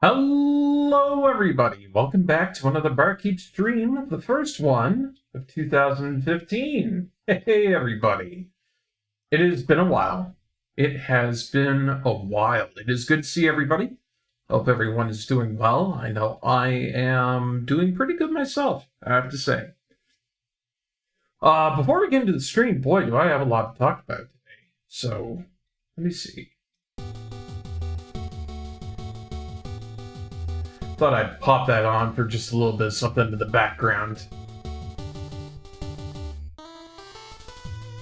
Hello everybody, welcome back to another Barkeep stream, the first one of 2015. Hey everybody, it has been a while. It has been a while. It is good to see everybody. Hope everyone is doing well. I know I am doing pretty good myself, I have to say. Before we get into the stream, boy, do I have a lot to talk about today. So, let me see. Thought I'd pop that on for just a little bit of something in the background.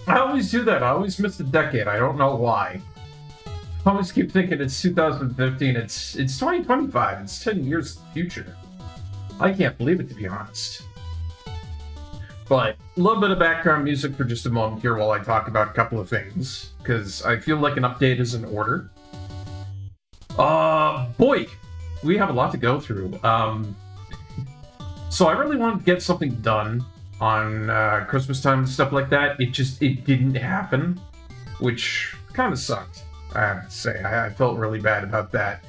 I always do that. I always miss the decade. I don't know why. I always keep thinking it's 2015. It's 2025. It's 10 years in the future. I can't believe it, to be honest. But a little bit of background music for just a moment here while I talk about a couple of things, because I feel like an update is in order. Boy, we have a lot to go through. So I really wanted to get something done on Christmas time and stuff like that. It didn't happen, which kind of sucked, I have to say. I felt really bad about that.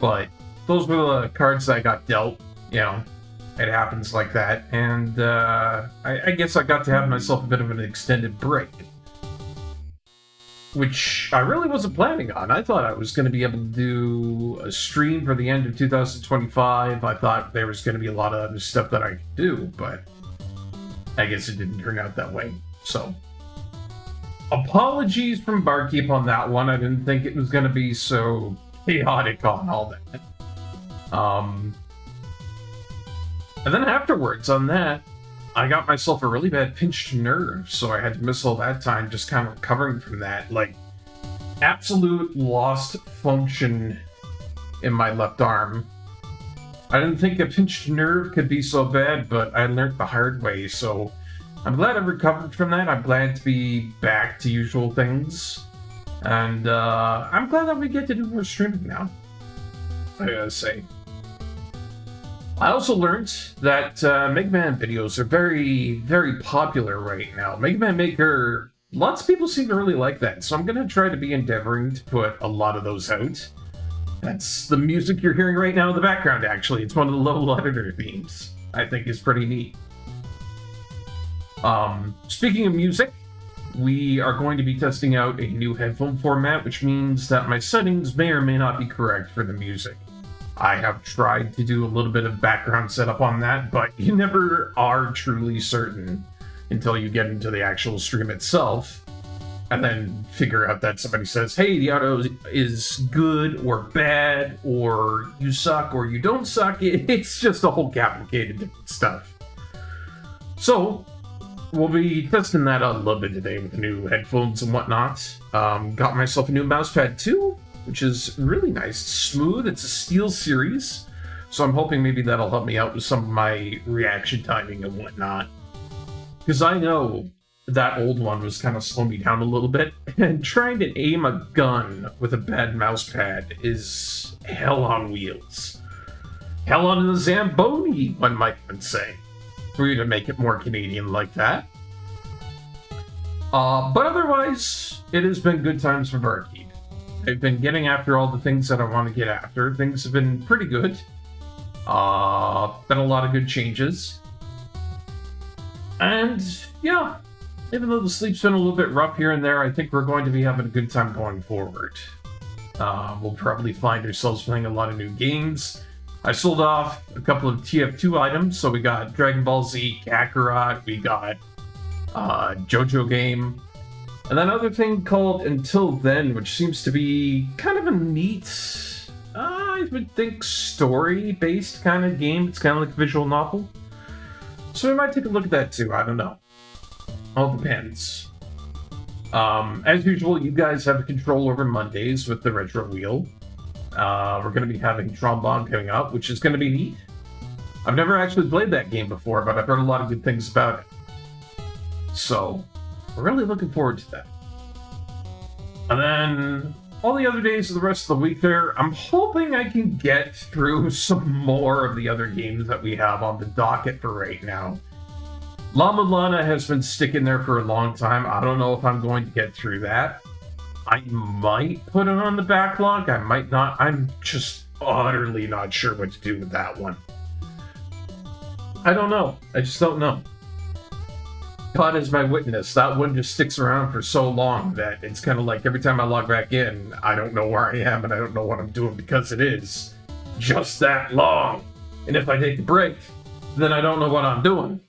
But those were the cards I got dealt, you know. It happens like that. And I guess I got to have myself a bit of an extended break, which I really wasn't planning on. I thought I was going to be able to do a stream for the end of 2025. I thought there was going to be a lot of other stuff that I could do, but I guess it didn't turn out that way. So, apologies from Barkeep on that one. I didn't think it was going to be so chaotic on all that. And then afterwards on that, I got myself a really bad pinched nerve, so I had to miss all that time just kind of recovering from that. Like, absolute lost function in my left arm. I didn't think a pinched nerve could be so bad, but I learned the hard way, so I'm glad I recovered from that. I'm glad to be back to usual things. And I'm glad that we get to do more streaming now, I gotta say. I also learned that Mega Man videos are very, very popular right now. Mega Man Maker, lots of people seem to really like that, so I'm going to try to be endeavoring to put a lot of those out. That's the music you're hearing right now in the background, actually. It's one of the level editor themes. I think is pretty neat. Speaking of music, we are going to be testing out a new headphone format, which means that my settings may or may not be correct for the music. I have tried to do a little bit of background setup on that, but you never are truly certain until you get into the actual stream itself, and then figure out that somebody says, hey, the audio is good or bad, or you suck or you don't suck. It's just a whole complicated different stuff. So, we'll be testing that out a little bit today with the new headphones and whatnot. Got myself a new mousepad too, which is really nice. It's smooth. It's a steel series, so I'm hoping maybe that'll help me out with some of my reaction timing and whatnot. Because I know that old one was kind of slowing me down a little bit, and trying to aim a gun with a bad mousepad is hell on wheels. Hell on the Zamboni, one might even say, for you to make it more Canadian like that. But otherwise, it has been good times for Barkeep. I've been getting after all the things that I want to get after. Things have been pretty good. Been a lot of good changes. And, yeah, even though the sleep's been a little bit rough here and there, I think we're going to be having a good time going forward. We'll probably find ourselves playing a lot of new games. I sold off a couple of TF2 items, so we got Dragon Ball Z, Kakarot, we got JoJo game, and that other thing called Until Then, which seems to be kind of a neat, I would think, story-based kind of game. It's kind of like a visual novel. So we might take a look at that too, I don't know. All depends. As usual, you guys have control over Mondays with the Retro Wheel. We're going to be having Trombone coming up, which is going to be neat. I've never actually played that game before, but I've heard a lot of good things about it. So, we're really looking forward to that. And then, all the other days of the rest of the week there, I'm hoping I can get through some more of the other games that we have on the docket for right now. Llama Lana has been sticking there for a long time. I don't know if I'm going to get through that. I might put it on the backlog. I might not. I'm just utterly not sure what to do with that one. I don't know. I just don't know. God is my witness. That one just sticks around for so long that it's kind of like every time I log back in, I don't know where I am and I don't know what I'm doing because it is just that long. And if I take a break, then I don't know what I'm doing.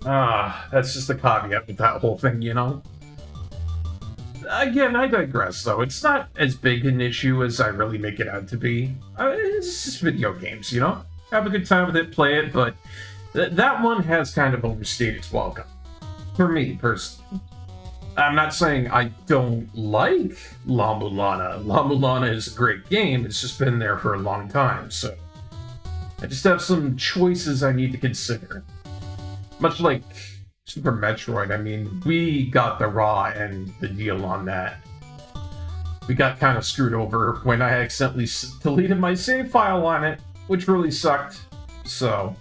That's just the caveat with that whole thing, you know? Again, I digress, though. It's not as big an issue as I really make it out to be. It's just video games, you know? Have a good time with it, play it, but that one has kind of overstayed its welcome. For me, personally. I'm not saying I don't like La Mulana. La Mulana is a great game, it's just been there for a long time, so I just have some choices I need to consider. Much like Super Metroid, I mean, we got the raw end the deal on that. We got kind of screwed over when I accidentally deleted my save file on it, which really sucked, so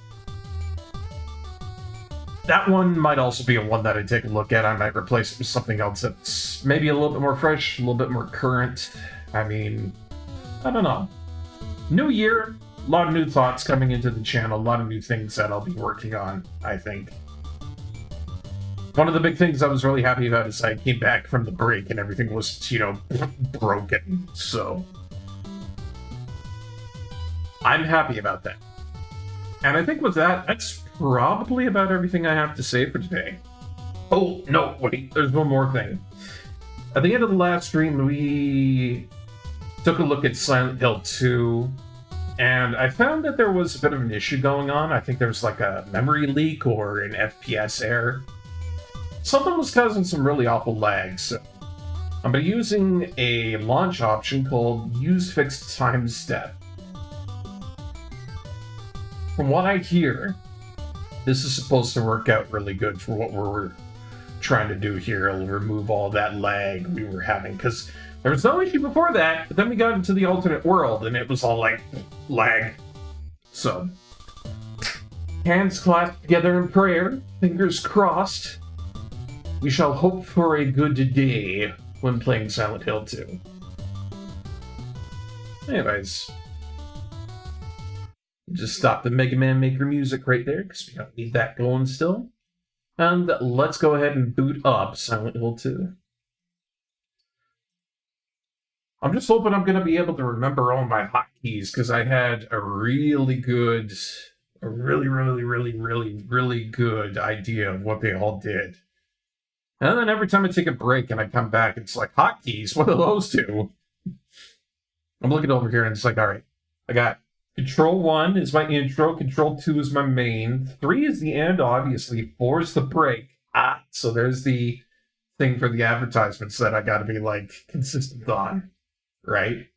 that one might also be a one that I'd take a look at. I might replace it with something else that's maybe a little bit more fresh, a little bit more current. I mean, I don't know. New year, a lot of new thoughts coming into the channel, a lot of new things that I'll be working on, I think. One of the big things I was really happy about is I came back from the break and everything was, you know, broken, so I'm happy about that. And I think with that, that's probably about everything I have to say for today. Oh, no, wait, there's one more thing. At the end of the last stream, we took a look at Silent Hill 2, and I found that there was a bit of an issue going on. I think there was like a memory leak or an FPS error. Something was causing some really awful lag, so I'm using a launch option called Use Fixed Time Step. From what I hear, this is supposed to work out really good for what we're trying to do here. It'll remove all that lag we were having, because there was no issue before that, but then we got into the alternate world, and it was all like, lag. So, hands clasped together in prayer, fingers crossed. We shall hope for a good day when playing Silent Hill 2. Anyways, just stop the Mega Man Maker music right there, because we don't need that going still. And let's go ahead and boot up Silent Hill 2. I'm just hoping I'm going to be able to remember all my hotkeys, because I had a really good idea of what they all did. And then every time I take a break and I come back, it's like, hotkeys, what are those two? I'm looking over here and it's like, all right, I got Control 1 is my intro, Control 2 is my main, 3 is the end, obviously, 4 is the break. So there's the thing for the advertisements that I gotta be, like, consistent on, right?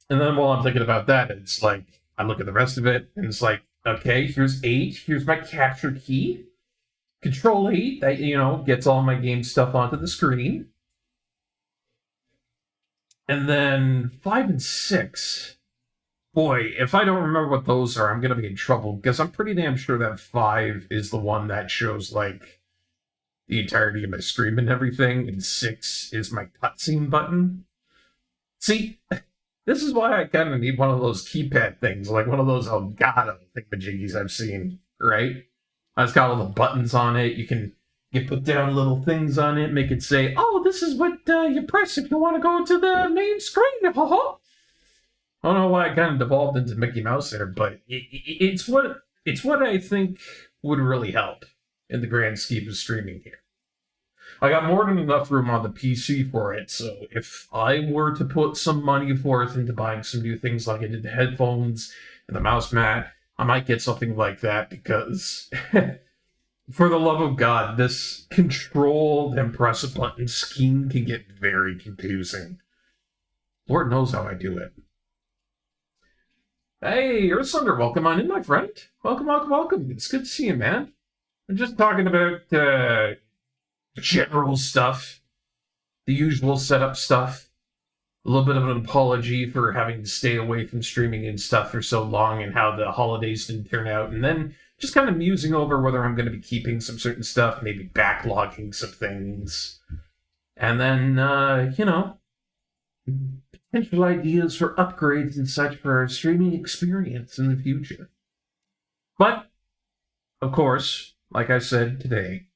And then while I'm thinking about that, it's like, I look at the rest of it, and it's like, okay, here's 8, here's my capture key. Control 8, that, you know, gets all my game stuff onto the screen. And then 5 and 6. Boy, if I don't remember what those are, I'm going to be in trouble, because I'm pretty damn sure that 5 is the one that shows, like, the entirety of my screen and everything, and 6 is my cutscene button. See, this is why I kind of need one of those keypad things, like one of those Elgato thingamajiggies I've seen, right? It's got all the buttons on it. You can put down little things on it, make it say, oh, this is what you press if you want to go to the main screen. I don't know why I kind of devolved into Mickey Mouse there, but it's what I think would really help in the grand scheme of streaming here. I got more than enough room on the PC for it, so if I were to put some money forth into buying some new things like I did the headphones and the mouse mat, I might get something like that, because for the love of God, this control and press a button scheme can get very confusing. Lord knows how I do it. Hey, Earthsunder, welcome on in, my friend. Welcome, welcome, welcome. It's good to see you, man. I'm just talking about general stuff, the usual setup stuff. A little bit of an apology for having to stay away from streaming and stuff for so long and how the holidays didn't turn out. And then just kind of musing over whether I'm going to be keeping some certain stuff, maybe backlogging some things. And then, you know, potential ideas for upgrades and such for our streaming experience in the future. But, of course, like I said today,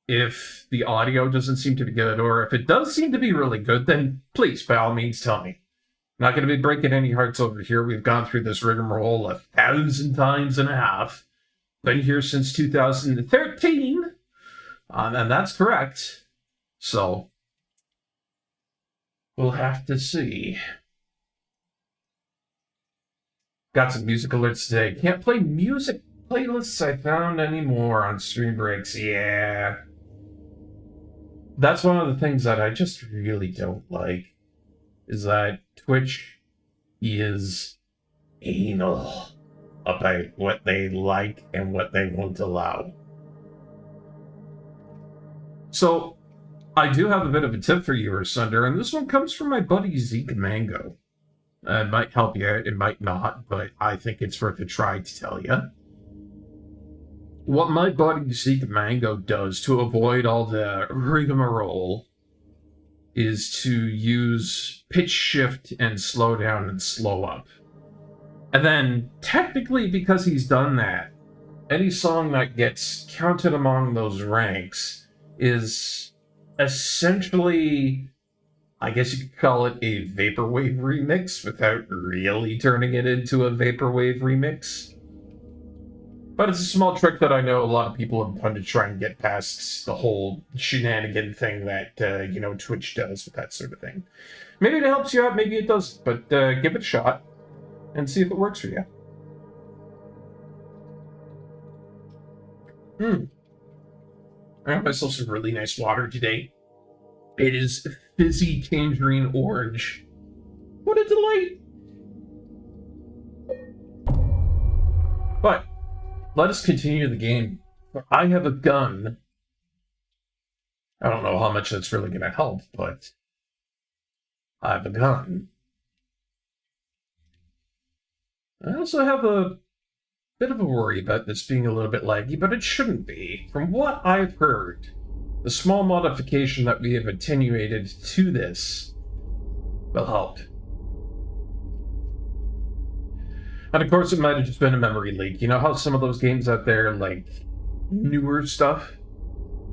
if the audio doesn't seem to be good, or if it does seem to be really good, then please, by all means, tell me. I'm not going to be breaking any hearts over here. We've gone through this rigmarole 1,000 times and a half. Been here since 2013, and that's correct. So, we'll have to see. Got some music alerts today. Can't play music playlists I found anymore on stream breaks. Yeah. That's one of the things that I just really don't like, is that Twitch is anal about what they like and what they won't allow. So, I do have a bit of a tip for you, Sunder, and this one comes from my buddy Zeke Mango. It might help you, it might not, but I think it's worth a try to tell you. What my buddy Zeke Mango does to avoid all the rigmarole is to use pitch shift and slow down and slow up. And then, technically, because he's done that, any song that gets counted among those ranks is essentially, I guess you could call it a vaporwave remix without really turning it into a vaporwave remix. But it's a small trick that I know a lot of people have done to try and get past the whole shenanigan thing that, Twitch does with that sort of thing. Maybe it helps you out, maybe it doesn't, but give it a shot and see if it works for you. I got myself some really nice water today. It is fizzy tangerine orange. What a delight! But let us continue the game. I have a gun. I don't know how much that's really going to help, but I have a gun. I also have a bit of a worry about this being a little bit laggy, but it shouldn't be. From what I've heard, the small modification that we have attenuated to this will help. And of course, it might have just been a memory leak. You know how some of those games out there, like newer stuff,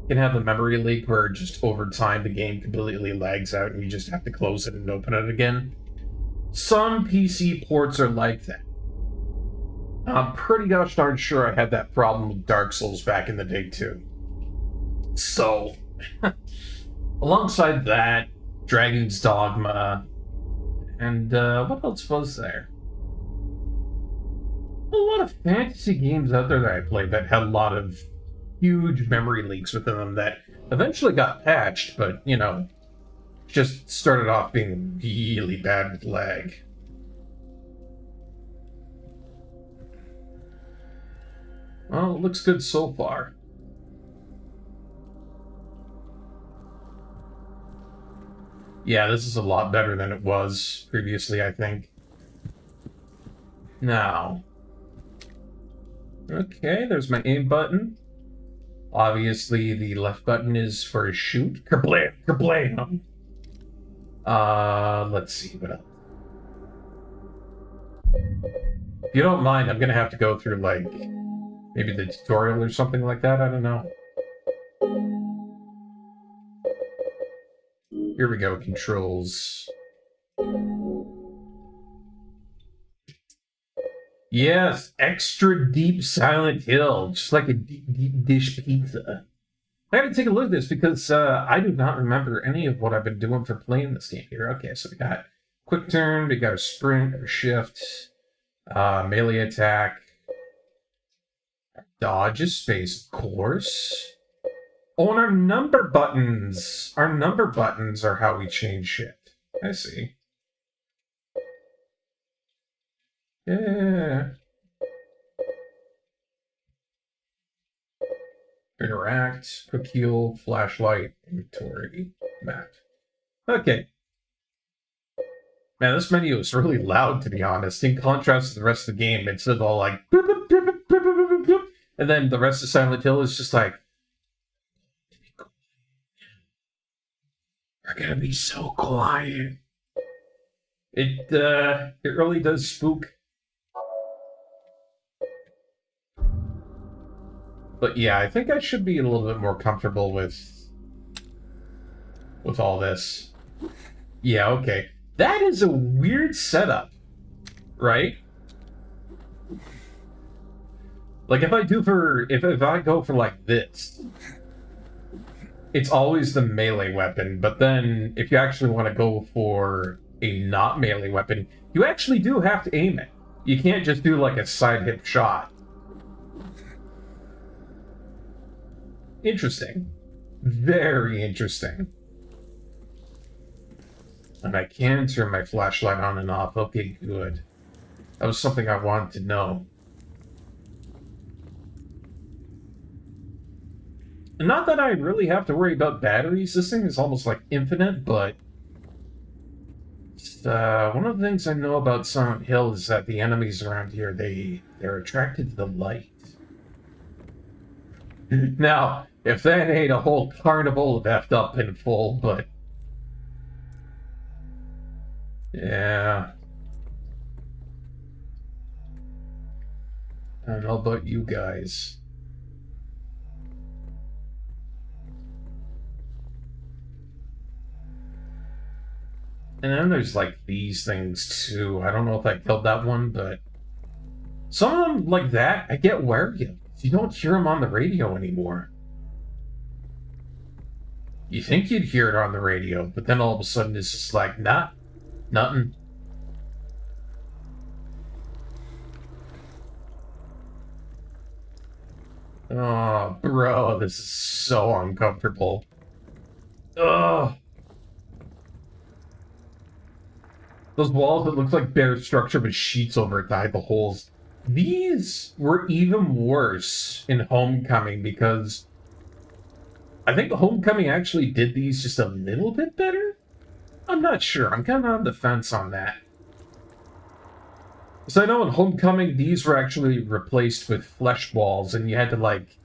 can have a memory leak where just over time the game completely lags out and you just have to close it and open it again? Some PC ports are like that. I'm pretty gosh darn sure I had that problem with Dark Souls back in the day too. So, alongside that, Dragon's Dogma, and what else was there? A lot of fantasy games out there that I played that had a lot of huge memory leaks within them that eventually got patched, but, just started off being really bad with lag. Well, it looks good so far. Yeah, this is a lot better than it was previously, I think. Now. Okay, there's my aim button. Obviously, the left button is for a shoot. Kerblam! Kerblam! Let's see, what else? If you don't mind, I'm gonna have to go through, maybe the tutorial or something like that, I don't know. Here we go, controls. Yes, extra deep Silent Hill, just like a deep dish pizza. I gotta take a look at this because I do not remember any of what I've been doing for playing this game here. Okay, so we got quick turn, we got a sprint, or shift, melee attack, dodge is space, of course. Oh, and our number buttons. Our number buttons are how we change shit. I see. Yeah. Interact, quick heal, flashlight, inventory, map. Okay. Man, this menu is really loud, to be honest. In contrast to the rest of the game, it's all like... boop, boop, boop, boop, boop, boop, boop, boop. And then the rest of Silent Hill is just like... we're gonna be so quiet. It really does spook. But yeah, I think I should be a little bit more comfortable with all this. Yeah, okay. That is a weird setup, right? Like if I go for like this, it's always the melee weapon, but then if you actually want to go for a not melee weapon, you actually do have to aim it. You can't just do like a side hip shot. Interesting. Very interesting. And I can turn my flashlight on and off. Okay, good. That was something I wanted to know. And not that I really have to worry about batteries. This thing is almost like infinite, but one of the things I know about Silent Hill is that the enemies around here, they're attracted to the light. Now, if that ain't a whole carnival of effed up in full, but... yeah. I don't know about you guys. And then there's like these things too. I don't know if I killed that one, but some of them like that, I get wary. You don't hear them on the radio anymore. You think you'd hear it on the radio, but then all of a sudden it's just like, nah, nothing. Oh, bro, this is so uncomfortable. Ugh. Those walls that look like bare structure with sheets over it to hide the holes. These were even worse in Homecoming because I think Homecoming actually did these just a little bit better? I'm not sure. I'm kind of on the fence on that. So I know in Homecoming, these were actually replaced with flesh walls, and you had to, like,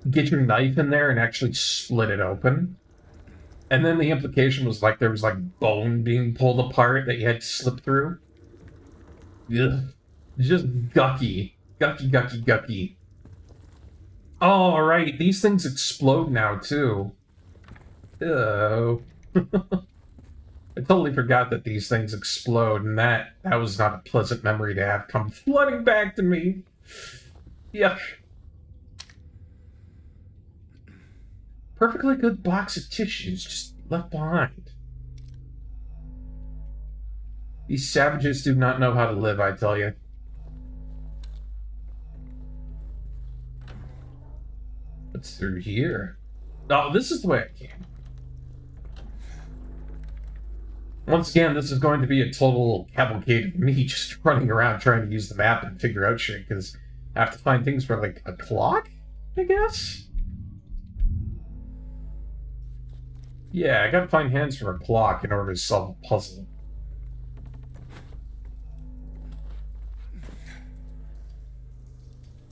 get your knife in there and actually split it open. And then the implication was, like, there was, like, bone being pulled apart that you had to slip through. Ugh. Just gucky. Gucky. Oh, right. These things explode now, too. Oh. I totally forgot that these things explode, and that was not a pleasant memory to have come flooding back to me. Yuck. Perfectly good box of tissues just left behind. These savages do not know how to live, I tell you. What's through here? Oh, this is the way I came. Once again, this is going to be a total cavalcade of me just running around trying to use the map and figure out shit, because I have to find things for, like, a clock, I guess? Yeah, I gotta find hands for a clock in order to solve a puzzle.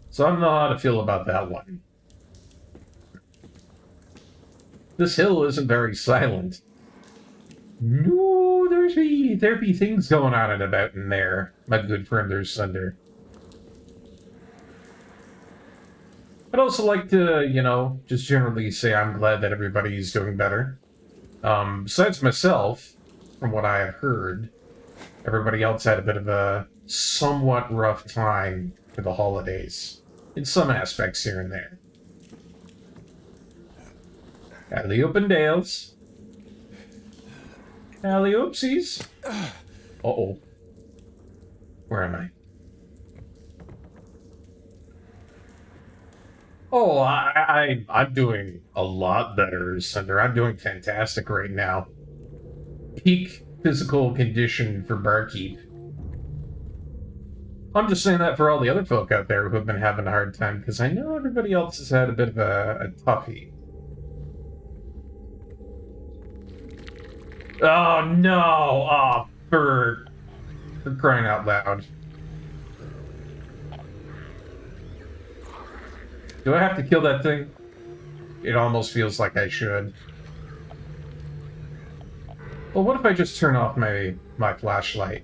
So I don't know how to feel about that one. This hill isn't very silent. No, there be things going on and about in there, my good friend there's Sunder. I'd also like to, you know, just generally say I'm glad that everybody's doing better. Besides myself, from what I have heard, everybody else had a bit of a somewhat rough time for the holidays. In some aspects here and there. Alley-oop-and-dales. Alley-oopsies. Uh-oh. Where am I? Oh, I'm doing a lot better, Sunder. I'm doing fantastic right now. Peak physical condition for Barkeep. I'm just saying that for all the other folk out there who have been having a hard time, because I know everybody else has had a bit of a toughie. Oh, no! Oh, for crying out loud. Do I have to kill that thing? It almost feels like I should. Well, what if I just turn off my flashlight?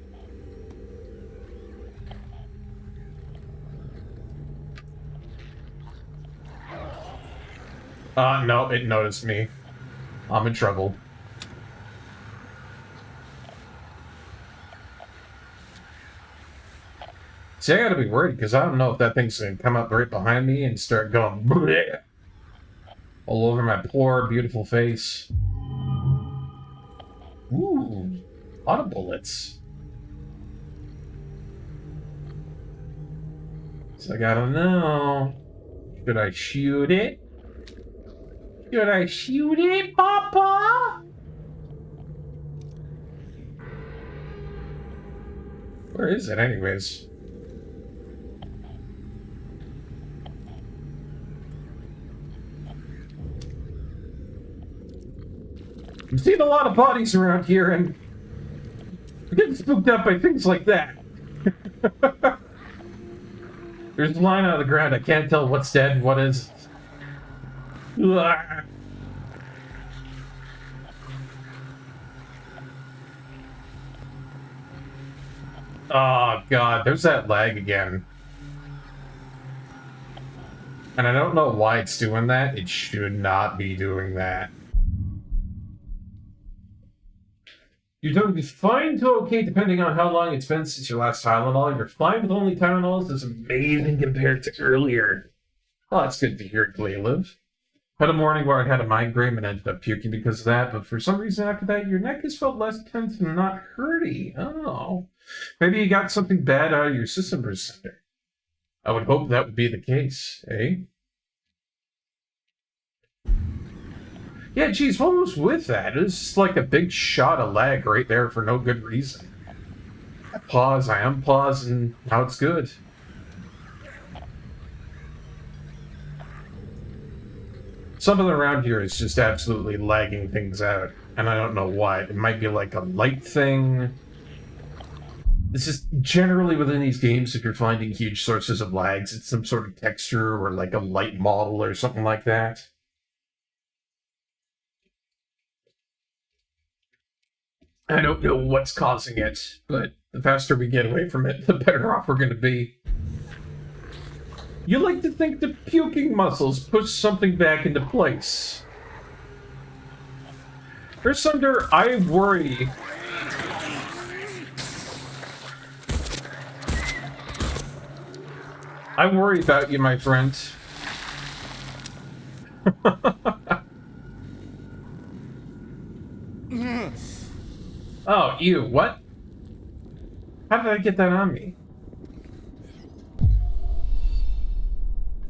No, it noticed me. I'm in trouble. See, I gotta be worried, because I don't know if that thing's gonna come up right behind me and start going bleh, all over my poor, beautiful face. Ooh, a lot of bullets. So I gotta know. Should I shoot it? Should I shoot it, Papa? Where is it, anyways? I'm seeing a lot of bodies around here, and I'm getting spooked up by things like that. There's a line out of the ground. I can't tell what's dead and what is. Ugh. Oh, God. There's that lag again. And I don't know why it's doing that. It should not be doing that. You're doing fine to okay depending on how long it's been since your last Tylenol. You're fine with only Tylenols. Is amazing compared to earlier. Well, that's good to hear, Glaliv. Had a morning where I had a migraine and ended up puking because of that, but for some reason after that, your neck has felt less tense and not hurty. Oh. Maybe you got something bad out of your system center. I would hope that would be the case, eh? Yeah, geez, what was with that? It was just like a big shot of lag right there for no good reason. I pause, I unpause, and now it's good. Something around here is just absolutely lagging things out, and I don't know why. It might be like a light thing. It's just generally within these games, if you're finding huge sources of lags, it's some sort of texture or like a light model or something like that. I don't know what's causing it, but the faster we get away from it, the better off we're going to be. You like to think the puking muscles push something back into place. Ursunder, I worry. I worry about you, my friend. Oh, ew, what? How did I get that on me?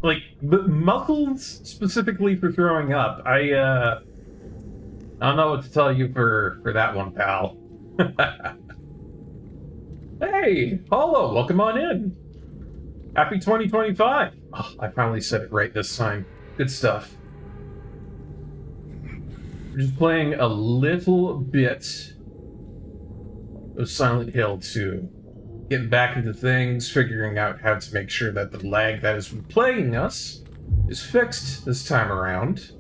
Like, muscles specifically for throwing up. I don't know what to tell you for that one, pal. Hey, Hollow, welcome on in. Happy 2025. Oh, I finally said it right this time. Good stuff. We're just playing a little bit of Silent Hill 2. Getting back into things, figuring out how to make sure that the lag that has been plaguing us is fixed this time around.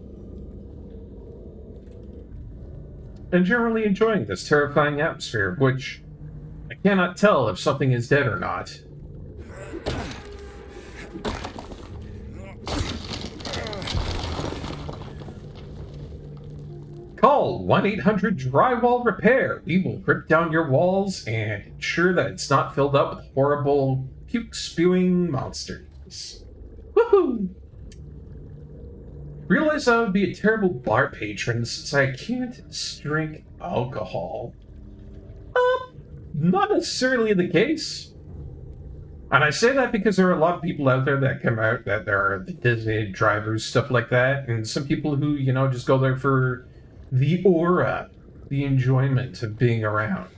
And generally enjoying this terrifying atmosphere, which I cannot tell if something is dead or not. Call 1-800-DRYWALL REPAIR. We will rip down your walls and ensure that it's not filled up with horrible puke-spewing monsters. Woohoo! Realize I would be a terrible bar patron since I can't drink alcohol. Not necessarily the case. And I say that because there are a lot of people out there that come out that there are the designated drivers, stuff like that, and some people who, you know, just go there for the aura, the enjoyment of being around.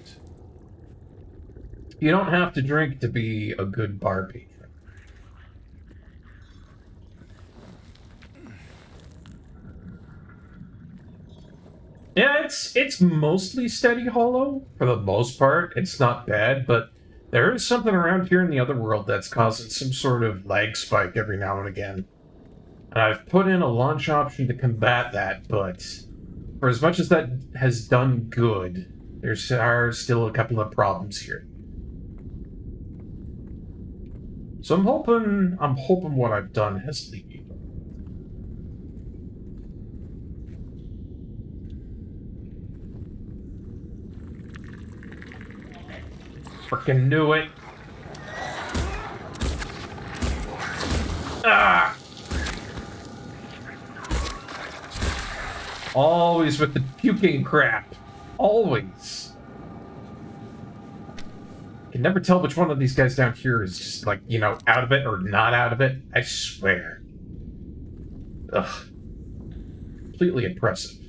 You don't have to drink to be a good bar patron. Yeah, it's mostly steady hollow, for the most part. It's not bad, but there is something around here in the other world that's causing some sort of lag spike every now and again. And I've put in a launch option to combat that, but For as much as that has done good, there are still a couple of problems here. So I'm hoping what I've done has lead me. Frickin' knew it. Ah! Always with the puking crap. Always. I can never tell which one of these guys down here is just like, you know, out of it or not out of it. I swear. Ugh. Completely impressive.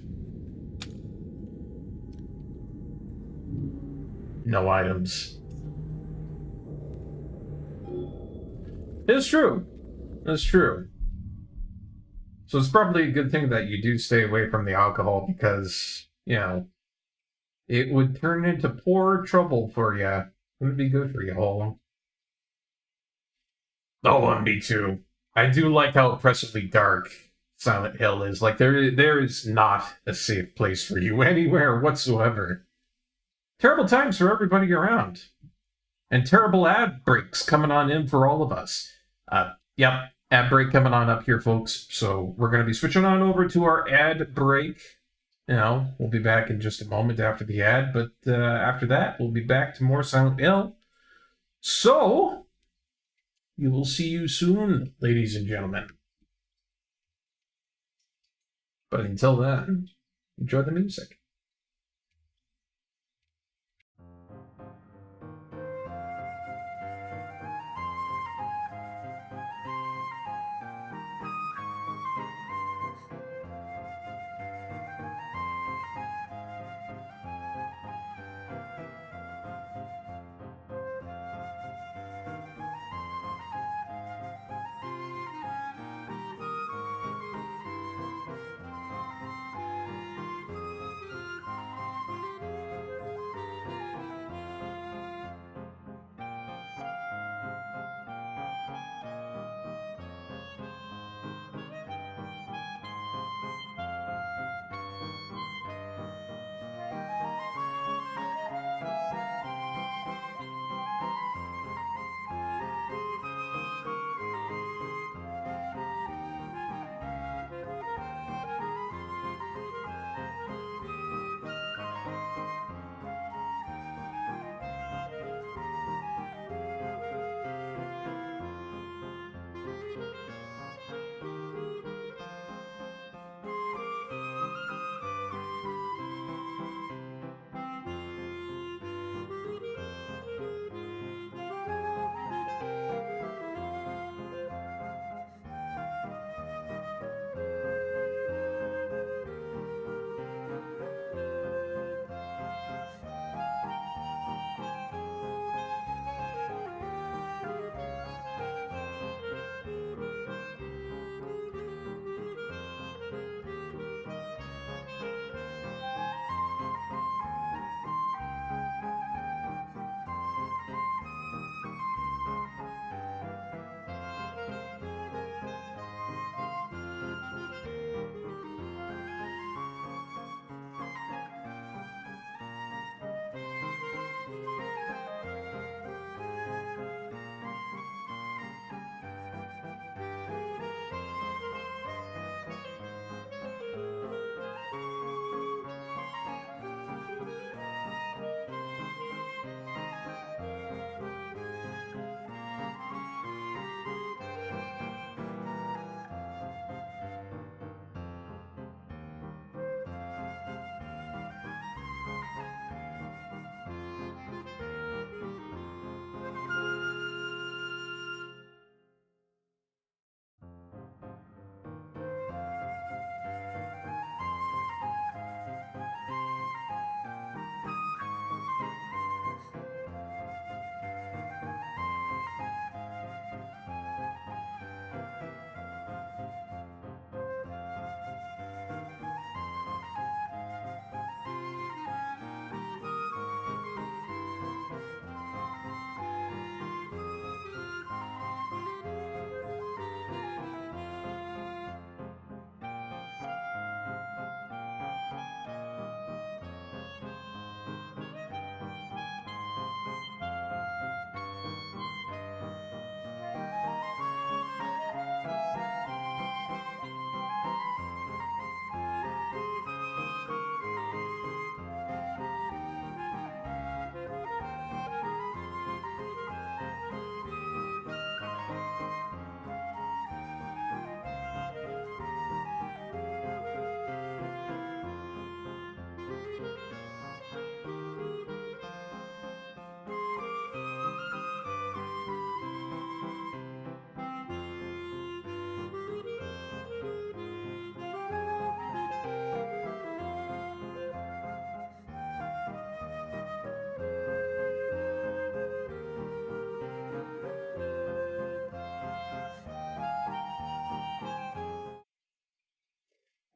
No items. It's true. It's true. So it's probably a good thing that you do stay away from the alcohol because, you know, it would turn into poor trouble for you. Wouldn't be good for you all. Oh, and me too. I do like how oppressively dark Silent Hill is. Like, there is not a safe place for you anywhere whatsoever. Terrible times for everybody around. And terrible ad breaks coming on in for all of us. Yep, ad break coming on up here, folks. So we're going to be switching on over to our ad break. You know, we'll be back in just a moment after the ad, but after that, we'll be back to more Silent Hill. So, we will see you soon, ladies and gentlemen. But until then, enjoy the music.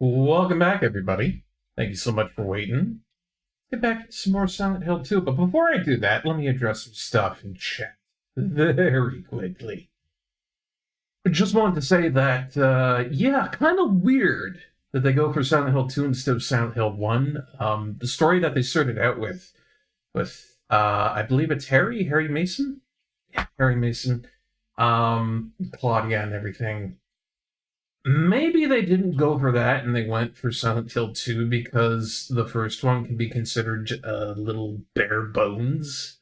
Welcome back, everybody. Thank you so much for waiting. Get back to some more Silent Hill 2, but before I do that, let me address some stuff in chat very quickly. I just wanted to say that, yeah, kind of weird that they go for Silent Hill 2 instead of Silent Hill 1. The story that they started out with, I believe it's Harry Mason? Yeah, Harry Mason, Claudia and everything. Maybe they didn't go for that and they went for Silent Hill 2 because the first one can be considered a little bare bones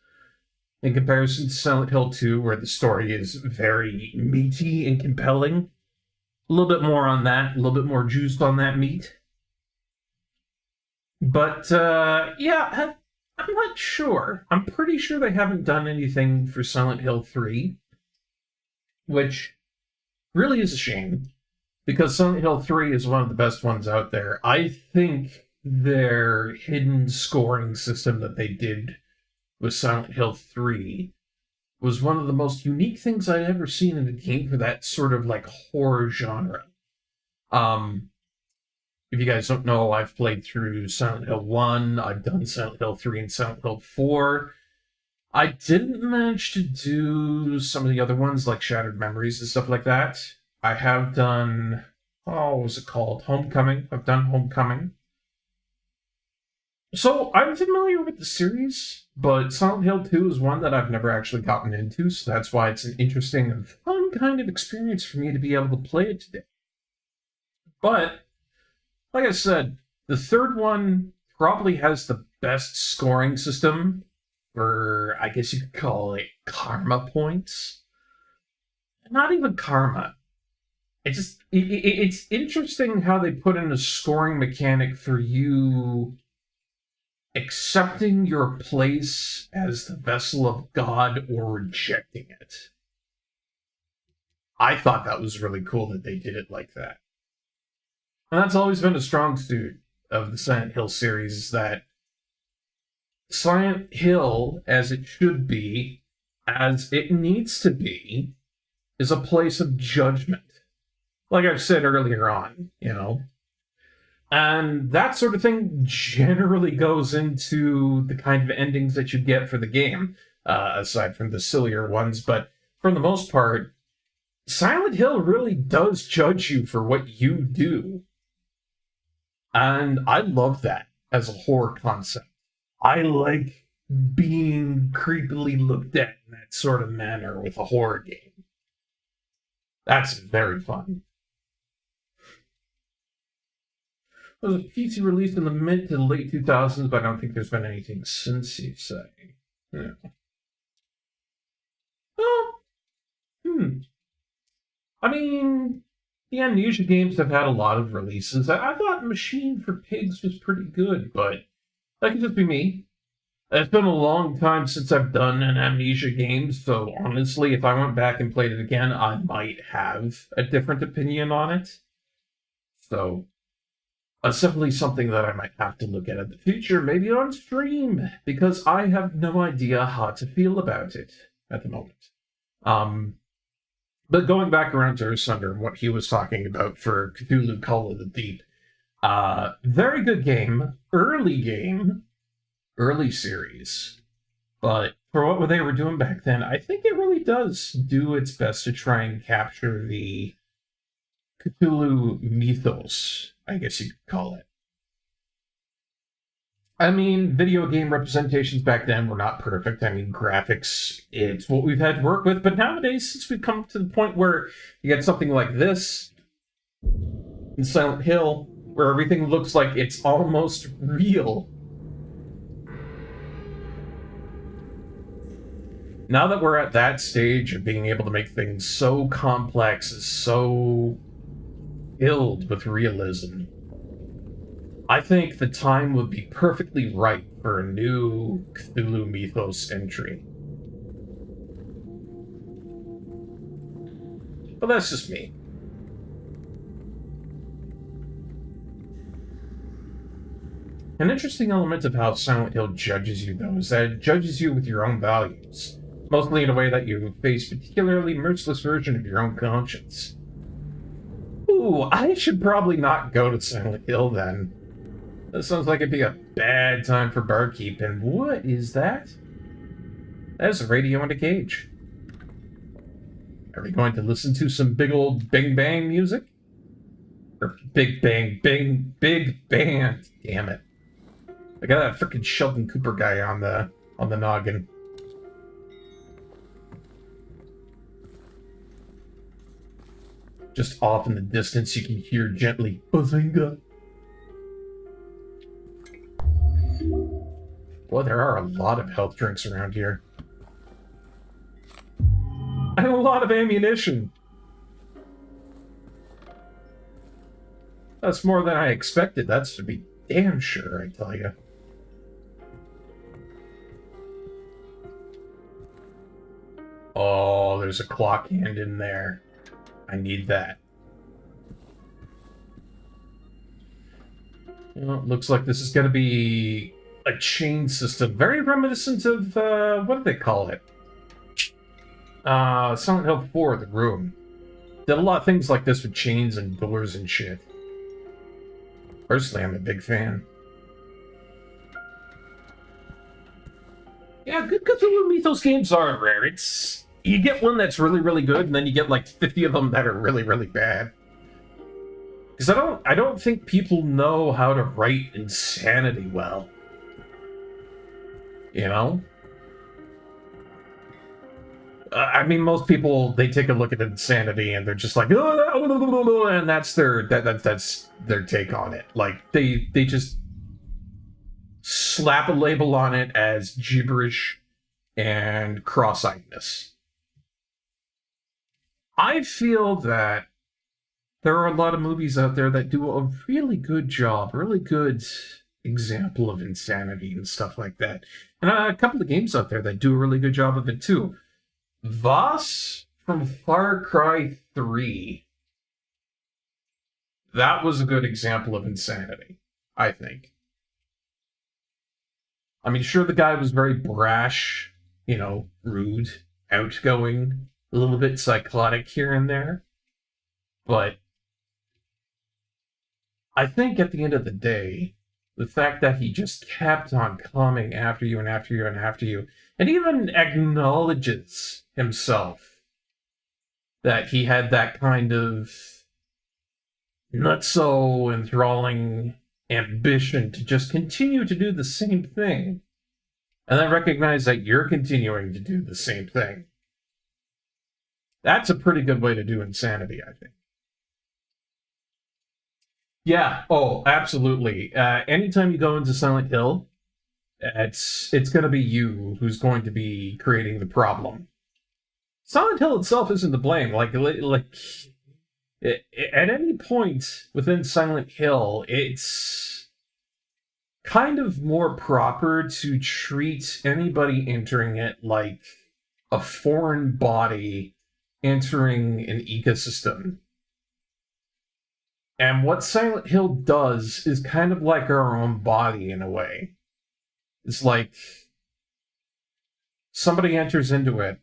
in comparison to Silent Hill 2, where the story is very meaty and compelling. A little bit more on that, a little bit more juice on that meat. But, yeah, I'm not sure. I'm pretty sure they haven't done anything for Silent Hill 3, which really is a shame, because Silent Hill 3 is one of the best ones out there. I think their hidden scoring system that they did with Silent Hill 3 was one of the most unique things I'd ever seen in a game for that sort of, like, horror genre. If you guys don't know, I've played through Silent Hill 1, I've done Silent Hill 3 and Silent Hill 4. I didn't manage to do some of the other ones, like Shattered Memories and stuff like that. I have done, what was it called? Homecoming. I've done Homecoming. So I'm familiar with the series, but Silent Hill 2 is one that I've never actually gotten into, so that's why it's an interesting and fun kind of experience for me to be able to play it today. But, like I said, the third one probably has the best scoring system for, I guess you could call it, karma points. Not even karma. It's interesting how they put in a scoring mechanic for you accepting your place as the vessel of God or rejecting it. I thought that was really cool that they did it like that. And that's always been a strong suit of the Silent Hill series, is that Silent Hill, as it should be, as it needs to be, is a place of judgment. Like I've said earlier on, you know. And that sort of thing generally goes into the kind of endings that you get for the game, aside from the sillier ones. But for the most part, Silent Hill really does judge you for what you do. And I love that as a horror concept. I like being creepily looked at in that sort of manner with a horror game. That's very fun. It was a PC released in the mid to late 2000s, but I don't think there's been anything since, you say. Yeah. Well, I mean, the Amnesia games have had a lot of releases. I thought Machine for Pigs was pretty good, but that could just be me. It's been a long time since I've done an Amnesia game, so honestly, if I went back and played it again, I might have a different opinion on it. So, it's definitely something that I might have to look at in the future, maybe on stream, because I have no idea how to feel about it at the moment. But going back around to Ursunder and what he was talking about for Cthulhu Call of the Deep, very good game, early series, but for what they were doing back then, I think it really does do its best to try and capture the Cthulhu mythos, I guess you could call it. I mean, video game representations back then were not perfect. I mean, graphics, it's what we've had to work with, but nowadays, since we've come to the point where you get something like this in Silent Hill, where everything looks like it's almost real. Now that we're at that stage of being able to make things so complex, so filled with realism, I think the time would be perfectly right for a new Cthulhu Mythos entry. But that's just me. An interesting element of how Silent Hill judges you, though, is that it judges you with your own values, mostly in a way that you face a particularly merciless version of your own conscience. Ooh. Ooh, I should probably not go to Silent Hill then. That sounds like it'd be a bad time for Barkeep. And what is that? That is a radio in a cage. Are we going to listen to some big old Bing Bang music? Or Big Bang, Big Band. Damn it. I got that frickin' Sheldon Cooper guy on the noggin. Just off in the distance, you can hear gently, Bazinga. Boy, there are a lot of health drinks around here. And a lot of ammunition. That's more than I expected. That's to be damn sure, I tell you. Oh, there's a clock hand in there. I need that. Well, it looks like this is going to be a chain system. Very reminiscent of, what do they call it? Silent Hill 4, The Room. Did a lot of things like this with chains and doors and shit. Personally, I'm a big fan. Yeah, good Cthulhu Mythos games are rare. You get one that's really, really good, and then you get like 50 of them that are really, really bad. Because I don't think people know how to write insanity well. You know? I mean, most people, they take a look at insanity and they're just like, oh, and that's their take on it. Like they just slap a label on it as gibberish and cross-eyedness. I feel that there are a lot of movies out there that do a really good job, really good example of insanity and stuff like that. And a couple of games out there that do a really good job of it too. Voss from Far Cry 3. That was a good example of insanity, I think. I mean, sure, the guy was very brash, you know, rude, outgoing, a little bit psychotic here and there. But I think at the end of the day, the fact that he just kept on coming after you and after you and after you, and even acknowledges himself that he had that kind of nutso enthralling ambition to just continue to do the same thing, and then recognize that you're continuing to do the same thing. That's a pretty good way to do insanity, I think. Yeah, oh, absolutely. Anytime you go into Silent Hill, it's going to be you who's going to be creating the problem. Silent Hill itself isn't to blame. Like at any point within Silent Hill, it's kind of more proper to treat anybody entering it like a foreign body entering an ecosystem. And what Silent Hill does is kind of like our own body in a way. It's like somebody enters into it.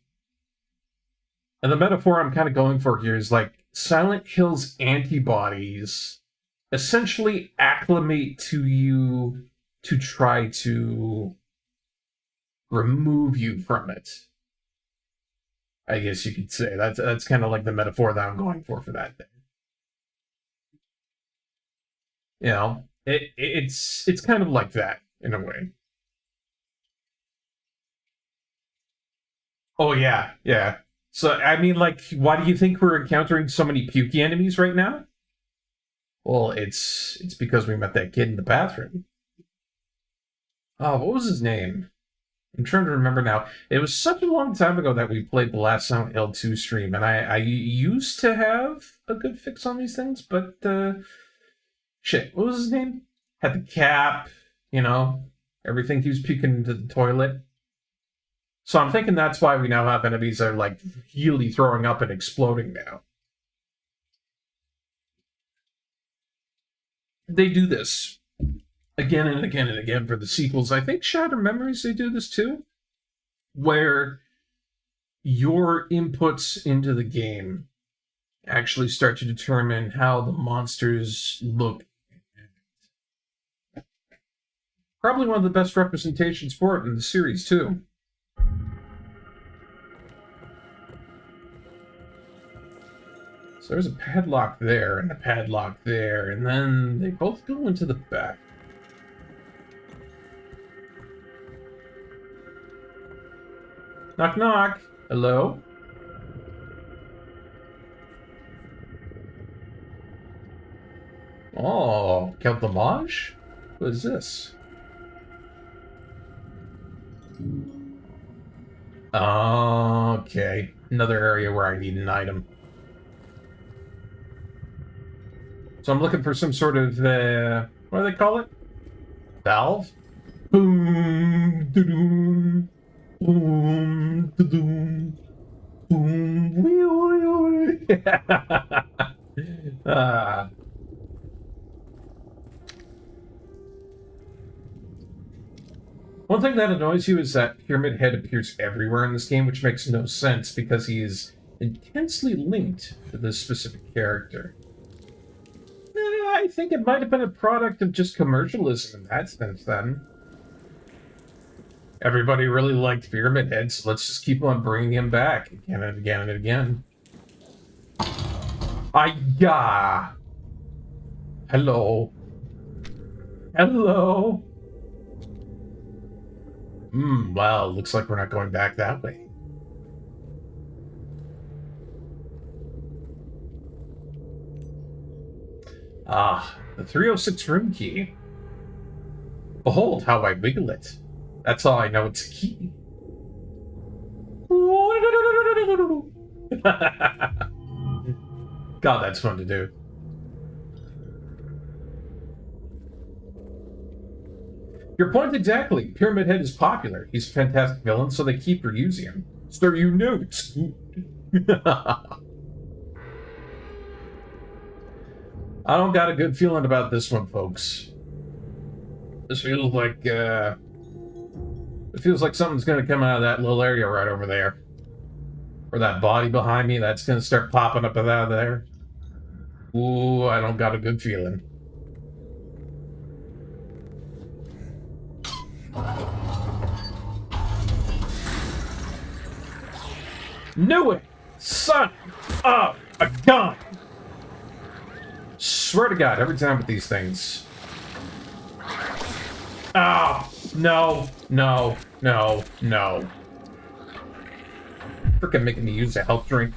And the metaphor I'm kind of going for here is like Silent Hill's antibodies essentially acclimate to you to try to remove you from it. I guess you could say. That's kind of like the metaphor that I'm going for that thing. You know, it's kind of like that, in a way. Oh, yeah, yeah. So, I mean, like, why do you think we're encountering so many pukey enemies right now? Well, it's because we met that kid in the bathroom. Oh, what was his name? I'm trying to remember now. It was such a long time ago that we played the last Silent Hill 2 stream, and I used to have a good fix on these things, but, shit, what was his name? Had the cap, you know, everything he was puking into the toilet. So I'm thinking that's why we now have enemies that are, like, really throwing up and exploding now. They do this again and again and again for the sequels. I think Shattered Memories, they do this too, where your inputs into the game actually start to determine how the monsters look. Probably one of the best representations for it in the series, too. So there's a padlock there, and a padlock there, and then they both go into the back. Knock, knock. Hello? Oh, Count the Mage? What is this? Okay. Another area where I need an item. So I'm looking for some sort of, what do they call it? Valve? Boom, da-doom, boom, da-doom, boom, wee-wee-wee. One thing that annoys you is that Pyramid Head appears everywhere in this game, which makes no sense because he is intensely linked to this specific character. I think it might have been a product of just commercialism in that sense, then. Everybody really liked Pyramid Head, so let's just keep on bringing him back again and again and again. Yeah. Hello. Hello. Well, looks like we're not going back that way. The 306 room key. Behold how I wiggle it. That's all I know, it's a key. God, that's fun to do. Your point exactly. Pyramid Head is popular. He's a fantastic villain, so they keep reusing him. So you notes. I don't got a good feeling about this one, folks. This feels like, it feels like something's gonna come out of that little area right over there. Or that body behind me, that's gonna start popping up out of there. Ooh, I don't got a good feeling. Knew it! Son of a gun! Swear to God, every time with these things. Oh, no, no, no, no. Frickin' making me use a health drink.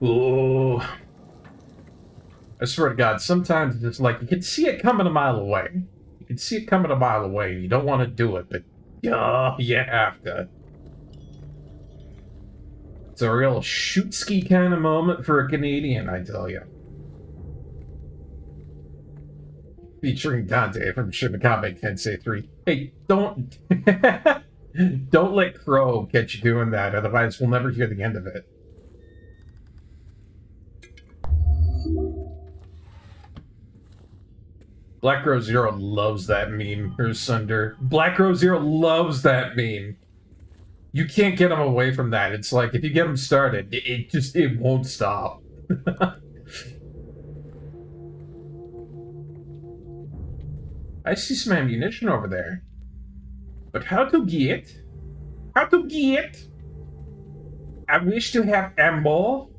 Ooh. I swear to God, sometimes it's like you can see it coming a mile away. You can see it coming a mile away. You don't want to do it, but you have to. It's a real shoot-ski kind of moment for a Canadian, I tell you. Featuring Dante from Shin Megami Tensei 3. Hey, don't... don't let Crow get you doing that, otherwise we'll never hear the end of it. Black Rose Zero loves that meme, or Sunder. Black Rose Zero loves that meme. You can't get him away from that. It's like, if you get him started, it won't stop. I see some ammunition over there. But how to get? How to get? I wish to have ammo,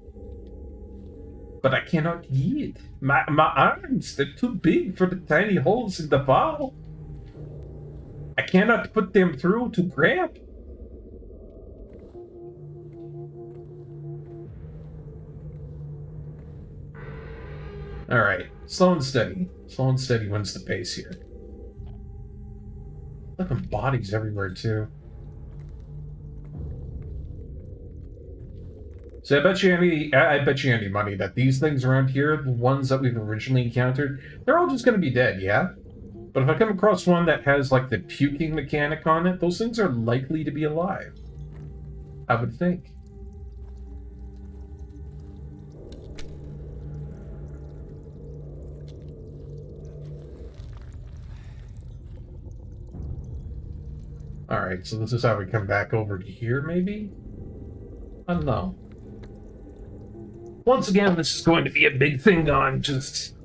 but I cannot get. My arms, they're too big for the tiny holes in the wall. I cannot put them through to grab. Alright, slow and steady. Slow and steady wins the pace here. Look at bodies everywhere, too. So I bet you any money that these things around here, the ones that we've originally encountered, they're all just going to be dead, yeah? But if I come across one that has, like, the puking mechanic on it, those things are likely to be alive. I would think. Alright, so this is how we come back over to here, maybe? I don't know. Once again, this is going to be a big thing on just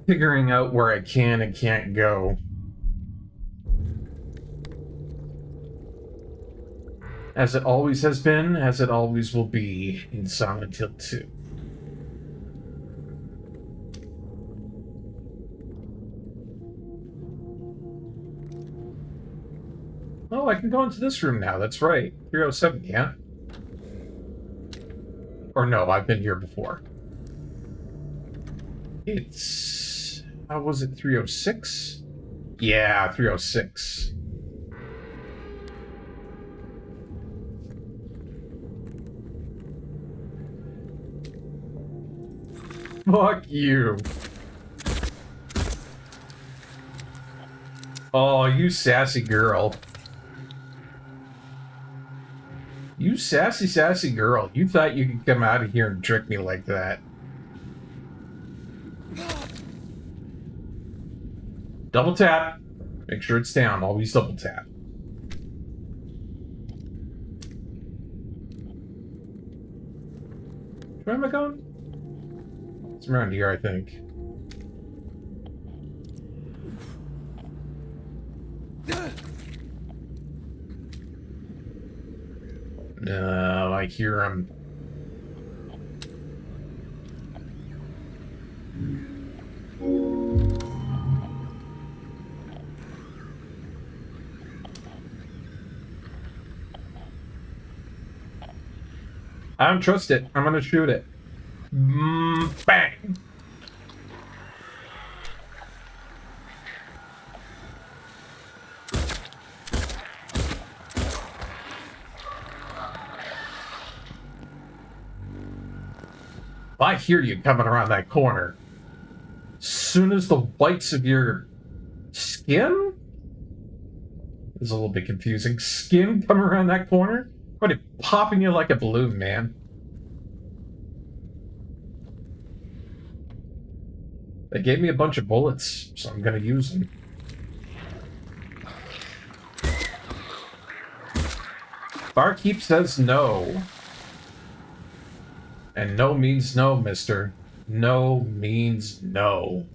figuring out where I can and can't go. As it always has been, as it always will be in Silent Hill 2. Oh, I can go into this room now, that's right. 307, yeah? Or no, I've been here before. It's... how was it, 306? Yeah, 306. Fuck you. Oh, you sassy girl. You sassy, sassy girl. You thought you could come out of here and trick me like that. Double tap. Make sure it's down. Always double tap. Where am I going? It's around here, I think. No, I hear him. I don't trust it. I'm gonna shoot it. Bang! I hear you coming around that corner. Soon as the whites of your skin? It's a little bit confusing. Skin coming around that corner? What, it popping you like a balloon, man. They gave me a bunch of bullets, so I'm gonna use them. Barkeep says no. And no means no, mister. No means no.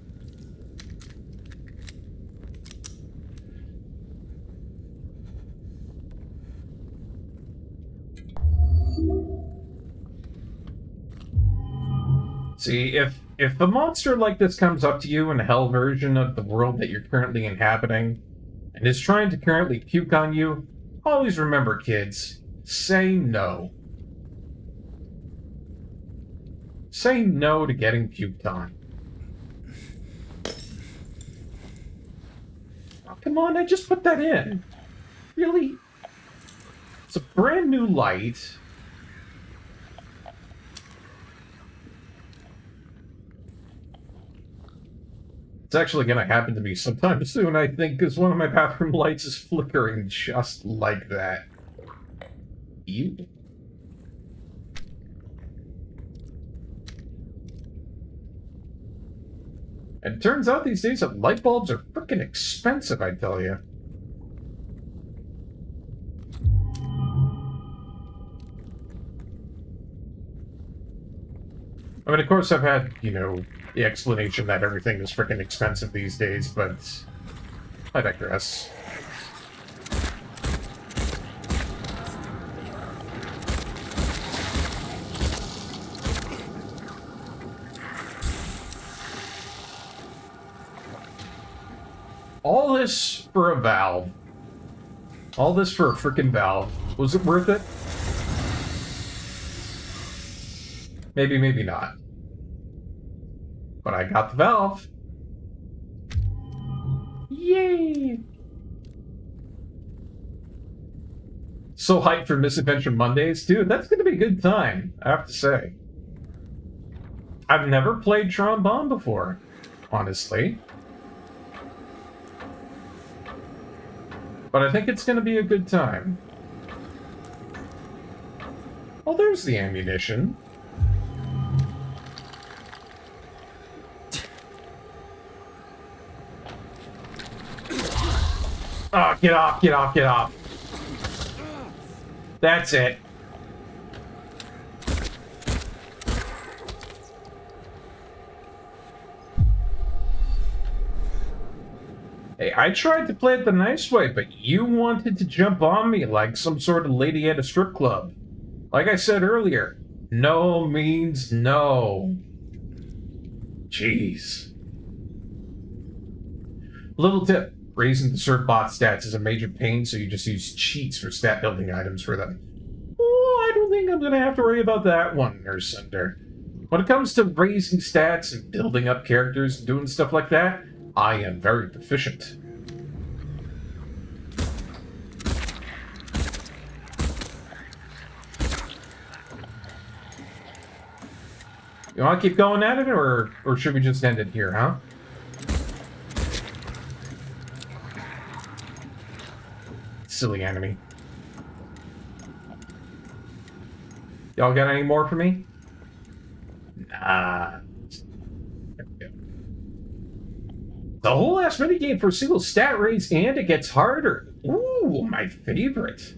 See, if a monster like this comes up to you in a hell version of the world that you're currently inhabiting, and is trying to currently puke on you, always remember, kids, say no. Say no to getting puked on. Oh, come on, I just put that in. Really? It's a brand new light. It's actually going to happen to me sometime soon, I think, because one of my bathroom lights is flickering just like that. Ew. And it turns out these days that light bulbs are freaking expensive, I tell you. I mean, of course I've had, you know, the explanation that everything is freaking expensive these days, but I digress. All this for a valve. All this for a freaking valve. Was it worth it? Maybe, maybe not. But I got the valve. Yay! So hyped for Misadventure Mondays. Dude, that's gonna be a good time, I have to say. I've never played trombone before, honestly. But I think it's gonna be a good time. Oh, there's the ammunition. Oh, get off, get off, get off. That's it. Hey, I tried to play it the nice way, but you wanted to jump on me like some sort of lady at a strip club. Like I said earlier, no means no. Jeez. Little tip. Raising the serve bot stats is a major pain, so you just use cheats for stat building items for them. Oh, I don't think I'm going to have to worry about that one, Nurse Cinder. When it comes to raising stats and building up characters and doing stuff like that, I am very proficient. You want to keep going at it, or should we just end it here, huh? Silly enemy. Y'all got any more for me? Nah. The whole last minigame for a single stat raise, and it gets harder. Ooh, my favorite.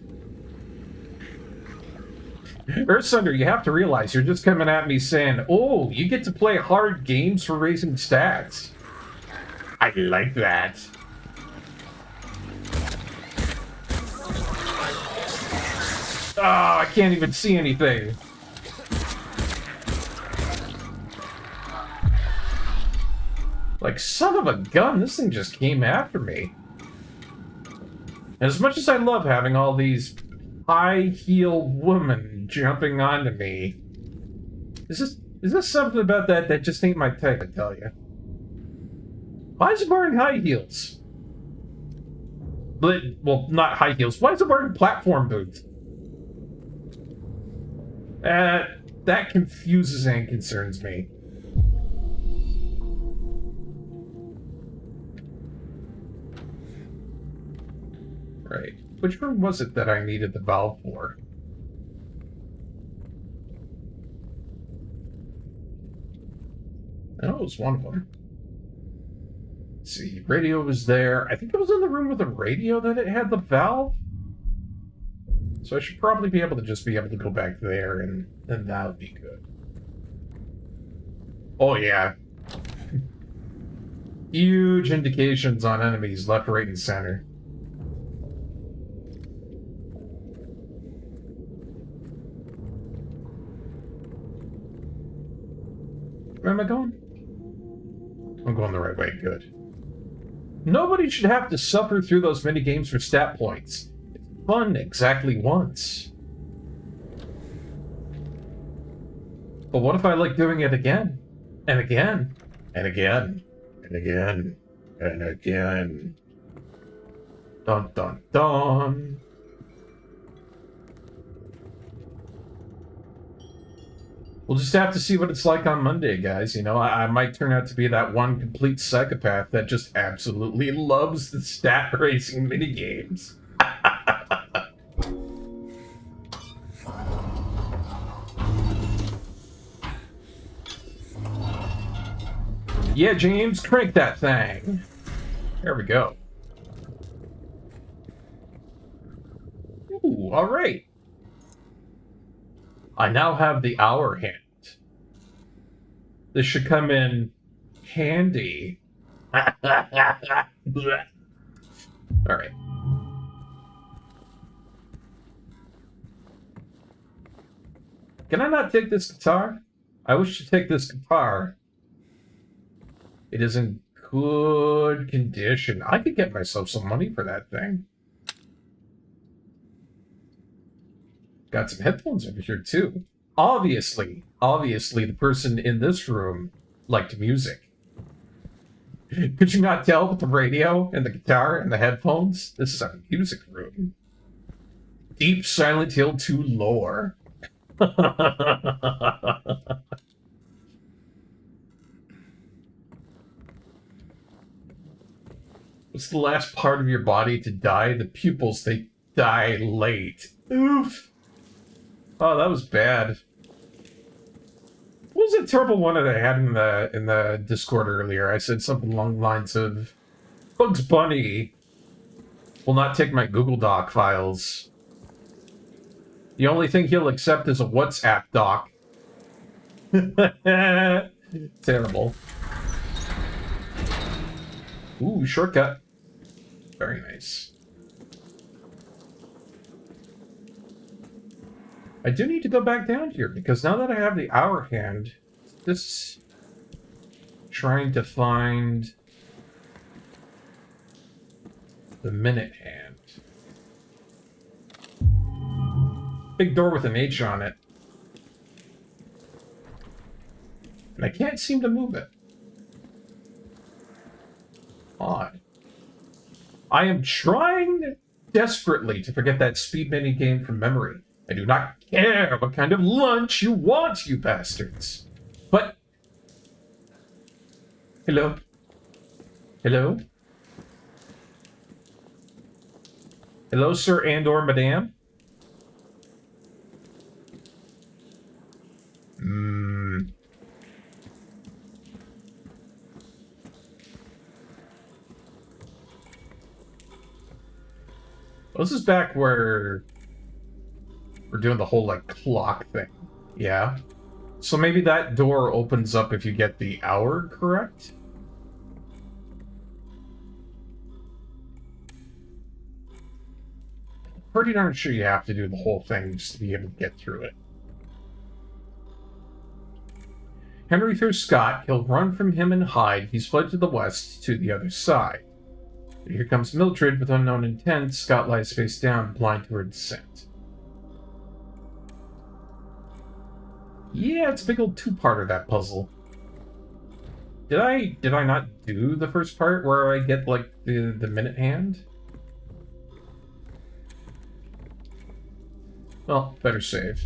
Earthsunder, you have to realize you're just coming at me saying, oh, you get to play hard games for raising stats. I like that. Oh, I can't even see anything. Like, son of a gun, this thing just came after me. And as much as I love having all these high-heel women jumping onto me, is this something about that just ain't my type, I tell you. Why is it wearing high heels? Well, not high heels. Why is it wearing platform boots? That confuses and concerns me. Right. Which room was it that I needed the valve for? I know it was one of them. Let's see, radio was there. I think it was in the room with the radio that it had the valve. So I should probably be able to go back there, and then that would be good. Oh yeah. Huge indications on enemies left, right, and center. Where am I going? I'm going the right way, good. Nobody should have to suffer through those minigames for stat points. It's fun exactly once. But what if I like doing it again? And again? And again? And again? And again? Dun dun dun! We'll just have to see what it's like on Monday, guys. You know, I might turn out to be that one complete psychopath that just absolutely loves the stat racing minigames. Yeah, James, crank that thing. There we go. Ooh, all right. I now have the hour hand. This should come in handy. Alright. Can I not take this guitar? I wish to take this guitar. It is in good condition. I could get myself some money for that thing. Got some headphones over here, too. Obviously, the person in this room liked music. Could you not tell with the radio and the guitar and the headphones? This is a music room. Deep Silent Hill 2 lore. What's the last part of your body to die? The pupils, they die late. Oof. Oh, that was bad. What was that terrible one that I had in the Discord earlier? I said something along the lines of Bugs Bunny will not take my Google Doc files. The only thing he'll accept is a WhatsApp doc. Terrible. Ooh, shortcut. Very nice. I do need to go back down here, because now that I have the hour hand, just trying to find the minute hand. Big door with an H on it. And I can't seem to move it. Odd. I am trying desperately to forget that speed mini game from memory. I do not care what kind of lunch you want, you bastards. But... Hello? Hello? Hello, sir and/or madame? Well, this is back where we're doing the whole, like, clock thing. Yeah. So maybe that door opens up if you get the hour correct? Pretty darn sure you have to do the whole thing just to be able to get through it. Henry throws Scott. He'll run from him and hide. He's fled to the west, to the other side. Here comes Mildred with unknown intent. Scott lies face down, blind to her descent. Yeah, it's a big old two-parter, that puzzle. Did I not do the first part where I get, like, the minute hand? Well, better save.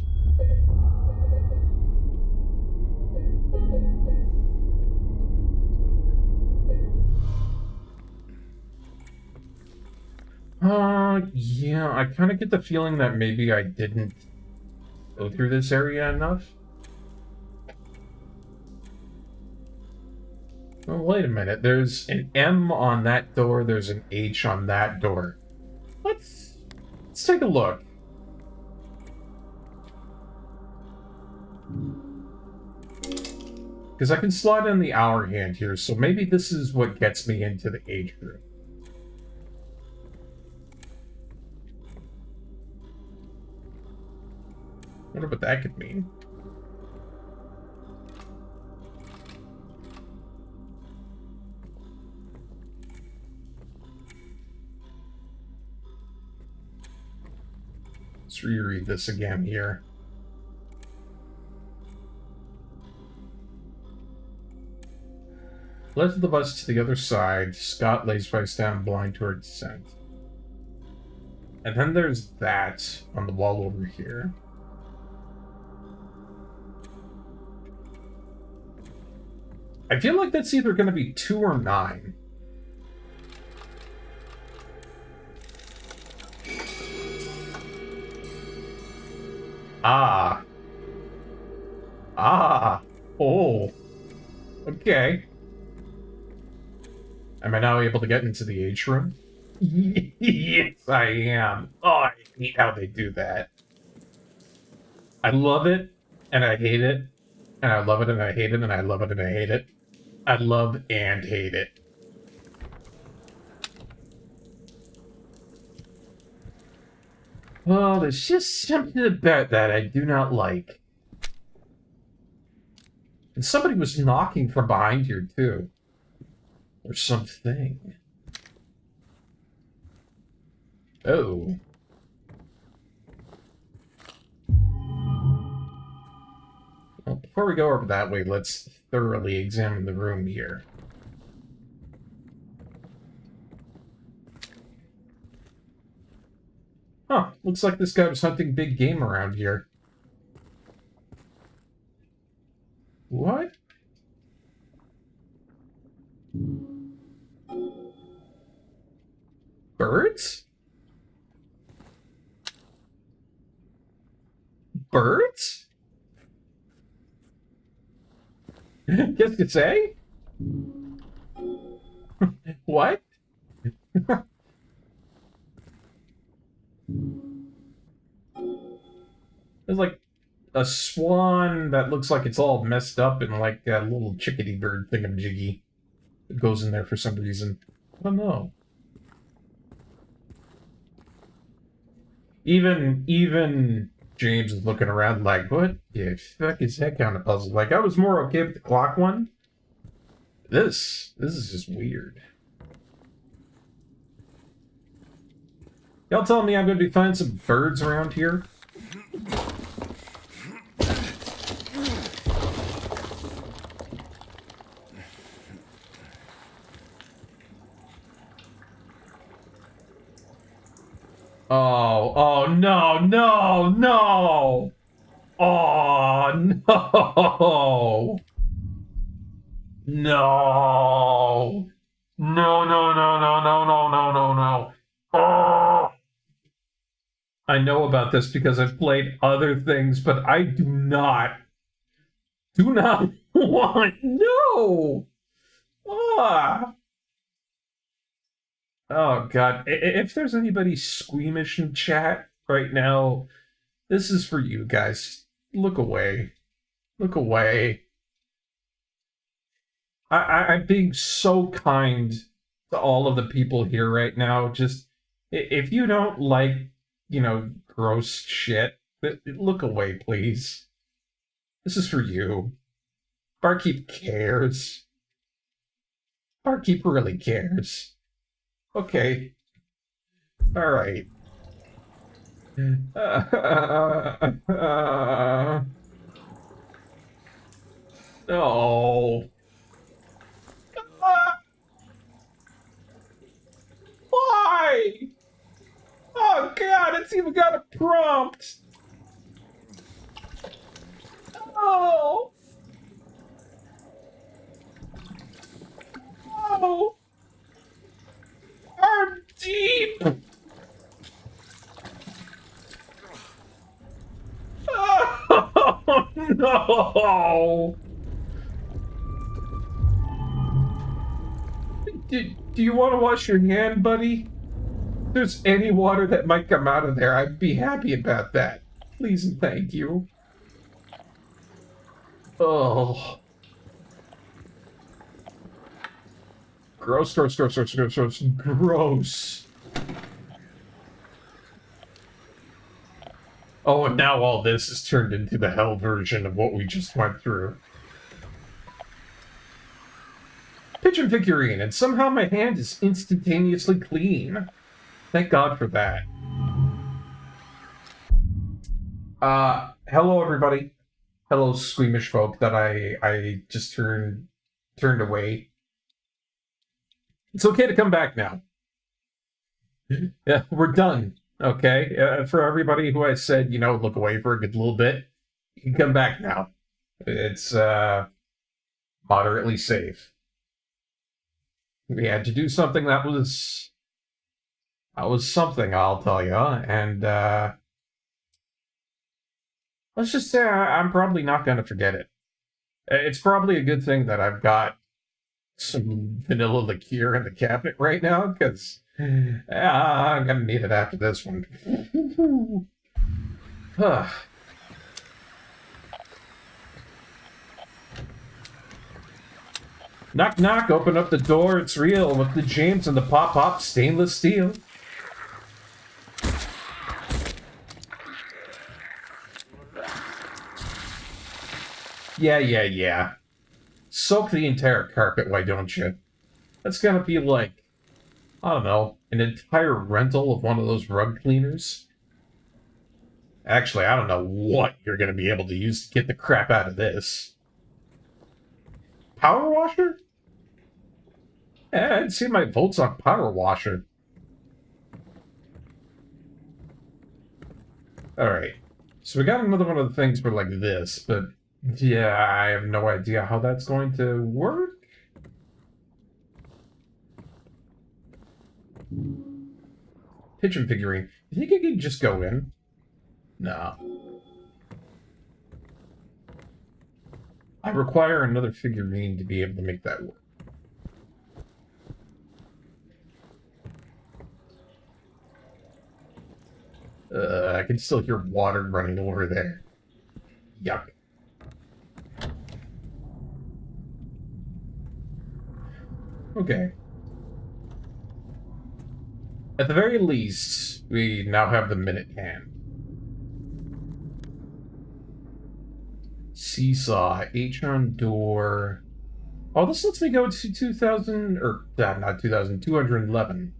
Yeah, I kind of get the feeling that maybe I didn't go through this area enough. Oh, wait a minute. There's an M on that door, there's an H on that door. Let's take a look. Because I can slot in the hour hand here, so maybe this is what gets me into the age group. Wonder what that could mean. Let's reread this again here. Led to the bus to the other side, Scott lays face down, blind to her descent. And then there's that on the wall over here. I feel like that's either going to be 2 or 9. Ah. Oh. Okay. Am I now able to get into the H room? Yes, I am. Oh, I hate how they do that. I love it, and I hate it. And I love it, and I hate it, and I love it, and I hate it. I love and hate it. Oh, there's just something about that I do not like. And somebody was knocking from behind here, too. Or something. Oh. Well, before we go over that way, let's thoroughly examine the room here. Huh, looks like this guy was hunting big game around here. What? Birds? Birds? Qu'est-ce que c'est? What? There's like a swan that looks like it's all messed up and like a little chickadee bird thingamajiggy that goes in there for some reason. I don't know. Even James is looking around like, what the fuck is that kind of puzzle? Like, I was more okay with the clock one. This is just weird. Y'all telling me I'm going to be finding some birds around here? Oh, no, no, no! Oh, no! No! No, no, no, no, no, no, no, no, no. Oh! I know about this because I've played other things, but I do not want, no! Ah! Oh, God. If there's anybody squeamish in chat right now, this is for you guys. Look away. Look away. I'm being so kind to all of the people here right now. Just, if you don't like, gross shit, look away, please. This is for you. Barkeep cares. Barkeep really cares. Okay. Alright. No. Why? Oh God, it's even got a prompt. Oh. Oh. I'm deep. Oh no. Do you want to wash your hand, buddy? If there's any water that might come out of there, I'd be happy about that. Please and thank you. Oh. Gross, gross, gross, gross, gross, gross, gross. Oh, and now all this is turned into the hell version of what we just went through. Pigeon figurine, and somehow my hand is instantaneously clean. Thank God for that. Hello everybody. Hello squeamish folk that I just turned away. It's okay to come back now. Yeah, we're done. Okay? For everybody who I said, look away for a good little bit, you can come back now. It's, moderately safe. We had to do something that was something, I'll tell you, and, let's just say I'm probably not going to forget it. It's probably a good thing that I've got some vanilla liqueur in the cabinet right now, because I'm going to need it after this one. Knock, knock, open up the door, it's real, with the James and the pop-pop stainless steel. Yeah. Soak the entire carpet, why don't you? That's gonna be like, I don't know, an entire rental of one of those rug cleaners. Actually, I don't know what you're gonna be able to use to get the crap out of this. Power washer? I'd see my votes on power washer. Alright. So we got another one of the things for like this, but yeah, I have no idea how that's going to work. Pigeon figurine. You think it could just go in? No. I require another figurine to be able to make that work. I can still hear water running over there. Yuck. Okay. At the very least, we now have the minute hand. Seesaw, H on door. Oh, this lets me go to 2000, or not 2000, 211.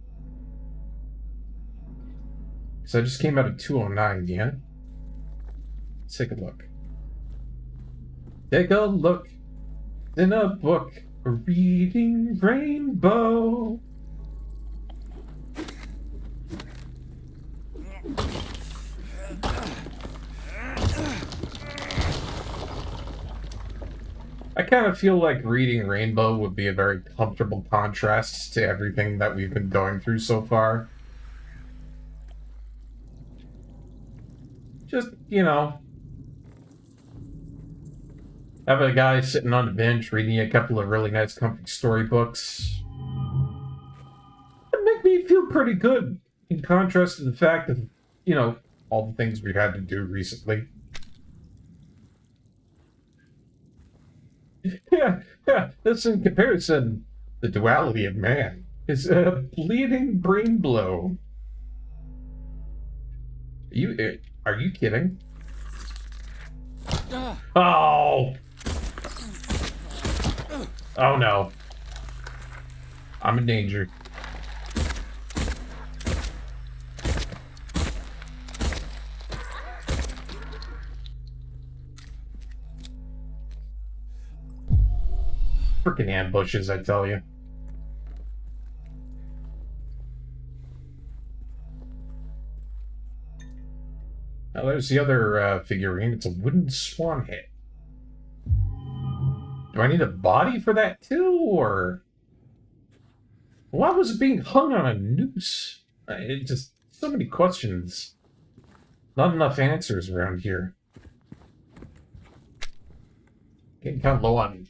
So I just came out of 209, yeah? Let's take a look. Take a look in a book, reading Rainbow. I kind of feel like reading Rainbow would be a very comfortable contrast to everything that we've been going through so far. Just, you know, have a guy sitting on the bench reading a couple of really nice, comfy storybooks. It'd make me feel pretty good, in contrast to the fact of, you know, all the things we've had to do recently. Yeah, this in comparison, the duality of man is a bleeding brain blow. Are you kidding? Oh! Oh no. I'm in danger. Frickin' ambushes, I tell you. Now there's the other figurine. It's a wooden swan head. Do I need a body for that too, or why was it being hung on a noose? It just so many questions. Not enough answers around here. Getting kind of low on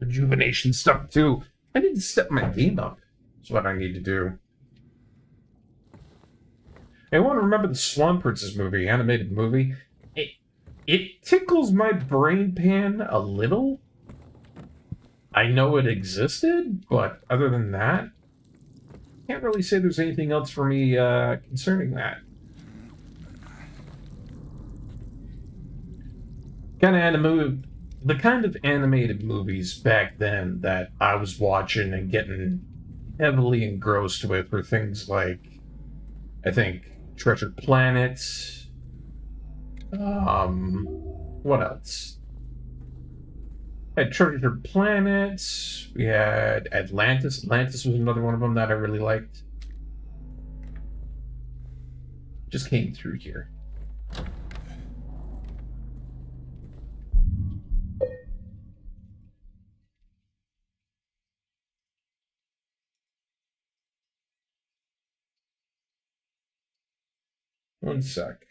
rejuvenation stuff too. I need to step my game up. That's what I need to do. I want to remember the Swan Princess movie, animated movie. It tickles my brain pan a little. I know it existed, but other than that, can't really say there's anything else for me concerning that. The kind of animated movies back then that I was watching and getting heavily engrossed with were things like, I think, Treasure Planet. What else? We had Treasure Planet. We had Atlantis. Atlantis was another one of them that I really liked. Just came through here. One sec.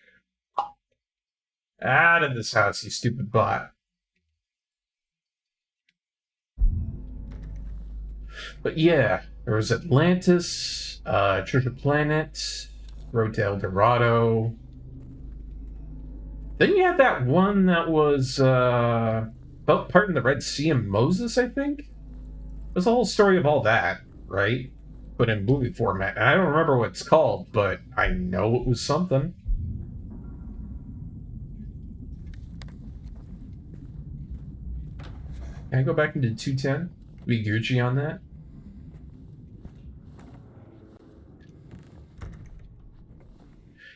Out of this house, you stupid bot. But yeah, there was Atlantis, Treasure Planet, Road to El Dorado. Then you had that one that was about part in the Red Sea and Moses, I think? There's a whole story of all that, right? But in movie format. And I don't remember what it's called, but I know it was something. Can I go back into 210? Be Gucci on that?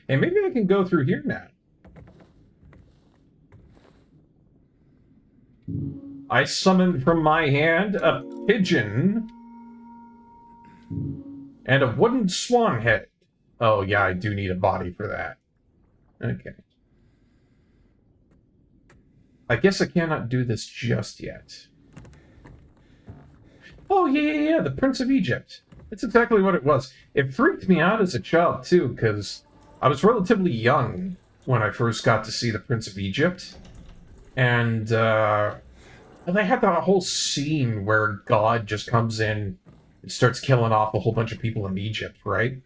And maybe I can go through here now. I summoned from my hand a pigeon and a wooden swan head. Oh yeah, I do need a body for that. Okay. I guess I cannot do this just yet. Oh, yeah, the Prince of Egypt. That's exactly what it was. It freaked me out as a child, too, because I was relatively young when I first got to see the Prince of Egypt. And they had that whole scene where God just comes in and starts killing off a whole bunch of people in Egypt, right?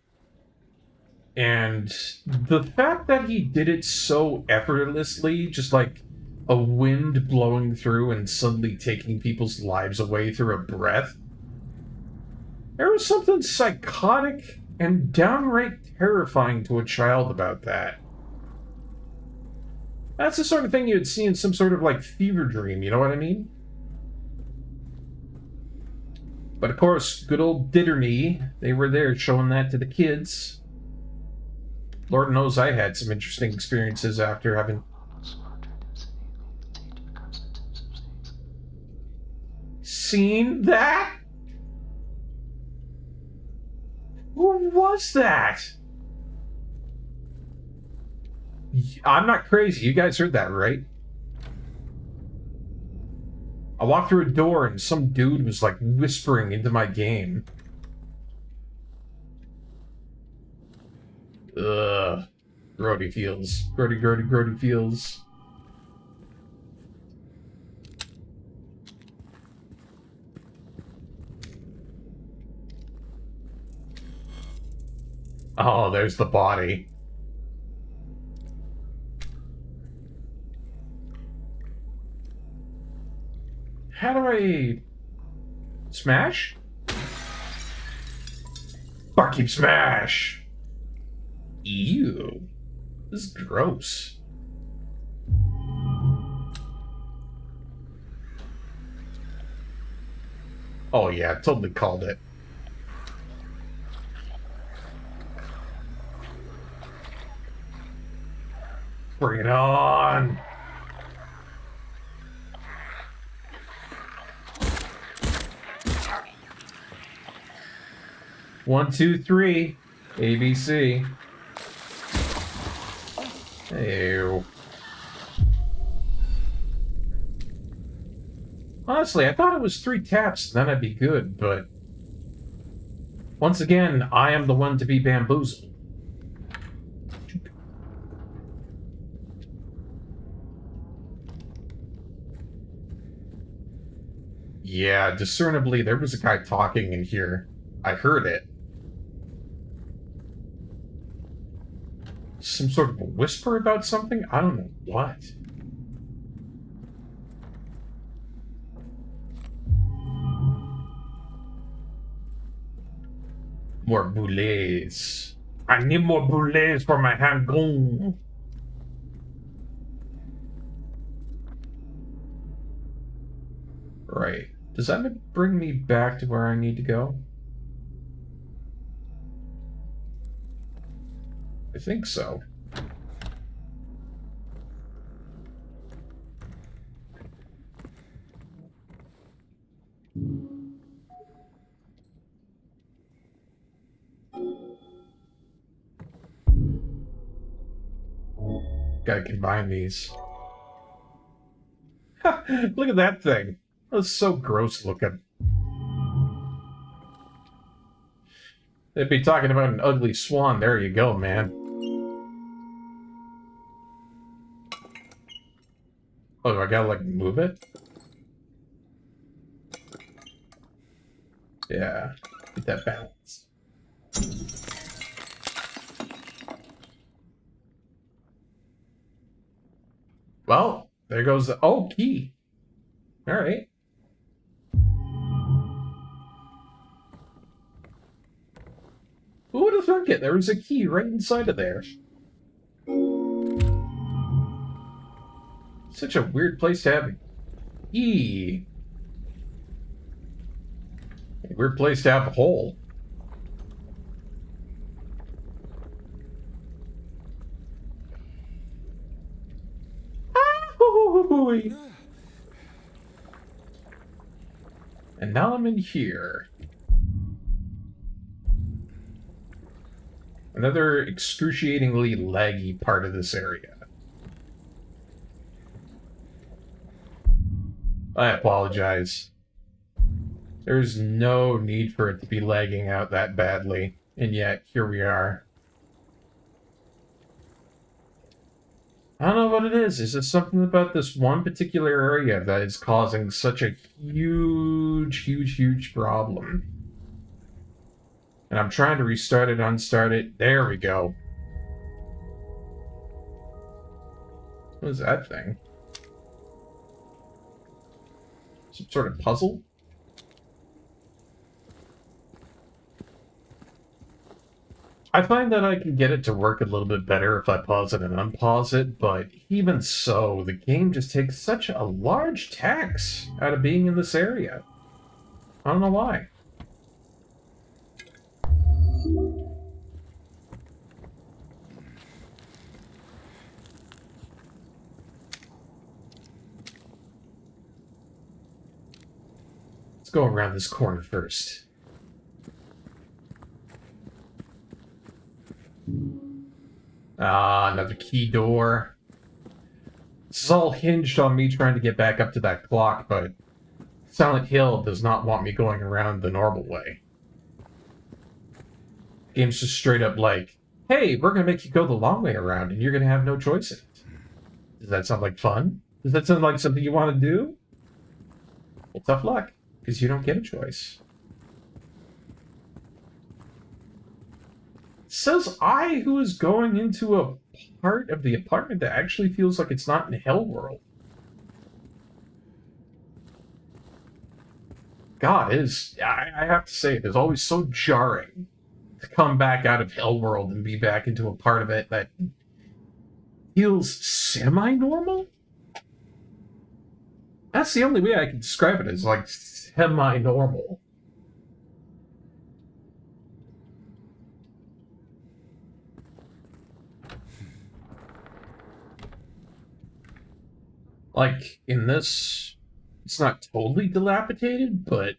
And the fact that he did it so effortlessly, just like a wind blowing through and suddenly taking people's lives away through a breath, there was something psychotic and downright terrifying to a child about that. That's the sort of thing you'd see in some sort of like fever dream, you know what I mean? But of course, good old Ditterney, they were there showing that to the kids. Lord knows I had some interesting experiences after having seen that? Who was that? I'm not crazy. You guys heard that, right? I walked through a door and some dude was like whispering into my game. Ugh. Grody feels. Grody feels. Oh, there's the body. How do I... Smash? Barkeep smash! Ew. This is gross. Oh yeah, totally called it. Bring it on! One, two, three. ABC. Ew. Honestly, I thought it was 3 taps, then I'd be good, but... Once again, I am the one to be bamboozled. Yeah, discernibly, there was a guy talking in here. I heard it. Some sort of a whisper about something? I don't know what. More boulets. I need more boulets for my handgun. Right. Does that bring me back to where I need to go? I think so. Gotta combine these. Look at that thing. That's so gross looking. They'd be talking about an ugly swan. There you go, man. Oh, do I gotta, like, move it? Yeah. Get that balance. Well, there goes the... Oh, key. Alright. Who would have thunk it? There was a key right inside of there. Such a weird place to have a key. A weird place to have a hole. And now I'm in here. Another excruciatingly laggy part of this area. I apologize. There's no need for it to be lagging out that badly, and yet here we are. I don't know what it is. Is it something about this one particular area that is causing such a huge problem? And I'm trying to restart it, unstart it. There we go. What is that thing? Some sort of puzzle? I find that I can get it to work a little bit better if I pause it and unpause it, but even so, the game just takes such a large tax out of being in this area. I don't know why. Let's go around this corner first. Ah, another key door. This is all hinged on me trying to get back up to that clock, but Silent Hill does not want me going around the normal way. The game's just straight up like, hey, we're going to make you go the long way around, and you're going to have no choice in it. Does that sound like fun? Does that sound like something you want to do? Well, tough luck, because you don't get a choice. Says I, who is going into a part of the apartment that actually feels like it's not in Hell World. God, I have to say, it is always so jarring to come back out of Hell World and be back into a part of it that feels semi-normal? That's the only way I can describe it, is like semi-normal. Like, in this, it's not totally dilapidated, but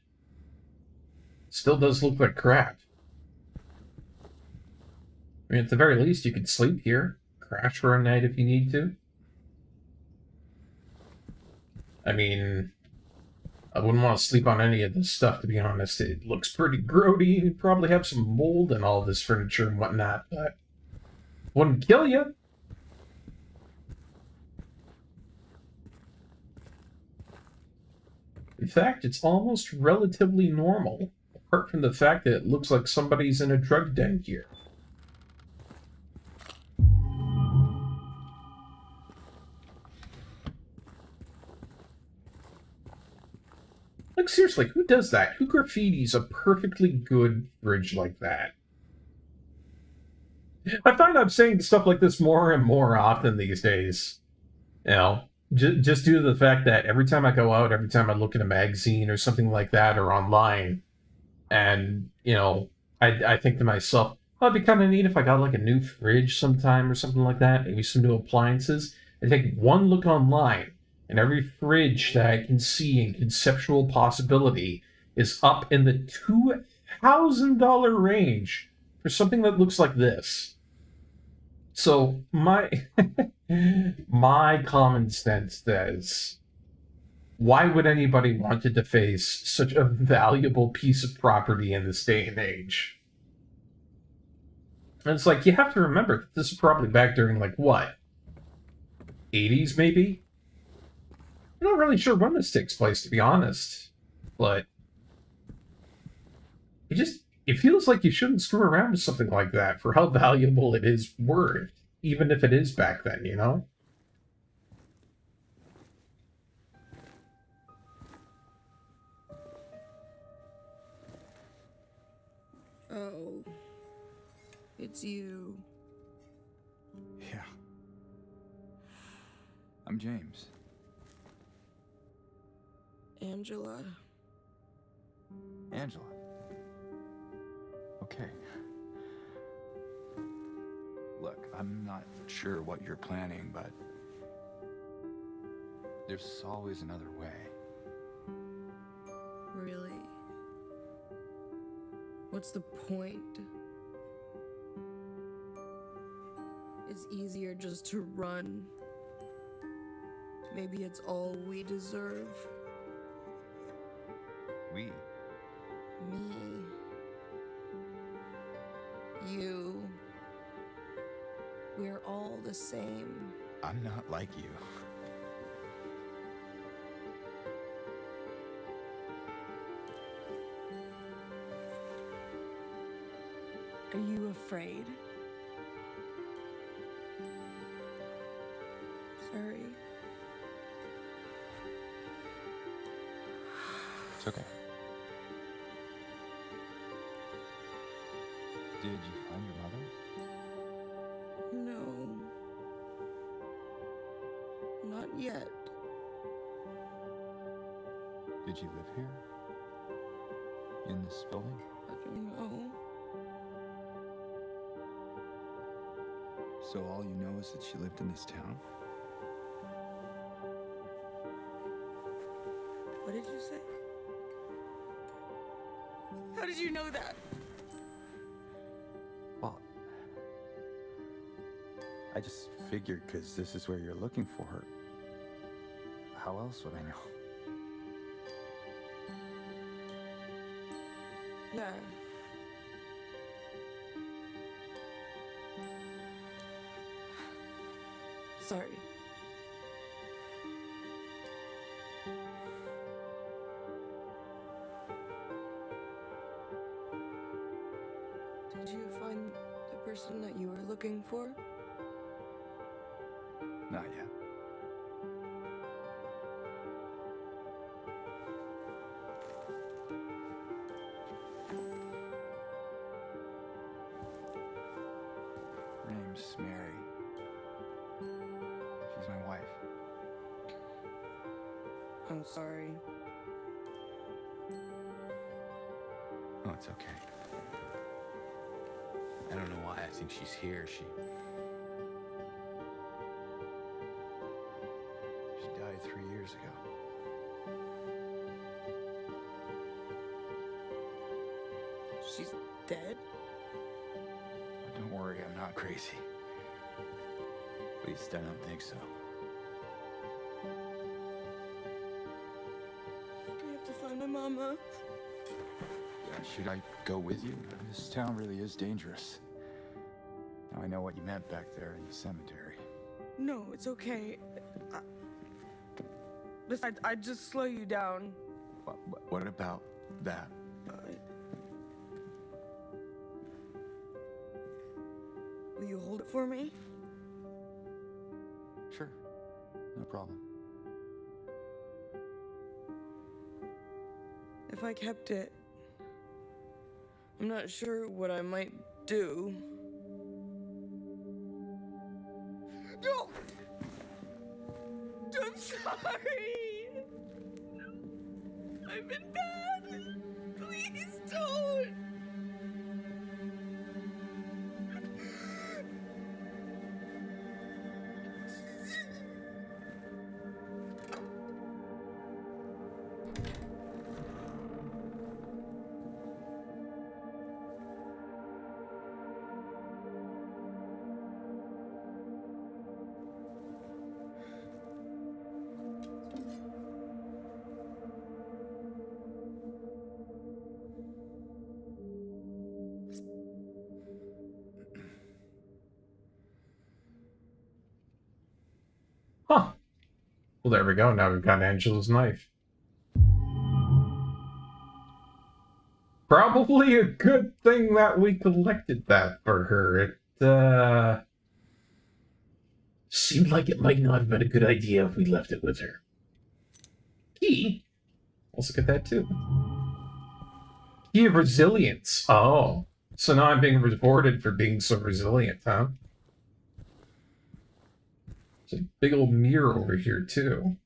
still does look like crap. I mean, at the very least, you could sleep here. Crash for a night if you need to. I mean, I wouldn't want to sleep on any of this stuff, to be honest. It looks pretty grody. You'd probably have some mold in all this furniture and whatnot, but wouldn't kill you. In fact, it's almost relatively normal, apart from the fact that it looks like somebody's in a drug den here. Like, seriously, who does that? Who graffitis a perfectly good fridge like that? I find I'm saying stuff like this more and more often these days. You know, just due to the fact that every time I go out, every time I look at a magazine or something like that, or online, and, you know, I think to myself, oh, it'd be kind of neat if I got like a new fridge sometime or something like that, maybe some new appliances. I take one look online, and every fridge that I can see in conceptual possibility is up in the $2,000 range for something that looks like this. So my my common sense says, why would anybody want to deface such a valuable piece of property in this day and age? And it's like, you have to remember that this is probably back during, like, what? 80s, maybe? I'm not really sure when this takes place, to be honest. But it feels like you shouldn't screw around with something like that for how valuable it is worth, even if it is back then, you know? Oh, it's you. Yeah. I'm James. Angela. Angela. Okay. Look, I'm not sure what you're planning, but there's always another way. Really? What's the point? It's easier just to run. Maybe it's all we deserve. We? Me. You. We're all the same. I'm not like you. afraid. Sorry. It's okay. Did you find your mother? No. Not yet. Did you live here? In this building? I don't know. So all you know is that she lived in this town? What did you say? How did you know that? Well, I just figured because this is where you're looking for her. How else would I know? Yeah. Sorry. Did you find the person that you were looking for? Not yet. Her name's Mary. She's my wife. I'm sorry. Oh, it's okay. I don't know why I think she's here. She died 3 years ago. She's dead? But don't worry, I'm not crazy. At least I don't think so. We have to find my mama. Yeah, should I go with you? This town really is dangerous. Now I know what you meant back there in the cemetery. No, it's okay. Besides, I'd just slow you down. What about that? Will you hold it for me? Sure, no problem. If I kept it, I'm not sure what I might do. No! I'm sorry! I've been bad! Please don't! Huh. Well, there we go. Now we've got Angela's knife. Probably a good thing that we collected that for her. It, seemed like it might not have been a good idea if we left it with her. Key? Let's look at that too. Key of resilience. Oh. So now I'm being rewarded for being so resilient, huh? There's a big old mirror over here too.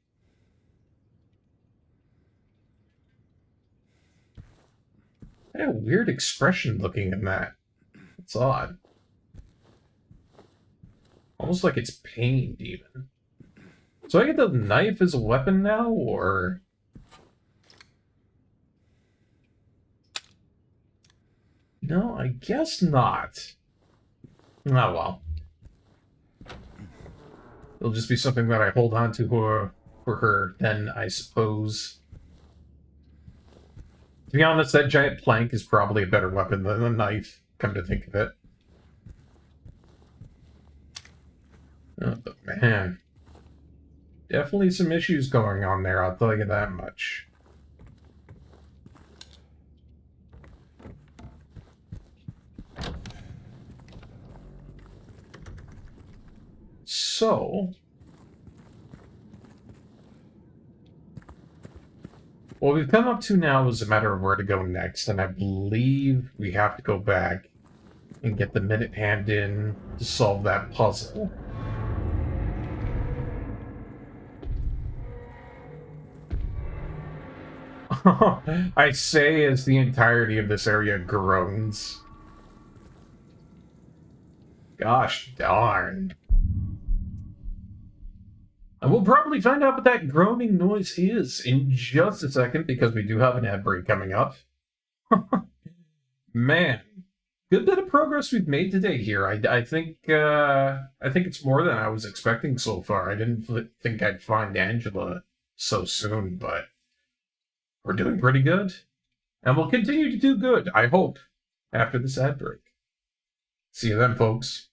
I had a weird expression looking at that. It's odd. Almost like it's pained, even. So I get the knife as a weapon now, or... No, I guess not. Oh well. It'll just be something that I hold on to for her, then, I suppose. To be honest, that giant plank is probably a better weapon than a knife, come to think of it. Oh, but man. Definitely some issues going on there, I'll tell you that much. So... what we've come up to now is a matter of where to go next, and I believe we have to go back and get the minute hand in to solve that puzzle. I say as the entirety of this area groans. Gosh darn. And we'll probably find out what that groaning noise is in just a second, because we do have an ad break coming up. Man, good bit of progress we've made today here. I think it's more than I was expecting so far. I didn't think I'd find Angela so soon, but we're doing pretty good. And we'll continue to do good, I hope, after this ad break. See you then, folks.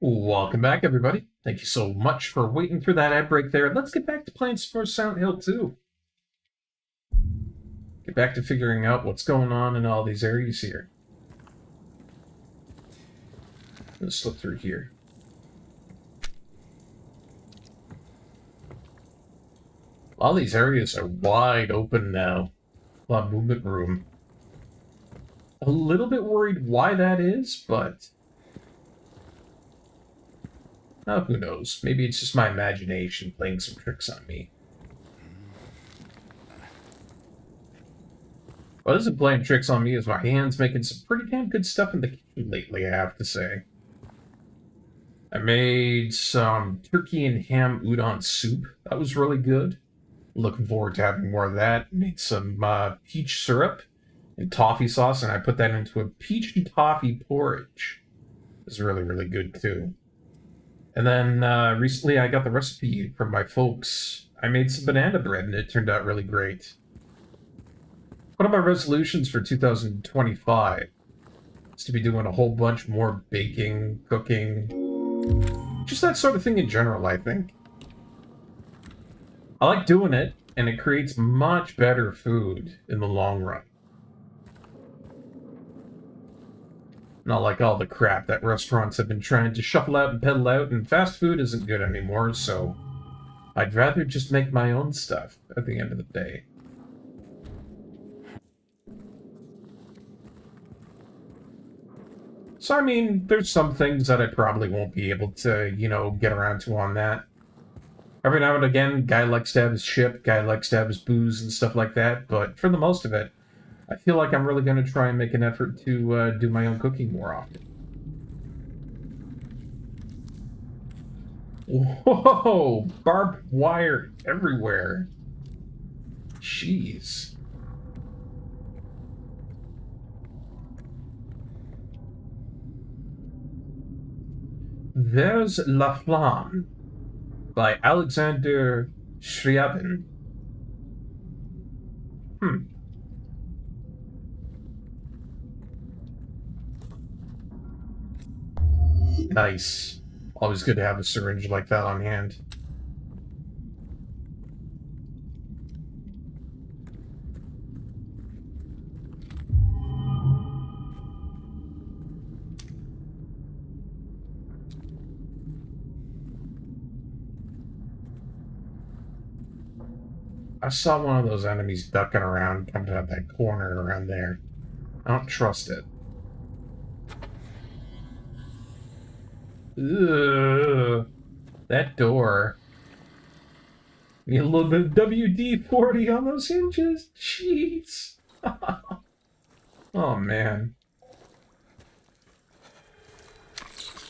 Welcome back, everybody. Thank you so much for waiting through that ad break there. Let's get back to playing some more Silent Hill 2. Get back to figuring out what's going on in all these areas here. Let's slip through here. All these areas are wide open now. A lot of movement room. A little bit worried why that is, but... who knows? Maybe it's just my imagination playing some tricks on me. What isn't playing tricks on me is my hands making some pretty damn good stuff in the kitchen lately, I have to say. I made some turkey and ham udon soup. That was really good. Looking forward to having more of that. Made some peach syrup and toffee sauce, and I put that into a peach and toffee porridge. It was really, really good, too. And then recently I got the recipe from my folks. I made some banana bread, and it turned out really great. One of my resolutions for 2025 is to be doing a whole bunch more baking, cooking, just that sort of thing in general, I think. I like doing it, and it creates much better food in the long run. Not like all the crap that restaurants have been trying to shuffle out and peddle out, and fast food isn't good anymore, so I'd rather just make my own stuff at the end of the day. So, I mean, there's some things that I probably won't be able to, get around to on that. Every now and again, guy likes to have his ship, guy likes to have his booze and stuff like that, but for the most of it, I feel like I'm really going to try and make an effort to do my own cooking more often. Whoa! Barbed wire everywhere. Jeez. There's La Flamme by Alexander Scriabin. Nice. Always good to have a syringe like that on hand. I saw one of those enemies ducking around, coming out that corner around there. I don't trust it. Ugh. That door. Need a little bit of WD-40 on those hinges. Jeez. Oh, man.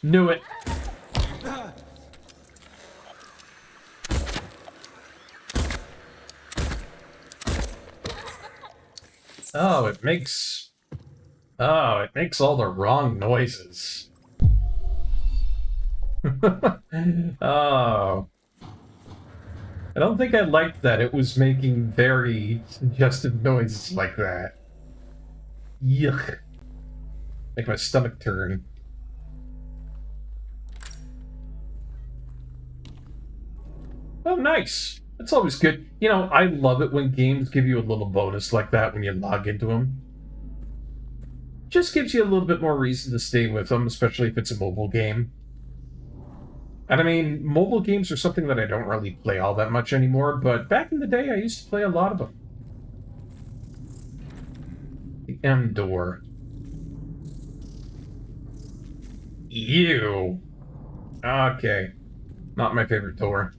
Knew it. Oh, it makes all the wrong noises. Oh. I don't think I liked that it was making very suggestive noises like that. Yuck. Make my stomach turn. Oh, nice. That's always good. I love it when games give you a little bonus like that when you log into them. Just gives you a little bit more reason to stay with them, especially if it's a mobile game. And I mean, mobile games are something that I don't really play all that much anymore, but back in the day I used to play a lot of them. The M door. Ew. Okay. Not my favorite door.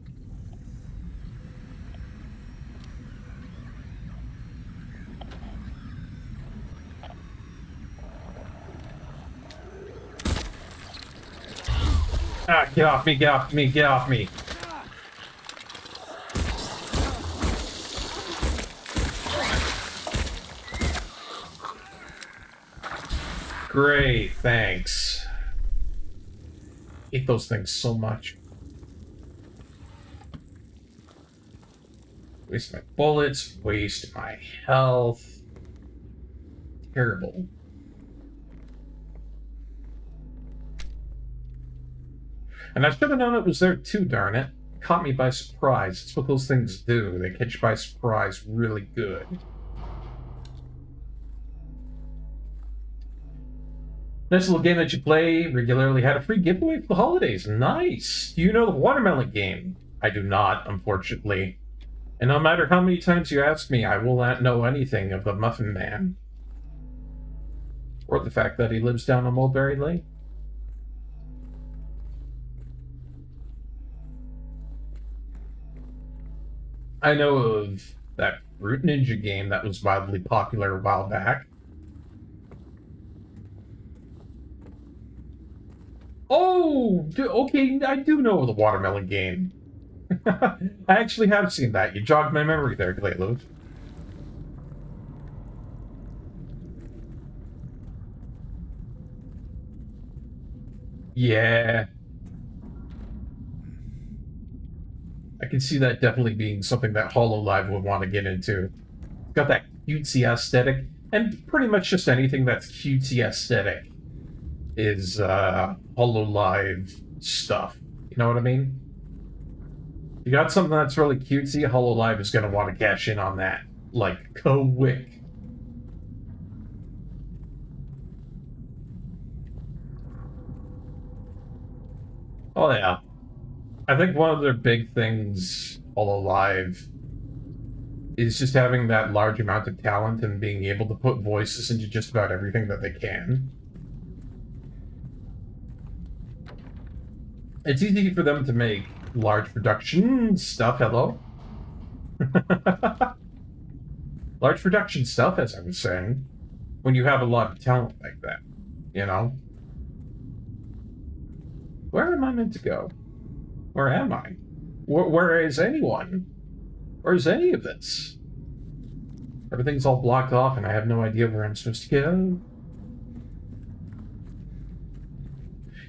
Ah, get off me, get off me, get off me. Great, thanks. I hate those things so much. Waste my bullets, waste my health. Terrible. And I should have known it was there too, darn it. Caught me by surprise. That's what those things do. They catch you by surprise really good. Nice little game that you play regularly. Had a free giveaway for the holidays. Nice. Do you know the watermelon game? I do not, unfortunately. And no matter how many times you ask me, I will not know anything of the Muffin Man. Or the fact that he lives down on Mulberry Lane. I know of that Fruit Ninja game that was wildly popular a while back. Oh, okay, I do know the watermelon game. I actually have seen that. You jogged my memory there, Glayloaf. Yeah. I can see that definitely being something that HoloLive would want to get into. It's got that cutesy aesthetic, and pretty much just anything that's cutesy aesthetic is HoloLive stuff. You know what I mean? You got something that's really cutesy, HoloLive is going to want to cash in on that. Like, quick. Oh yeah. I think one of their big things, HoloLive, is just having that large amount of talent and being able to put voices into just about everything that they can. It's easy for them to make large production stuff, hello? Large production stuff, as I was saying, when you have a lot of talent like that, you know? Where am I meant to go? Where am I? Where is anyone? Where is any of this? Everything's all blocked off and I have no idea where I'm supposed to go.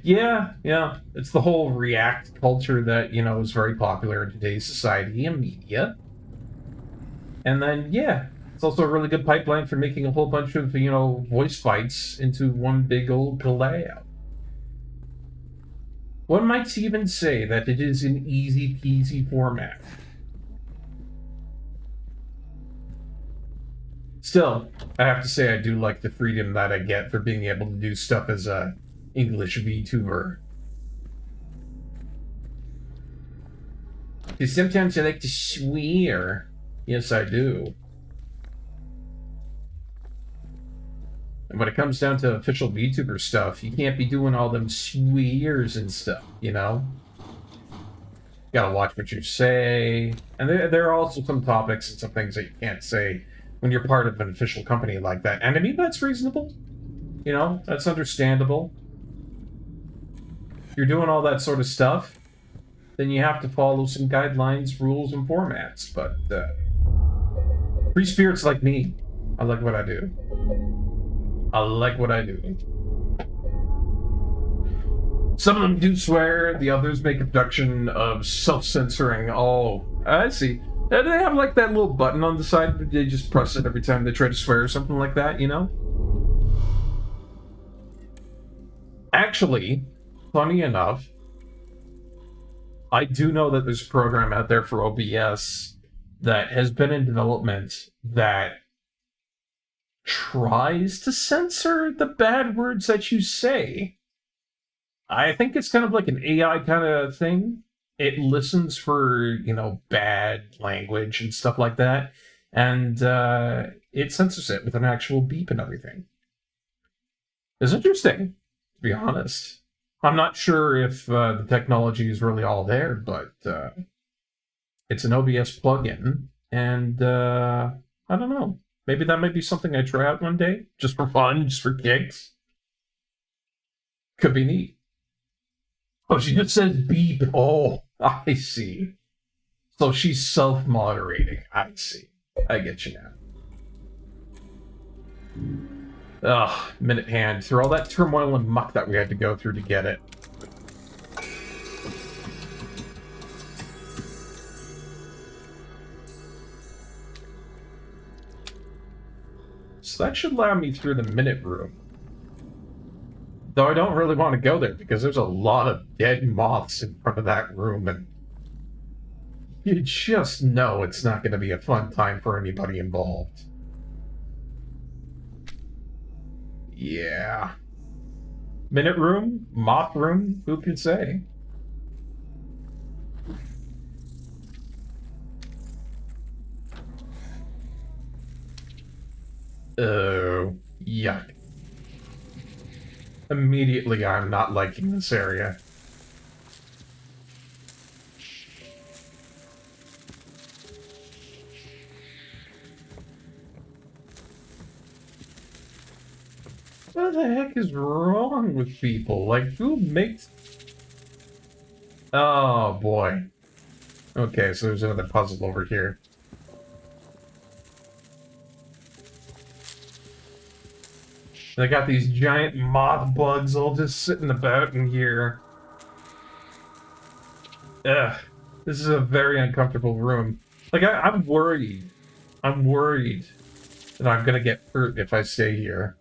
Yeah. It's the whole React culture that, you know, is very popular in today's society and media. And then, yeah, it's also a really good pipeline for making a whole bunch of, you know, voice fights into one big old layout. One might even say that it is an easy-peasy format. Still, I have to say I do like the freedom that I get for being able to do stuff as a English VTuber. Because sometimes I like to swear. Yes, I do. And when it comes down to official VTuber stuff, you can't be doing all them swears and stuff, you know? Gotta watch what you say. And there are also some topics and some things that you can't say when you're part of an official company like that. And I mean, that's reasonable. You know, that's understandable. If you're doing all that sort of stuff, then you have to follow some guidelines, rules, and formats. But, free spirits like me, I like what I do. I like what I do. Some of them do swear, the others make a production of self-censoring. Oh, I see. They have like that little button on the side, but they just press it every time they try to swear or something like that, you know? Actually, funny enough, I do know that there's a program out there for OBS that has been in development that tries to censor the bad words that you say. I think it's kind of like an AI kind of thing. It listens for, you know, bad language and stuff like that, and it censors it with an actual beep and everything. It's interesting, to be honest. I'm not sure if the technology is really all there, but it's an OBS plugin, and I don't know. Maybe that might be something I try out one day, just for fun, just for kicks. Could be neat. Oh, she just says beep. Oh, I see. So she's self-moderating. I see. I get you now. Ugh, minute hand. Through all that turmoil and muck that we had to go through to get it. So that should allow me through the minute room. Though I don't really want to go there because there's a lot of dead moths in front of that room, and you just know it's not going to be a fun time for anybody involved. Yeah. Minute room? Moth room? Who can say? Oh, yuck. Immediately, I'm not liking this area. What the heck is wrong with people? Like, who makes... Oh, boy. Okay, so there's another puzzle over here. They got these giant moth bugs all just sitting about in here. Ugh. This is a very uncomfortable room. Like, I'm worried. I'm worried that I'm gonna get hurt if I stay here.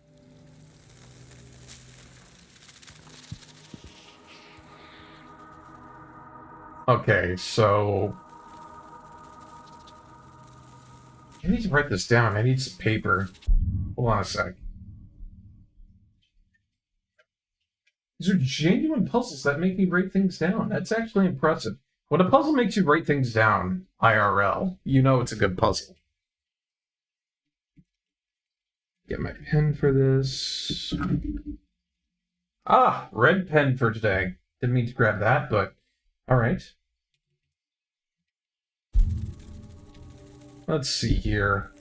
Okay, so... I need to write this down. I need some paper. Hold on a sec. These are genuine puzzles that make me write things down. That's actually impressive. When a puzzle makes you write things down, IRL, you know it's a good puzzle. Get my pen for this. Ah, red pen for today. Didn't mean to grab that, but alright. Let's see here.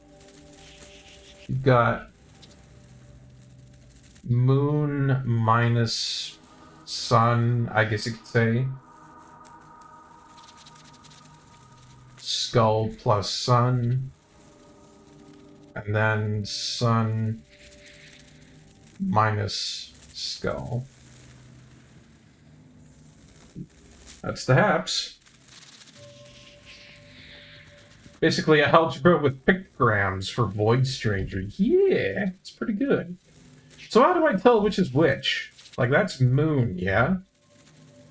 You've got moon minus sun, I guess you could say. Skull plus sun. And then sun minus skull. That's the haps. Basically a algebra with pictograms for Void Stranger. Yeah, it's pretty good. So how do I tell which is which? Like, that's moon, yeah?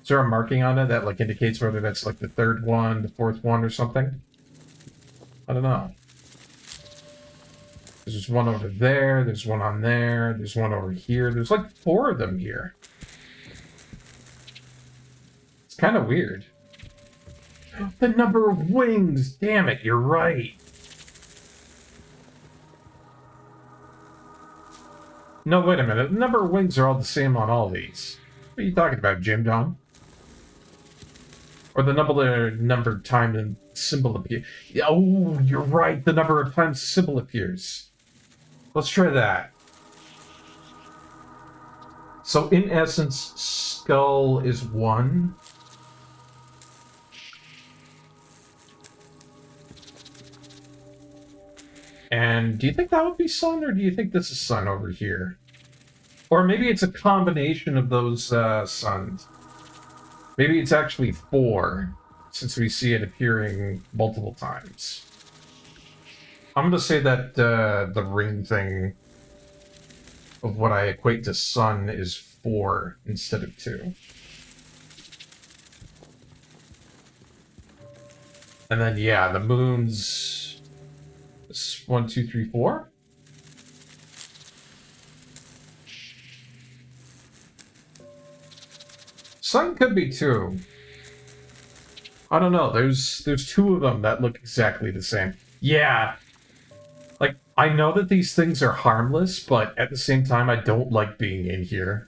Is there a marking on it that, like, indicates whether that's, like, the third one, the fourth one, or something? I don't know. There's one over there, there's one on there, there's one over here. There's, like, 4 of them here. It's kind of weird. The number of wings! Damn it, you're right. No, wait a minute. The number of wings are all the same on all these. What are you talking about, Jim John? Or the number of times the symbol appears. Oh, you're right. The number of times the symbol appears. Let's try that. So, in essence, skull is 1. And do you think that would be sun, or do you think this is sun over here? Or maybe it's a combination of those suns. Maybe it's actually 4, since we see it appearing multiple times. I'm going to say that the ring thing of what I equate to sun is 4 instead of 2. And then, yeah, the moon's 1, 2, 3, 4. Sun could be 2. I don't know. There's 2 of them that look exactly the same. Yeah. Like, I know that these things are harmless, but at the same time, I don't like being in here.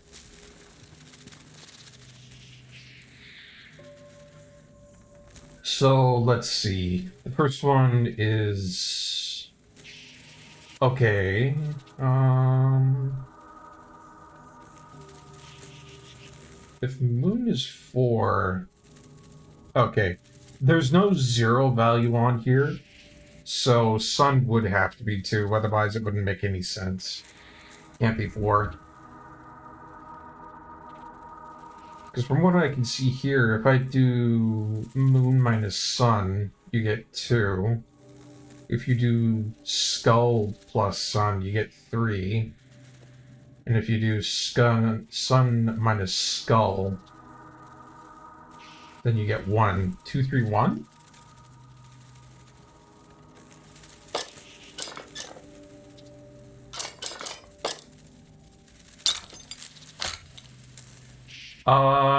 So, let's see. The first one is... Okay, if moon is 4... Okay, there's no 0 value on here, so sun would have to be 2, otherwise it wouldn't make any sense. Can't be 4. Because from what I can see here, if I do moon minus sun, you get 2. If you do skull plus sun, you get 3. And if you do sun minus skull, then you get 1, 2, 3, 1?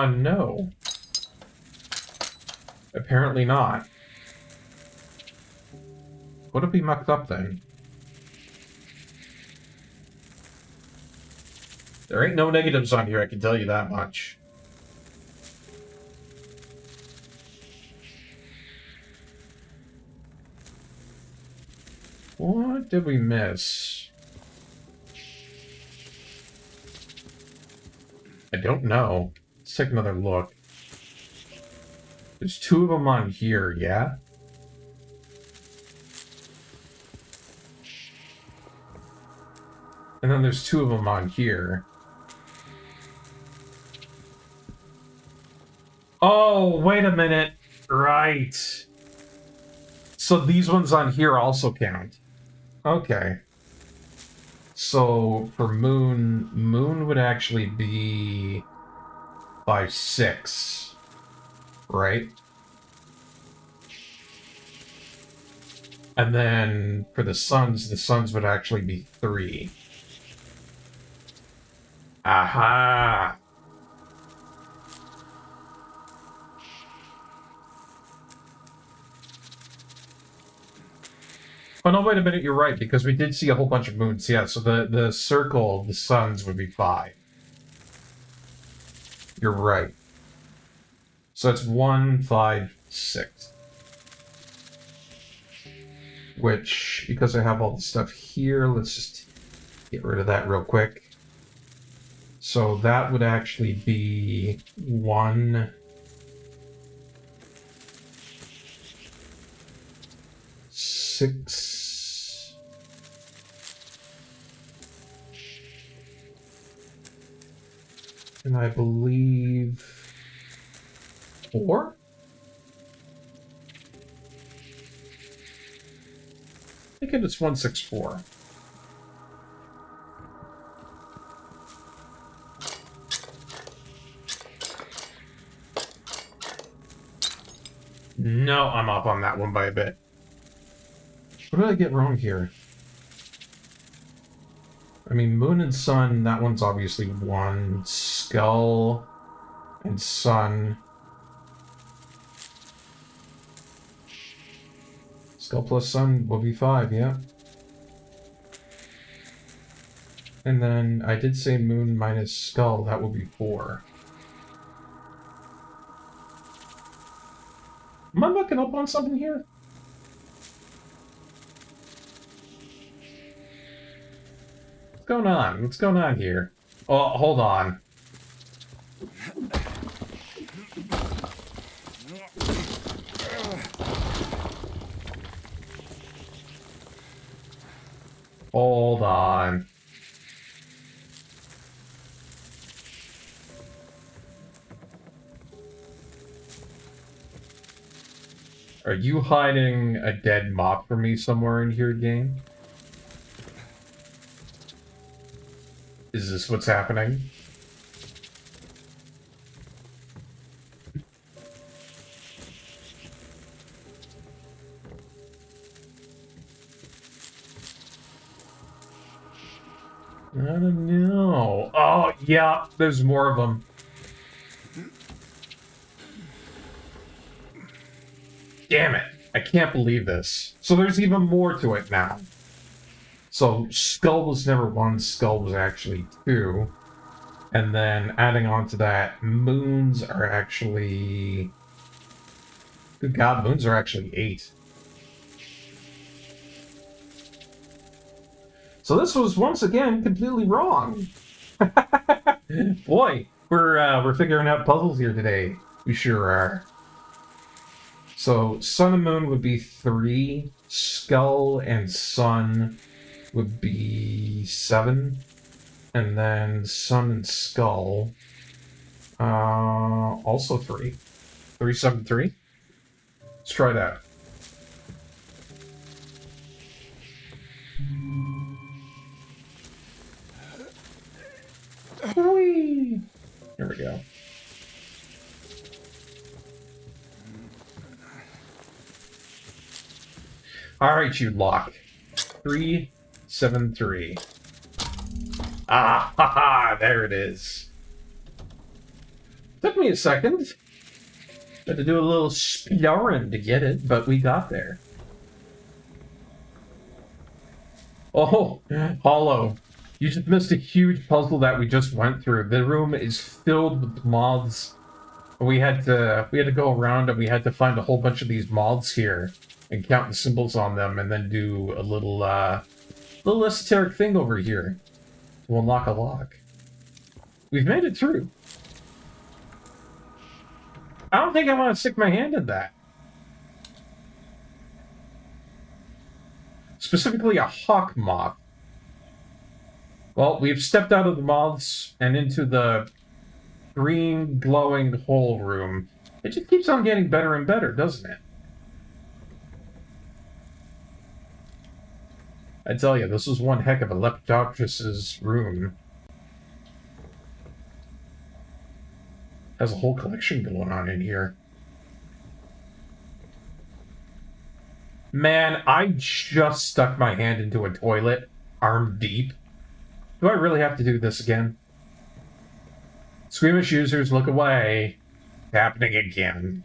No. Apparently not. What if we mucked up then? There ain't no negatives on here, I can tell you that much. What did we miss? I don't know. Let's take another look. There's 2 of them on here, yeah? And then there's 2 of them on here. Oh, wait a minute. Right. So these ones on here also count. Okay. So for Moon would actually be 5, 6. Right? And then for the suns would actually be 3. Aha! Oh no, wait a minute, you're right, because we did see a whole bunch of moons. Yeah, so the circle, the suns would be 5. You're right. So it's 1, 5, 6. Which, because I have all the stuff here, let's just get rid of that real quick. So that would actually be 1, 6, and I believe 4? I think it's 164. No, I'm up on that one by a bit. What did I get wrong here? I mean, moon and sun, that one's obviously 1. Skull and sun. Skull plus sun will be 5, yeah. And then I did say moon minus skull, that will be 4. Am I mucking up on something here? What's going on? What's going on here? Oh, hold on. Hold on. Are you hiding a dead mob for me somewhere in here, game? Is this what's happening? I don't know. Oh, yeah, there's more of them. Damn it. I can't believe this. So there's even more to it now. So skull was never 1, skull was actually 2. And then adding on to that, moons are actually... Good God, moons are actually 8. So this was once again completely wrong. Boy, we're figuring out puzzles here today. We sure are. So sun and moon would be 3, skull and sun would be 7, and then sun and skull also 3. 3, 7, 3. Let's try that. Alright, you lock. 373. Ah, haha, there it is. Took me a second. Had to do a little exploring to get it, but we got there. Oh, Hollow. You just missed a huge puzzle that we just went through. The room is filled with moths. We had to go around and we had to find a whole bunch of these moths here and count the symbols on them and then do a little esoteric thing over here to unlock a lock. We've made it through. I don't think I want to stick my hand in that. Specifically a hawk moth. Well, we've stepped out of the moths and into the green glowing hole room. It just keeps on getting better and better, doesn't it? I tell you, this is one heck of a Lepidopterus's room. Has a whole collection going on in here. Man, I just stuck my hand into a toilet, arm deep. Do I really have to do this again? Squeamish users, look away. Happening again.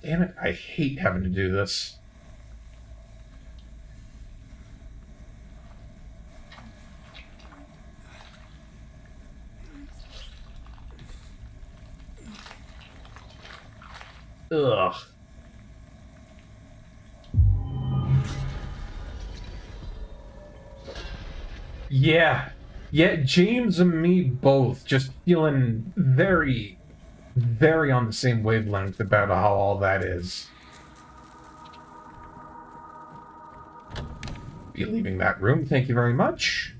Damn it, I hate having to do this. Ugh. Yeah, James and me both just feeling very, very on the same wavelength about how all that is. Be leaving that room, thank you very much.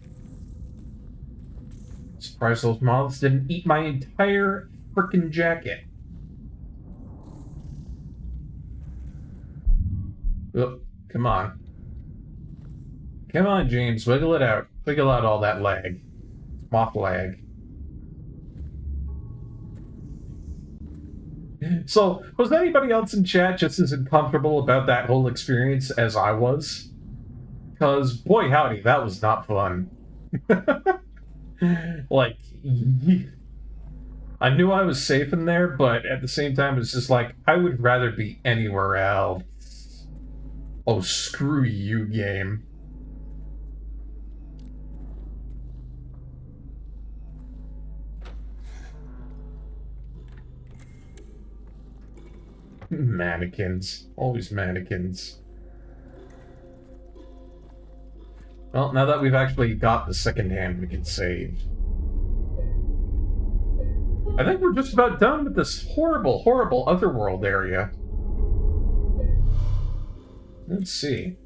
Surprised those moths didn't eat my entire frickin' jacket. Oh, come on. Come on, James, wiggle it out. Wiggle out all that lag. Moth lag. So, was anybody else in chat just as uncomfortable about that whole experience as I was? Because, boy howdy, that was not fun. Like, I knew I was safe in there, but at the same time, it's just like, I would rather be anywhere else. Oh, screw you, game. Mannequins. Always mannequins. Well, now that we've actually got the second hand, we can save. I think we're just about done with this horrible, horrible otherworld area. Let's see.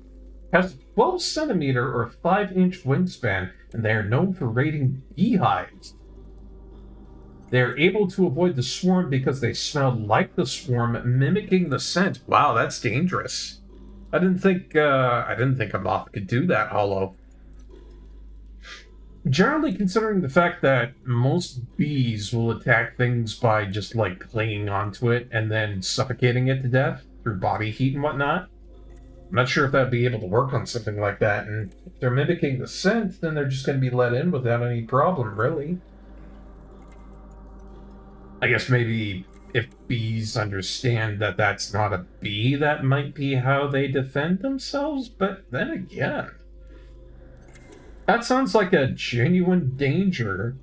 Has a 12 centimeter or 5-inch wingspan, and they are known for raiding beehives. They are able to avoid the swarm because they smell like the swarm, mimicking the scent. Wow, that's dangerous. I didn't think a moth could do that, Hollow. Generally, considering the fact that most bees will attack things by just, like, clinging onto it and then suffocating it to death through body heat and whatnot, I'm not sure if that'd be able to work on something like that, and if they're mimicking the scent, then they're just going to be let in without any problem, really. I guess maybe if bees understand that that's not a bee, that might be how they defend themselves, but then again, that sounds like a genuine danger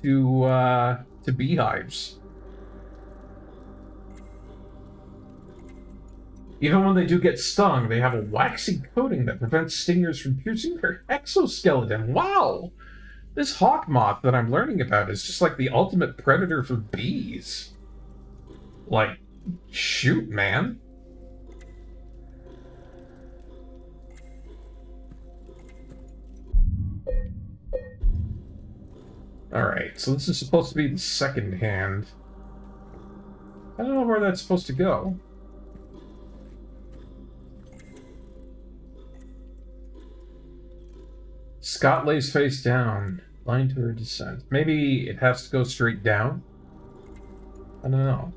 to beehives. Even when they do get stung, they have a waxy coating that prevents stingers from piercing their exoskeleton. Wow! This hawk moth that I'm learning about is just like the ultimate predator for bees. Like, shoot, man. Alright, so this is supposed to be the second hand. I don't know where that's supposed to go. Scott lays face down, line to her descent. Maybe it has to go straight down? I don't know.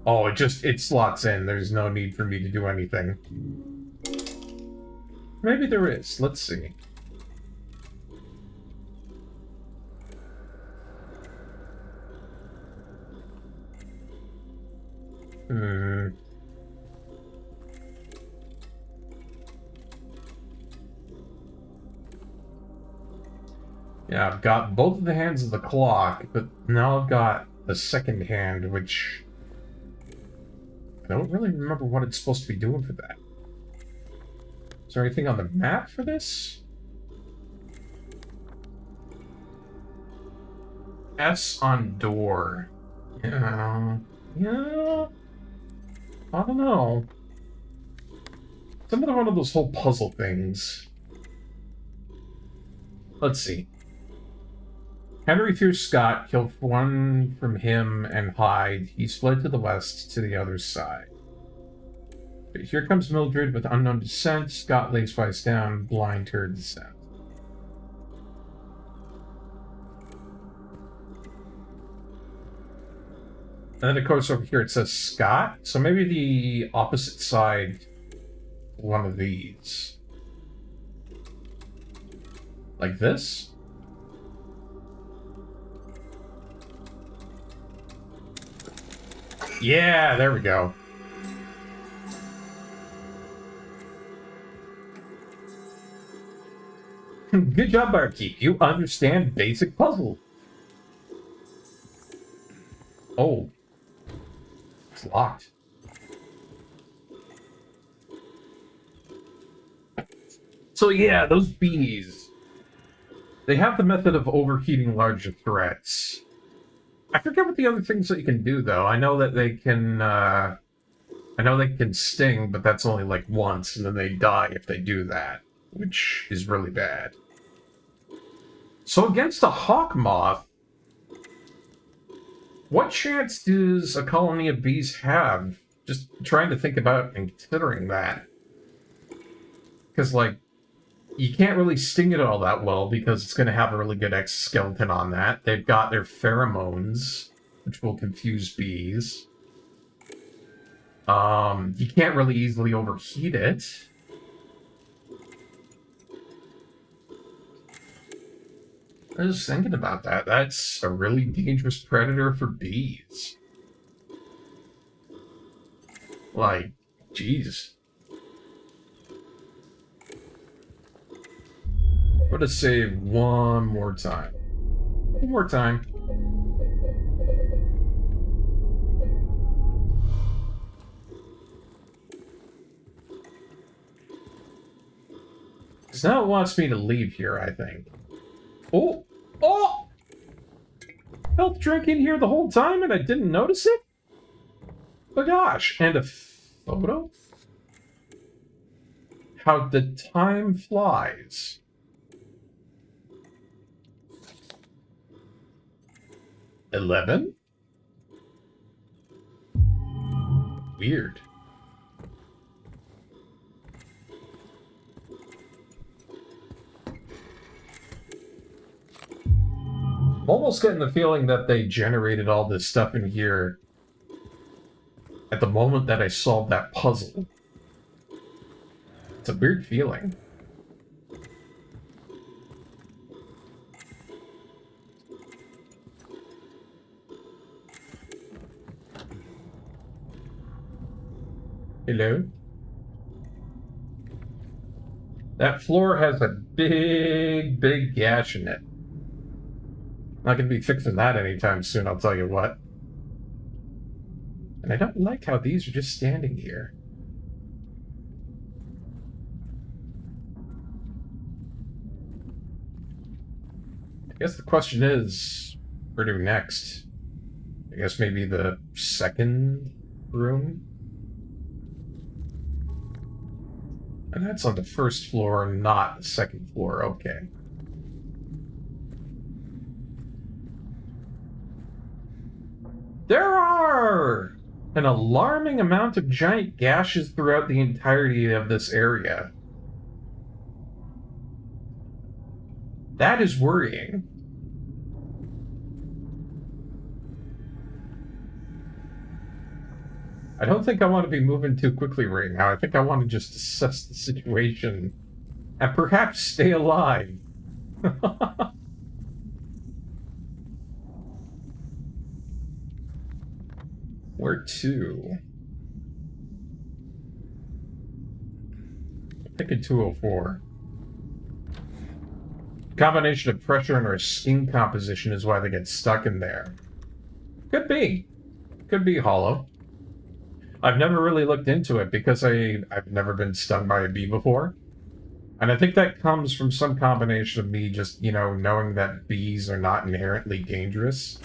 Oh, it slots in. There's no need for me to do anything. Maybe there is. Let's see. Yeah, I've got both of the hands of the clock, but now I've got the second hand, which I don't really remember what it's supposed to be doing for that. Is there anything on the map for this? S on door. Yeah. Yeah. I don't know. It's another one of those whole puzzle things. Let's see. Henry fears Scott. He'll run from him and hide. He's fled to the west, to the other side. But here comes Mildred with unknown descent. Scott lays face down, blind to her descent. And then, of course, over here it says Scott. So maybe the opposite side, one of these. Like this? Yeah, there we go. Good job, Barkeep. You understand basic puzzle. Oh. It's locked. So yeah, those bees. They have the method of overheating larger threats. I forget what the other things that you can do, though. I know that they can, I know they can sting, but that's only, like, once, and then they die if they do that, which is really bad. So against a hawk moth, what chance does a colony of bees have? Just trying to think about and considering that. Because, like, you can't really sting it all that well because it's going to have a really good exoskeleton on that. They've got their pheromones, which will confuse bees. You can't really easily overheat it. I was just thinking about that. That's a really dangerous predator for bees. Like, jeez. I'm gonna save one more time. One more time. Because now it wants me to leave here, I think. Oh! Oh! Health drink in here the whole time and I didn't notice it? Oh gosh. And a photo? How the time flies. $11? Weird. I'm almost getting the feeling that they generated all this stuff in here at the moment that I solved that puzzle. It's a weird feeling. Hello? That floor has a big, big gash in it. Not gonna be fixing that anytime soon, I'll tell you what. And I don't like how these are just standing here. I guess the question is, where to next? I guess maybe the second room? And that's on the first floor, not the second floor. Okay. There are an alarming amount of giant gashes throughout the entirety of this area. That is worrying. I don't think I want to be moving too quickly right now. I think I want to just assess the situation and perhaps stay alive. Where to? I'm thinking 204. Combination of pressure and our skin composition is why they get stuck in there. Could be. Could be hollow. I've never really looked into it because I've never been stung by a bee before. And I think that comes from some combination of me just, knowing that bees are not inherently dangerous.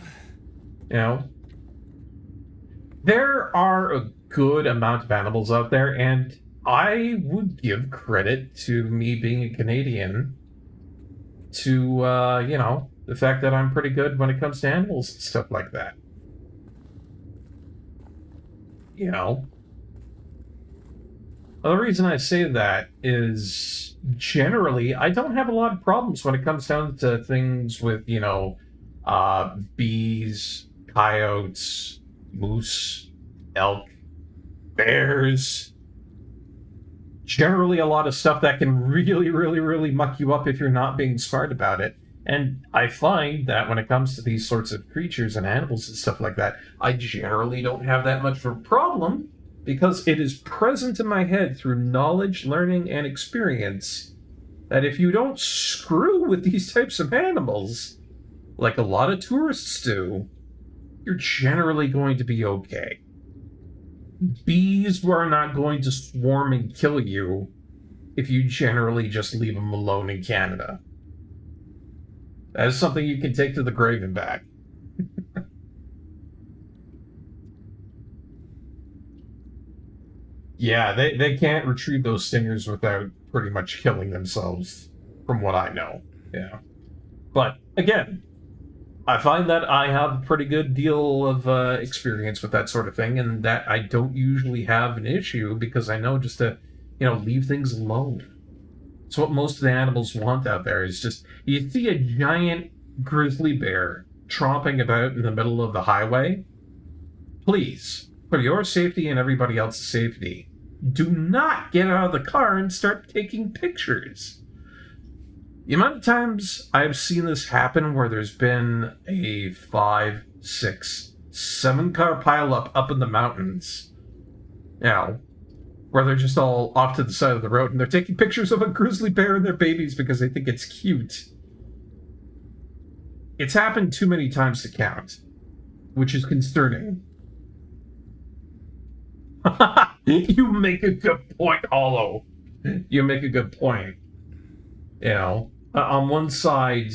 There are a good amount of animals out there, and I would give credit to me being a Canadian to, the fact that I'm pretty good when it comes to animals and stuff like that. Well, the reason I say that is generally I don't have a lot of problems when it comes down to things with, bees, coyotes, moose, elk, bears. Generally a lot of stuff that can really, really, really muck you up if you're not being smart about it. And I find that when it comes to these sorts of creatures and animals and stuff like that, I generally don't have that much of a problem because it is present in my head through knowledge, learning, and experience that if you don't screw with these types of animals, like a lot of tourists do, you're generally going to be okay. Bees are not going to swarm and kill you if you generally just leave them alone in Canada. That is something you can take to the grave and back. Yeah, they can't retrieve those stingers without pretty much killing themselves, from what I know. Yeah. But, again, I find that I have a pretty good deal of experience with that sort of thing, and that I don't usually have an issue because I know just to, leave things alone. It's what most of the animals want out there is just, you see a giant grizzly bear tromping about in the middle of the highway. Please, for your safety and everybody else's safety, do not get out of the car and start taking pictures. The amount of times I've seen this happen where there's been a 5, 6, 7 car pileup up in the mountains, where they're just all off to the side of the road and they're taking pictures of a grizzly bear and their babies because they think it's cute. It's happened too many times to count, which is concerning. You make a good point, Hollow. You make a good point. On one side,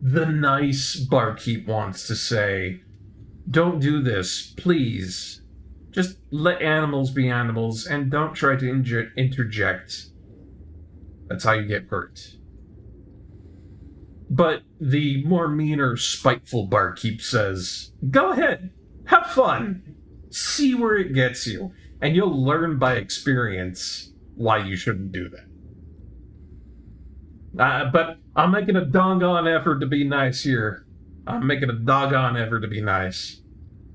the nice barkeep wants to say, don't do this, please. Just let animals be animals and don't try to interject. That's how you get hurt. But the more meaner, spiteful barkeep says, go ahead, have fun, see where it gets you, and you'll learn by experience why you shouldn't do that. But I'm making a doggone effort to be nice here. I'm making a doggone effort to be nice.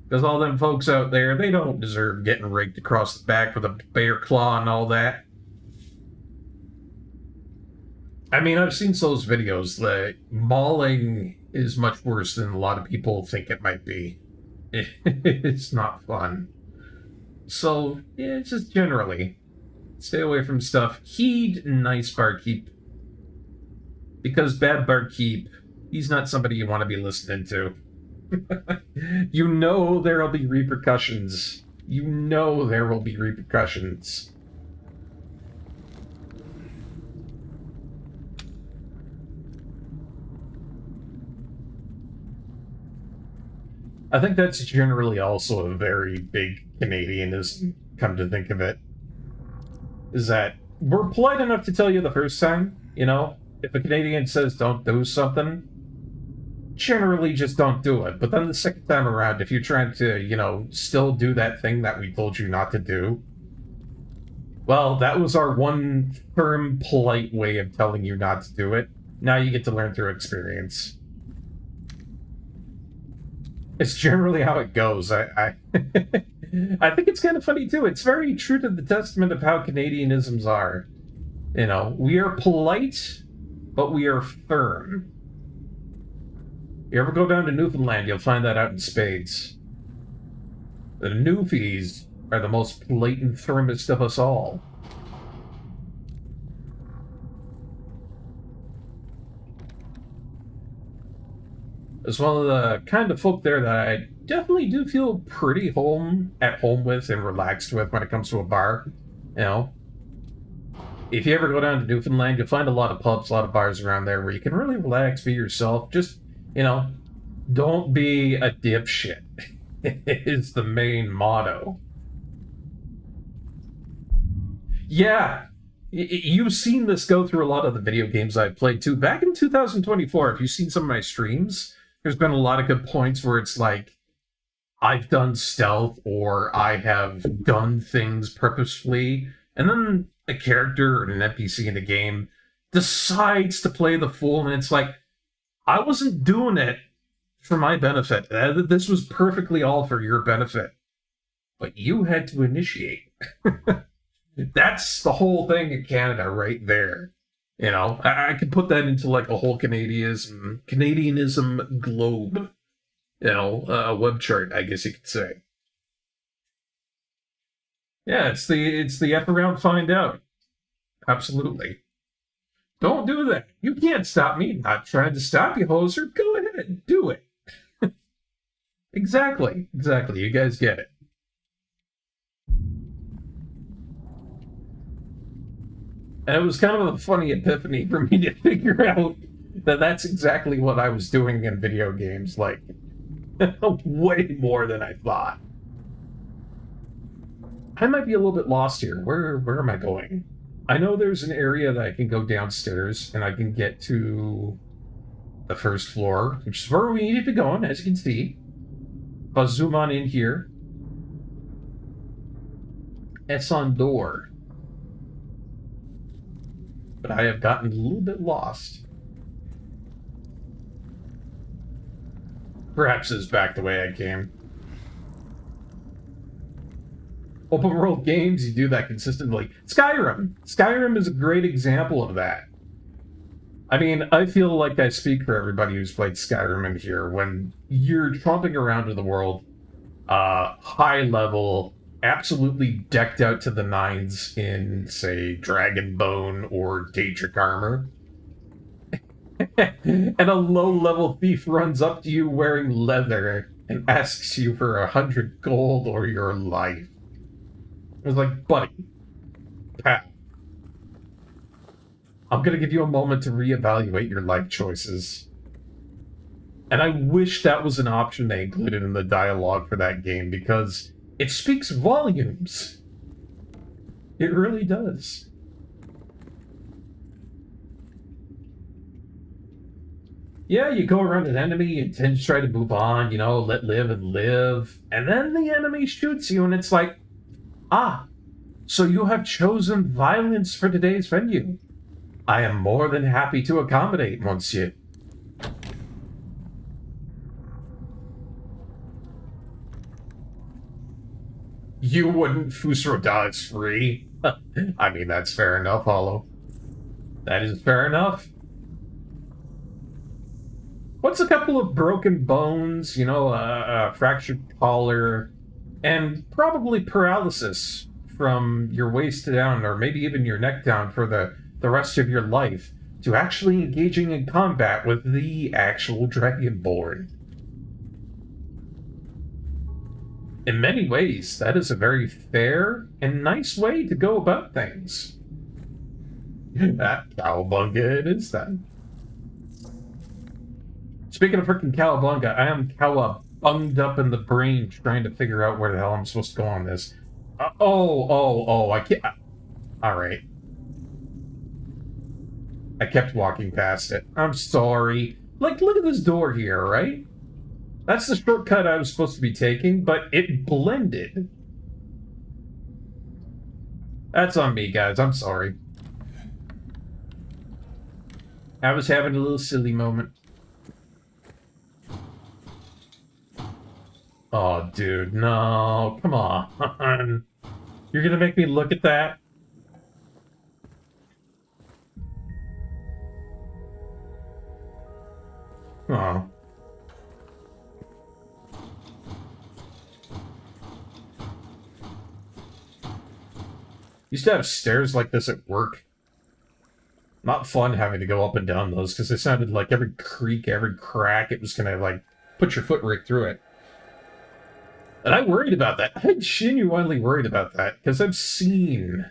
Because all them folks out there, they don't deserve getting raked across the back with a bear claw and all that. I mean, I've seen those videos. The mauling is much worse than a lot of people think it might be. It's not fun. So, yeah, just generally, stay away from stuff. Heed nice barkeep. Because bad barkeep, he's not somebody you want to be listening to. You know there'll be repercussions. You know there will be repercussions. I think that's generally also a very big Canadianism, come to think of it. Is that we're polite enough to tell you the first time, if a Canadian says don't do something, generally just don't do it. But then the second time around, if you're trying to, still do that thing that we told you not to do, well, that was our one firm, polite way of telling you not to do it. Now you get to learn through experience. It's generally how it goes. I think it's kind of funny too. It's very true to the testament of how Canadianisms are. You know, we are polite, but we are firm. You ever go down to Newfoundland, you'll find that out in spades. The Newfies are the most polite and firmest of us all. As one of the kind of folk there that I definitely do feel pretty at home with and relaxed with when it comes to a bar. You know, if you ever go down to Newfoundland, you'll find a lot of pubs, a lot of bars around there where you can really relax, be yourself. Just, you know, don't be a dipshit. Is the main motto. Yeah, you've seen this go through a lot of the video games I've played too. Back in 2024, if you've seen some of my streams, there's been a lot of good points where it's like, I've done stealth or I have done things purposefully, and then a character or an NPC in the game decides to play the fool, and it's like, I wasn't doing it for my benefit. This was perfectly all for your benefit. But you had to initiate. That's the whole thing in Canada right there. You know, I could put that into like a whole Canadianism globe. You know, a web chart, I guess you could say. Yeah, it's the F around find out. Absolutely. Don't do that. You can't stop me. Not trying to stop you, hoser. Go ahead, do it. Exactly. You guys get it. And it was kind of a funny epiphany for me to figure out that that's exactly what I was doing in video games, like, way more than I thought. I might be a little bit lost here. Where am I going? I know there's an area that I can go downstairs, and I can get to the first floor, which is where we needed to go, and as you can see. If I zoom on in here, it's on door. But I have gotten a little bit lost. Perhaps it's back the way I came. Open world games, you do that consistently. Skyrim! Skyrim is a great example of that. I mean, I feel like I speak for everybody who's played Skyrim in here. When you're tromping around in the world, high level, absolutely decked out to the nines in, say, Dragonbone or Daedric armor. And a low-level thief runs up to you wearing leather and asks you for 100 gold or your life. I was like, buddy, pal, I'm gonna give you a moment to reevaluate your life choices. And I wish that was an option they included in the dialogue for that game, because it speaks volumes. It really does. Yeah, you go around an enemy and tend to try to move on, you know, let live and live. And then the enemy shoots you and it's like, ah, so you have chosen violence for today's venue. I am more than happy to accommodate, monsieur. You wouldn't Fusroda is free. I mean, that's fair enough, Hollow. That is fair enough. What's a couple of broken bones, you know, a fractured collar, and probably paralysis from your waist down, or maybe even your neck down for the rest of your life, to actually engaging in combat with the actual Dragonborn? In many ways, that is a very fair and nice way to go about things. That cowabunga it is then. Speaking of frickin' cowabunga, I am cowabunged up in the brain trying to figure out where the hell I'm supposed to go on this. I can't... Alright. I kept walking past it. I'm sorry. Like, look at this door here, right? That's the shortcut I was supposed to be taking, but it blended. That's on me, guys. I'm sorry. I was having a little silly moment. Oh, dude, no. Come on. You're gonna make me look at that? Oh. Used to have stairs like this at work. Not fun having to go up and down those, because it sounded like every creak, every crack, it was gonna, like, put your foot right through it. And I worried about that. I genuinely worried about that, because I've seen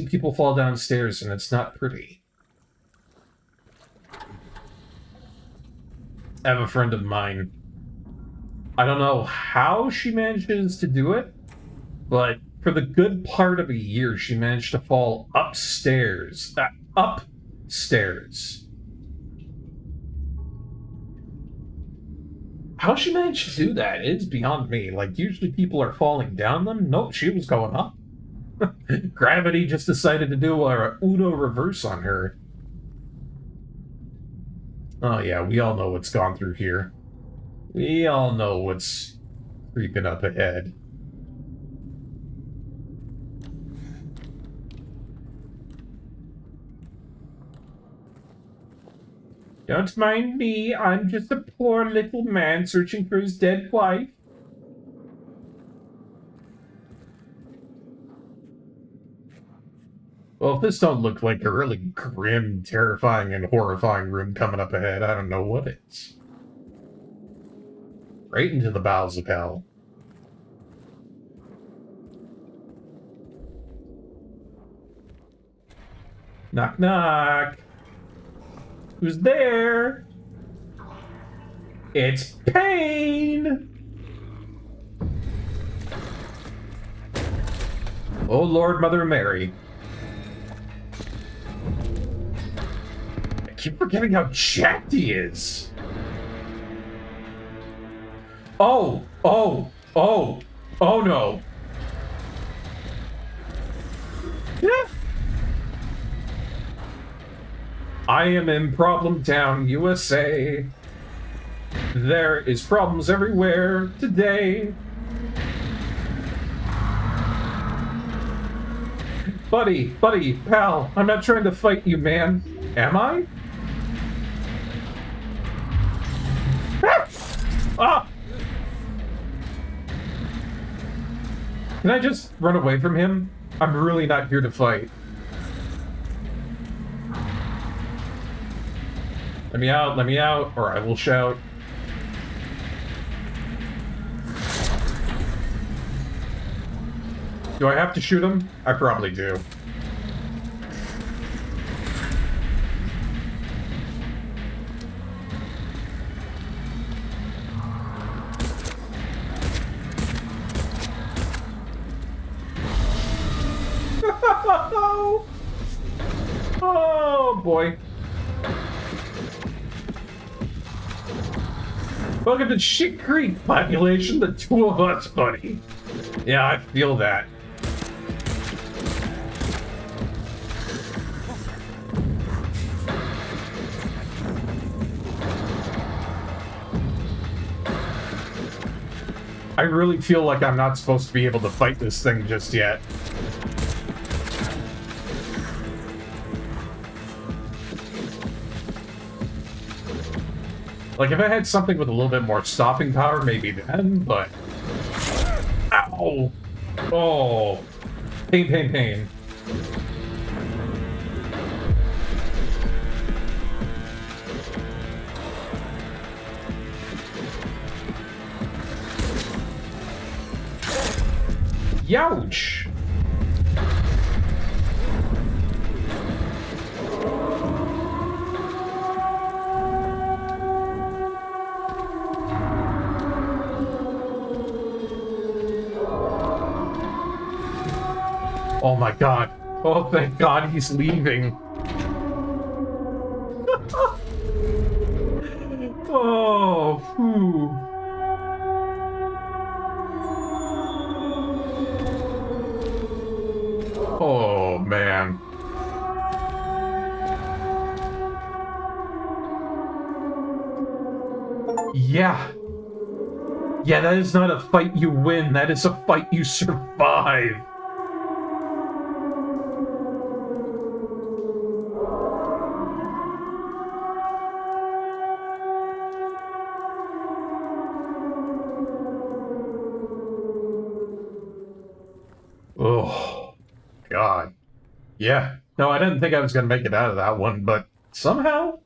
people fall downstairs, and it's not pretty. I have a friend of mine. I don't know how she manages to do it, but for the good part of a year, she managed to fall upstairs. Upstairs. How she managed to do that is beyond me. Like, usually people are falling down them. Nope, she was going up. Gravity just decided to do a Uno reverse on her. Oh yeah, we all know what's gone through here. We all know what's creeping up ahead. Don't mind me, I'm just a poor little man searching for his dead wife. Well, if this don't look like a really grim, terrifying, and horrifying room coming up ahead, I don't know what is. Right into the bowels of hell. Knock, knock. Who's there? It's Pain! Oh, Lord, Mother Mary. I keep forgetting how jacked he is. Oh no. Yeah. I am in Problem Town, USA. There is problems everywhere today. Buddy, pal, I'm not trying to fight you, man. Am I? Ah! Can I just run away from him? I'm really not here to fight. Let me out, or I will shout. Do I have to shoot him? I probably do. Oh boy. Welcome to Shit Creek, population, the two of us, buddy. Yeah, I feel that. I really feel like I'm not supposed to be able to fight this thing just yet. Like, if I had something with a little bit more stopping power, maybe then, but... Ow! Oh. Pain. Youch! Oh my god. Oh, thank god he's leaving. Oh, phew. Oh, man. Yeah. Yeah, that is not a fight you win, that is a fight you survive. Oh, God. Yeah. No, I didn't think I was going to make it out of that one, but somehow...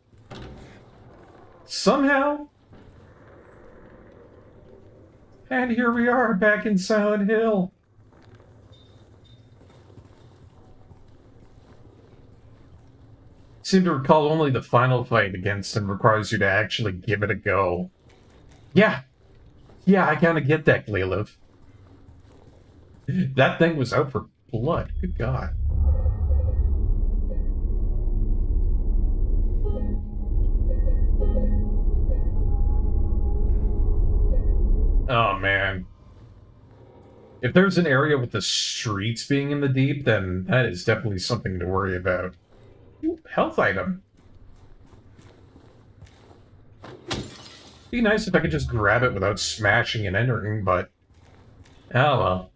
And here we are, back in Silent Hill. Seem to recall only the final fight against him requires you to actually give it a go. Yeah. Yeah, I kind of get that, Gleliv. That thing was out for blood. Good God. Oh, man. If there's an area with the streets being in the deep, then that is definitely something to worry about. Ooh, health item. Be nice if I could just grab it without smashing and entering, but... oh well.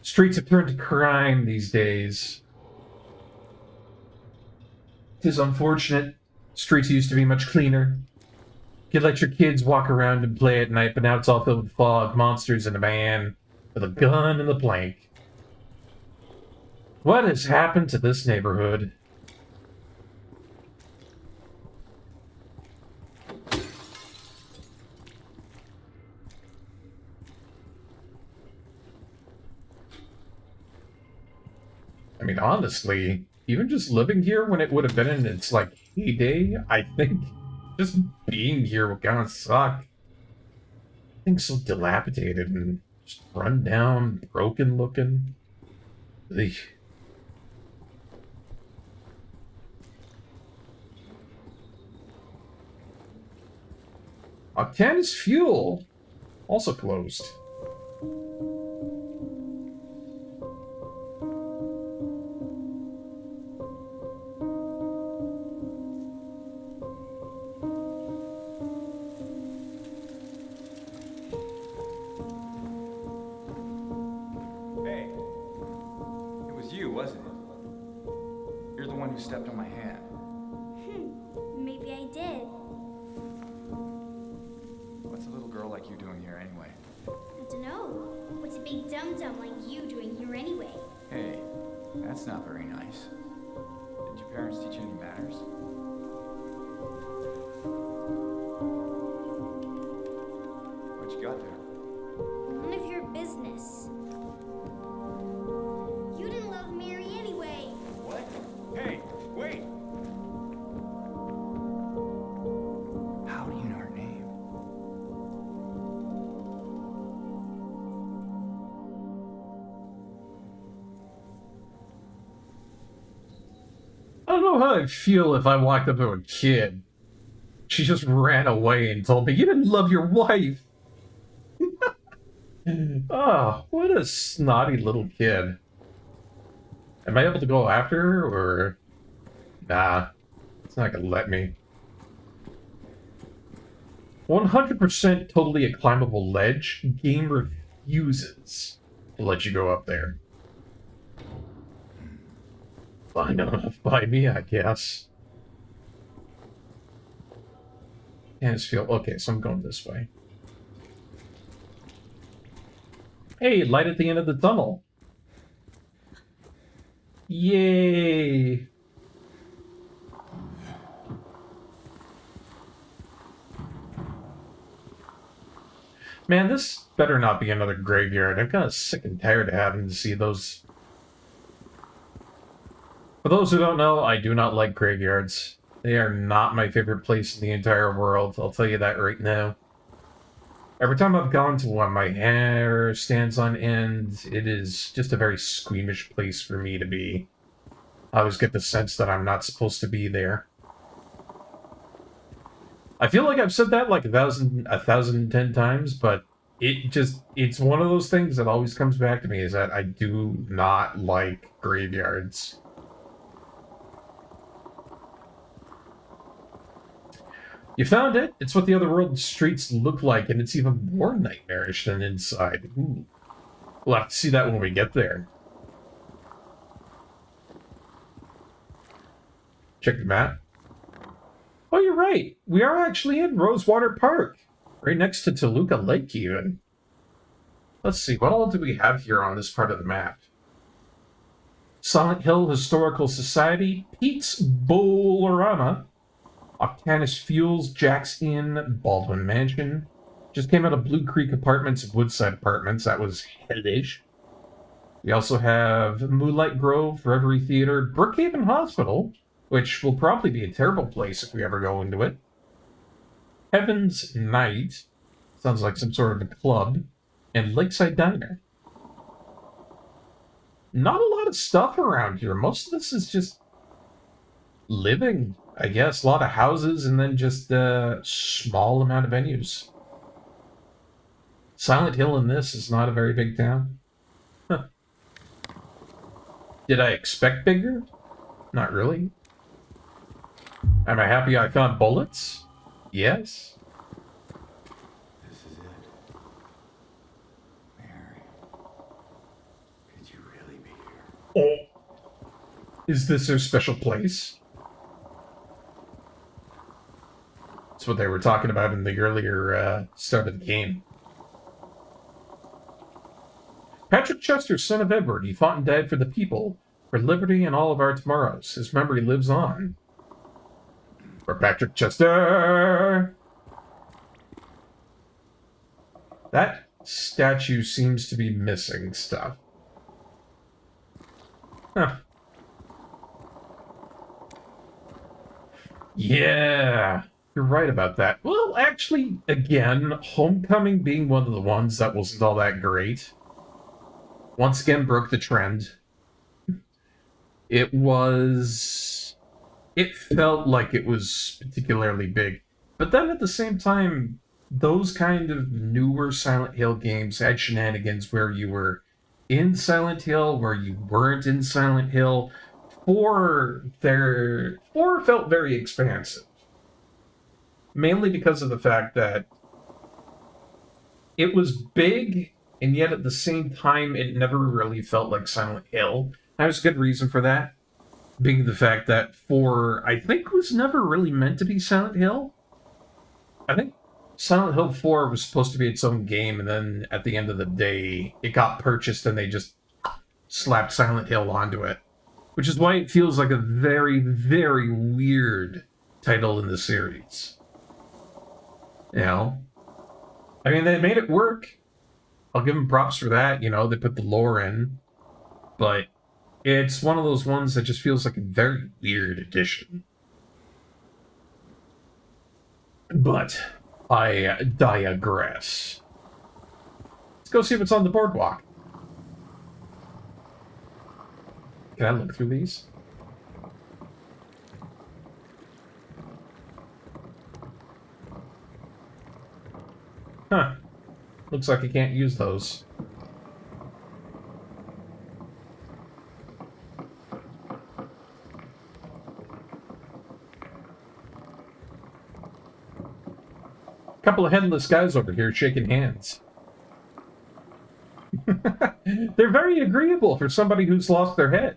Streets have turned to crime these days. It is unfortunate. Streets used to be much cleaner. You could let your kids walk around and play at night, but now it's all filled with fog, monsters, and a man with a gun and a plank. What has happened to this neighborhood? I mean, honestly, even just living here when it would have been in its, like, heyday, I think just being here would kind of suck. Things so dilapidated and just run down, broken looking. Ugh. Octanus Fuel, also closed. Hey, it was you, wasn't it? You're the one who stepped on my hand. Maybe I did. What's a little girl like you doing here anyway? I don't know. What's a big dum-dum like you doing here anyway? Hey, that's not very nice. Did your parents teach you any manners? What you got there? None of your business. You didn't love Mary anyway. What? Hey, wait! How do you know her name? I don't know how I'd feel if I walked up to a kid. She just ran away and told me, "You didn't love your wife." Oh, what a snotty little kid. Am I able to go after her, or... nah, it's not gonna let me. 100% totally a climbable ledge. Game refuses to let you go up there. Fine enough by me, I guess. Feel okay, so I'm going this way. Hey, light at the end of the tunnel. Yay! Man, this better not be another graveyard. I'm kind of sick and tired of having to see those. For those who don't know, I do not like graveyards. They are not my favorite place in the entire world. I'll tell you that right now. Every time I've gone to one, my hair stands on end. It is just a very squeamish place for me to be. I always get the sense that I'm not supposed to be there. I feel like I've said that like 1,010 times, but it's one of those things that always comes back to me, is that I do not like graveyards. You found it? It's what the other world streets look like, and it's even more nightmarish than inside. Ooh. We'll have to see that when we get there. Check the map. Oh, you're right. We are actually in Rosewater Park. Right next to Toluca Lake, even. Let's see, what all do we have here on this part of the map? Silent Hill Historical Society, Pete's Bowlerama, Octanus Fuels, Jack's Inn, Baldwin Mansion. Just came out of Blue Creek Apartments and Woodside Apartments. That was hellish. We also have Moonlight Grove, Reverie Theater, Brookhaven Hospital, which will probably be a terrible place if we ever go into it. Heaven's Night, sounds like some sort of a club, and Lakeside Diner. Not a lot of stuff around here. Most of this is just living, I guess. A lot of houses and then just a small amount of venues. Silent Hill in this is not a very big town. Huh. Did I expect bigger? Not really. Am I happy I found bullets? Yes. This is it. Mary. Could you really be here? Oh. Is this her special place? That's what they were talking about in the earlier start of the game. Patrick Chester, son of Edward, he fought and died for the people, for liberty and all of our tomorrows. His memory lives on. For Patrick Chester! That statue seems to be missing stuff. Huh. Yeah, you're right about that. Well, actually, again, Homecoming being one of the ones that wasn't all that great, once again broke the trend. It felt like it was particularly big. But then at the same time, those kind of newer Silent Hill games had shenanigans where you were in Silent Hill, where you weren't in Silent Hill. 4 felt very expansive. Mainly because of the fact that it was big, and yet at the same time, it never really felt like Silent Hill. There's a good reason for that. Being the fact that 4, I think, was never really meant to be Silent Hill. I think Silent Hill 4 was supposed to be its own game, and then at the end of the day, it got purchased and they just slapped Silent Hill onto it. Which is why it feels like a very, very weird title in the series. You know? I mean, they made it work. I'll give them props for that, you know, they put the lore in. But it's one of those ones that just feels like a very weird addition. But I digress. Let's go see what's on the boardwalk. Can I look through these? Huh. Looks like I can't use those. Couple of headless guys over here shaking hands. They're very agreeable for somebody who's lost their head.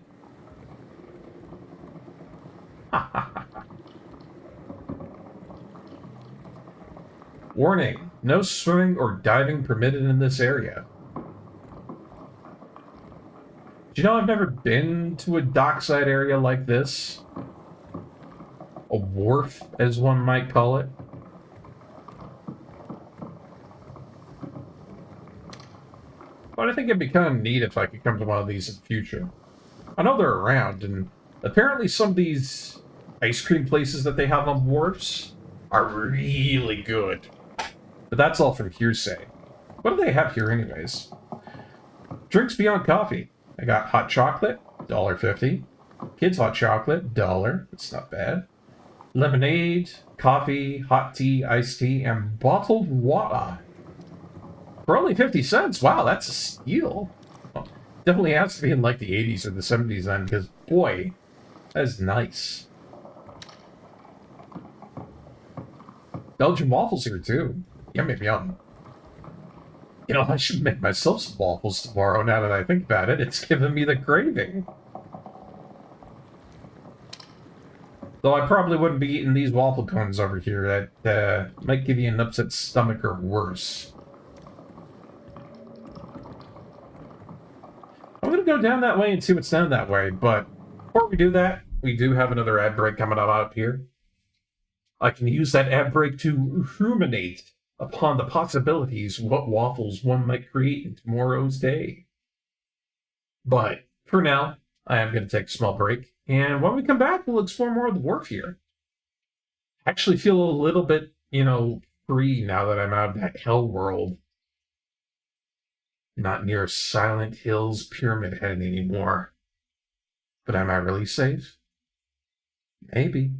Warning, no swimming or diving permitted in this area. Do you know I've never been to a dockside area like this? A wharf, as one might call it. But I think it'd be kind of neat if I could come to one of these in the future. I know they're around, and apparently some of these ice cream places that they have on wharfs are really good. But that's all from hearsay. What do they have here anyways? Drinks beyond coffee. I got hot chocolate, $1.50. Kids hot chocolate, $1. That's not bad. Lemonade, coffee, hot tea, iced tea, and bottled water. For only 50 cents, wow, that's a steal. Well, definitely has to be in like the 80s or the 70s then, because boy, that is nice. Belgian waffles here, too. Yum, yum, yum. You know, I should make myself some waffles tomorrow, now that I think about it. It's giving me the craving. Though I probably wouldn't be eating these waffle cones over here. That might give you an upset stomach or worse. I'm gonna go down that way and see what's down that way, but before we do that, we do have another ad break coming up here. I can use that ad break to ruminate upon the possibilities of what waffles one might create in tomorrow's day. But for now, I am going to take a small break, and when we come back, we'll explore more of the wharf here. I actually feel a little bit, free now that I'm out of that hell world. Not near Silent Hill's Pyramid Head anymore. But am I really safe? Maybe.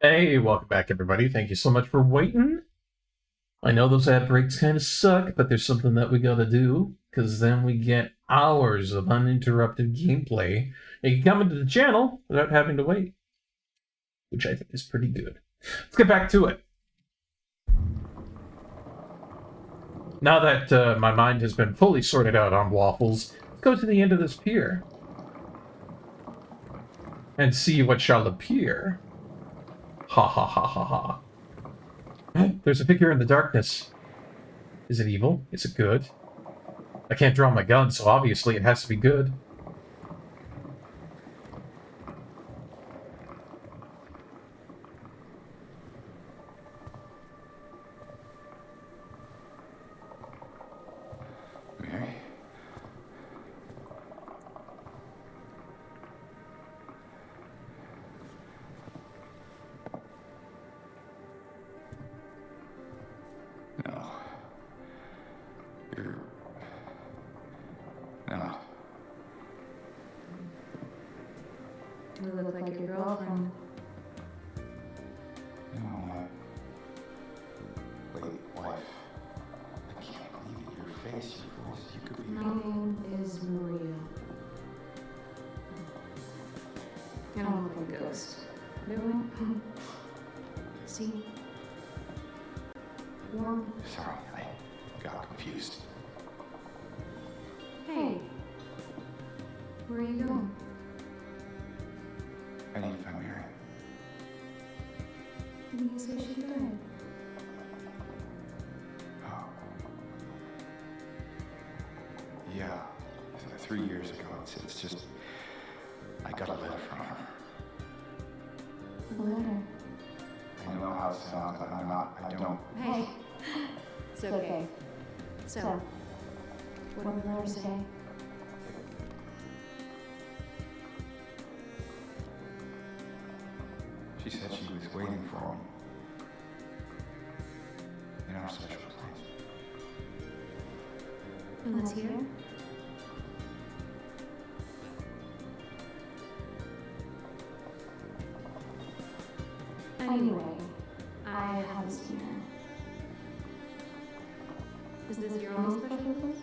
Hey, welcome back, everybody. Thank you so much for waiting. I know those ad breaks kind of suck, but there's something that we gotta do, because then we get hours of uninterrupted gameplay. And you can come into the channel without having to wait, which I think is pretty good. Let's get back to it. Now that my mind has been fully sorted out on waffles, let's go to the end of this pier and see what shall appear. Ha ha ha ha ha. There's a figure in the darkness. Is it evil? Is it good? I can't draw my gun, so obviously it has to be good. Mary? No. You're not. You look like your girlfriend. No, my late wife. I can't believe it. Your face, your voice, you could be. My name is Maria. I don't look like a ghost. Do I? See? Warm. Sorry, I got confused. Hey. Where are you going? I need to find Mary. Didn't you say she died? Oh. Yeah. 3 years ago. It's just... I got a letter from her. A letter. I know how it sounds, but I don't... Hey. It's okay. So, what did the letter say? She said she was waiting for me. In our special place. And let's hear. Anyway, I haven't seen her. Is this your own special place?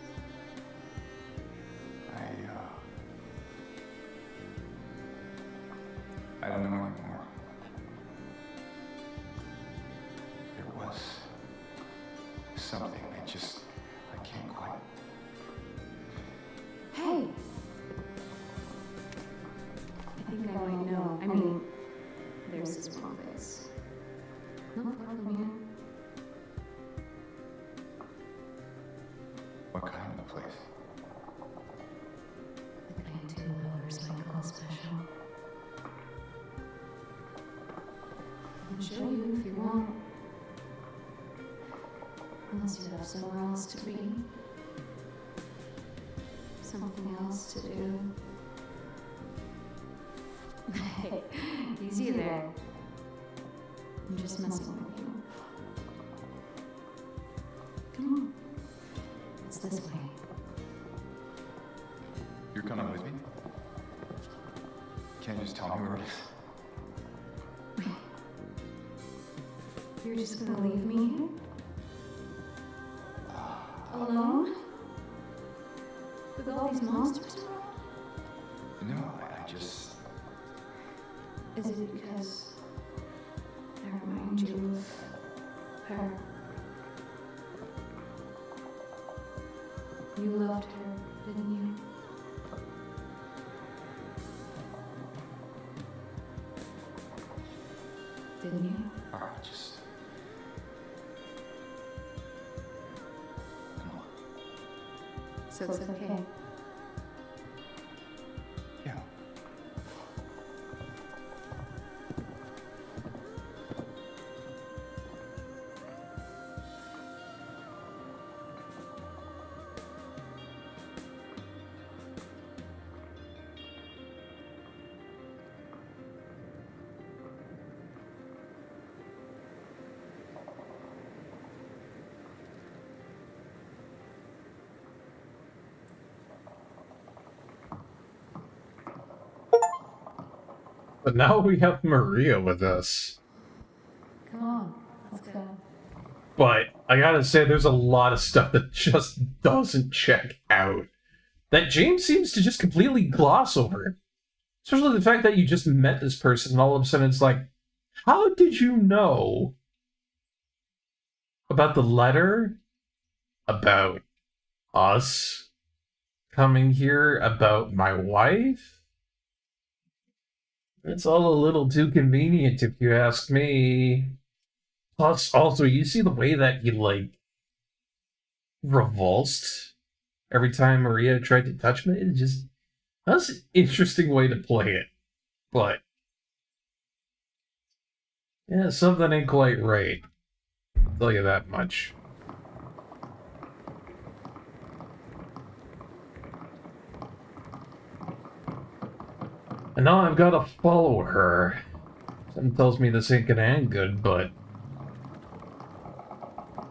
I don't know anymore. There was something I can't quite. Hey! I think I might know. I mean, there's this one place. Not far from here. What kind of place? The kind two lovers might call special. I can show you if you want. Unless you have somewhere else to be. Something else to do. Hey, easy there. I'm just messing with you. Come on. It's this way. You're coming with me? Can't you just tell me where it is? You're just gonna leave me here? Alone? With all these monsters around? No, I just... Is it because I remind you of her? You loved her, didn't you? Didn't you? Alright, just... Come on. So it's okay. Yeah. But now we have Maria with us. But I gotta say, there's a lot of stuff that just doesn't check out. That James seems to just completely gloss over. Especially the fact that you just met this person and all of a sudden it's like, how did you know about the letter? About us coming here? About my wife? It's all a little too convenient if you ask me. Plus, also, you see the way that he, like, revulsed every time Maria tried to touch me? It just... That's an interesting way to play it. But... yeah, something ain't quite right. I'll tell you that much. And now I've got to follow her. Something tells me this ain't gonna end good, but...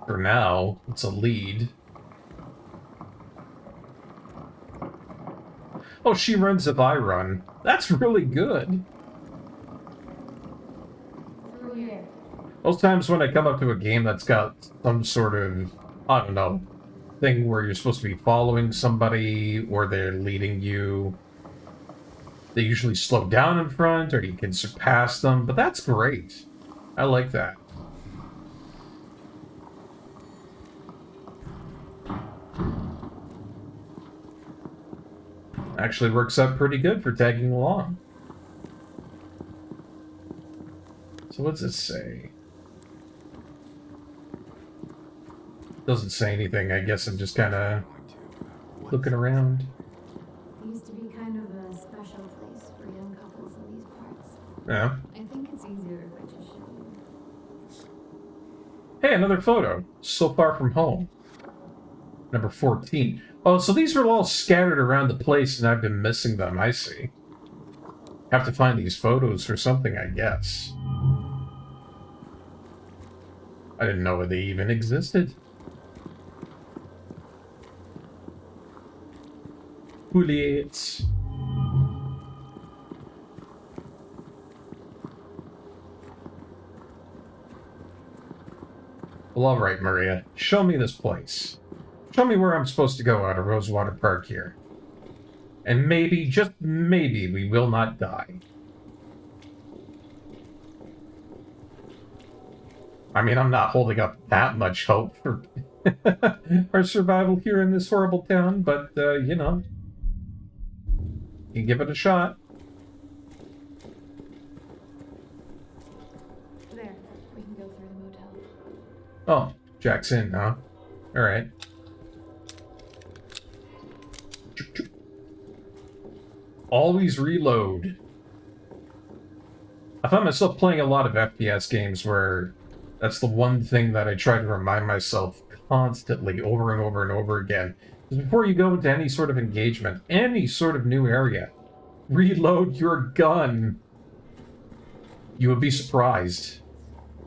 for now, it's a lead. Oh, she runs if I run. That's really good. Through here. Most times when I come up to a game that's got some sort of, I don't know, thing where you're supposed to be following somebody or they're leading you, they usually slow down in front or you can surpass them, but that's great. I like that. Actually works out pretty good for tagging along. So what's it say? Doesn't say anything. I guess I'm just kind of looking around. It used to be kind of a special place for young couples in these parts. Yeah. I think it's easier if I just show you. Hey, another photo. So far from home. Number 14. Oh, so these were all scattered around the place and I've been missing them. I see. Have to find these photos for something, I guess. I didn't know they even existed. Juliet. Well, alright, Maria. Show me this place. Show me where I'm supposed to go out of Rosewater Park here. And maybe, just maybe, we will not die. I mean, I'm not holding up that much hope for our survival here in this horrible town, but, you know, you give it a shot. There, we can go through the motel. Oh, Jack's in, huh? Alright. Always reload. I find myself playing a lot of FPS games where that's the one thing that I try to remind myself constantly, over and over and over again. Is before you go into any sort of engagement, any sort of new area, reload your gun. You would be surprised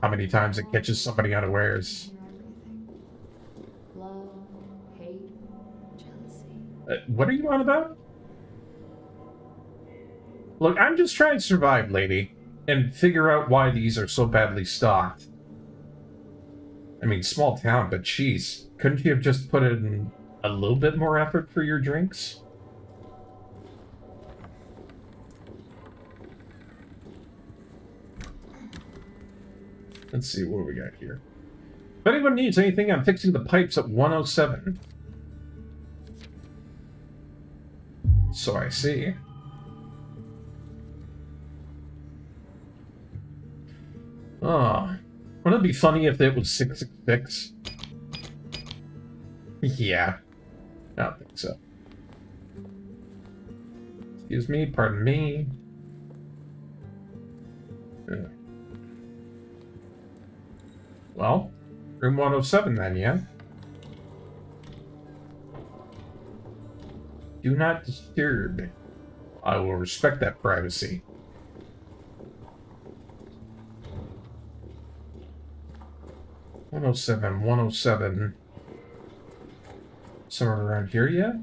how many times it catches somebody unawares. Everything. Love, hate, jealousy. What are you on about? Look, I'm just trying to survive, lady, and figure out why these are so badly stocked. I mean, small town, but geez, couldn't you have just put in a little bit more effort for your drinks? Let's see what we got here. If anyone needs anything, I'm fixing the pipes at 107. So I see. Oh, wouldn't it be funny if it was 666? Yeah, I don't think so. Excuse me, pardon me. Well, room 107 then, yeah? Do not disturb. I will respect that privacy. One 107. Somewhere around here yet?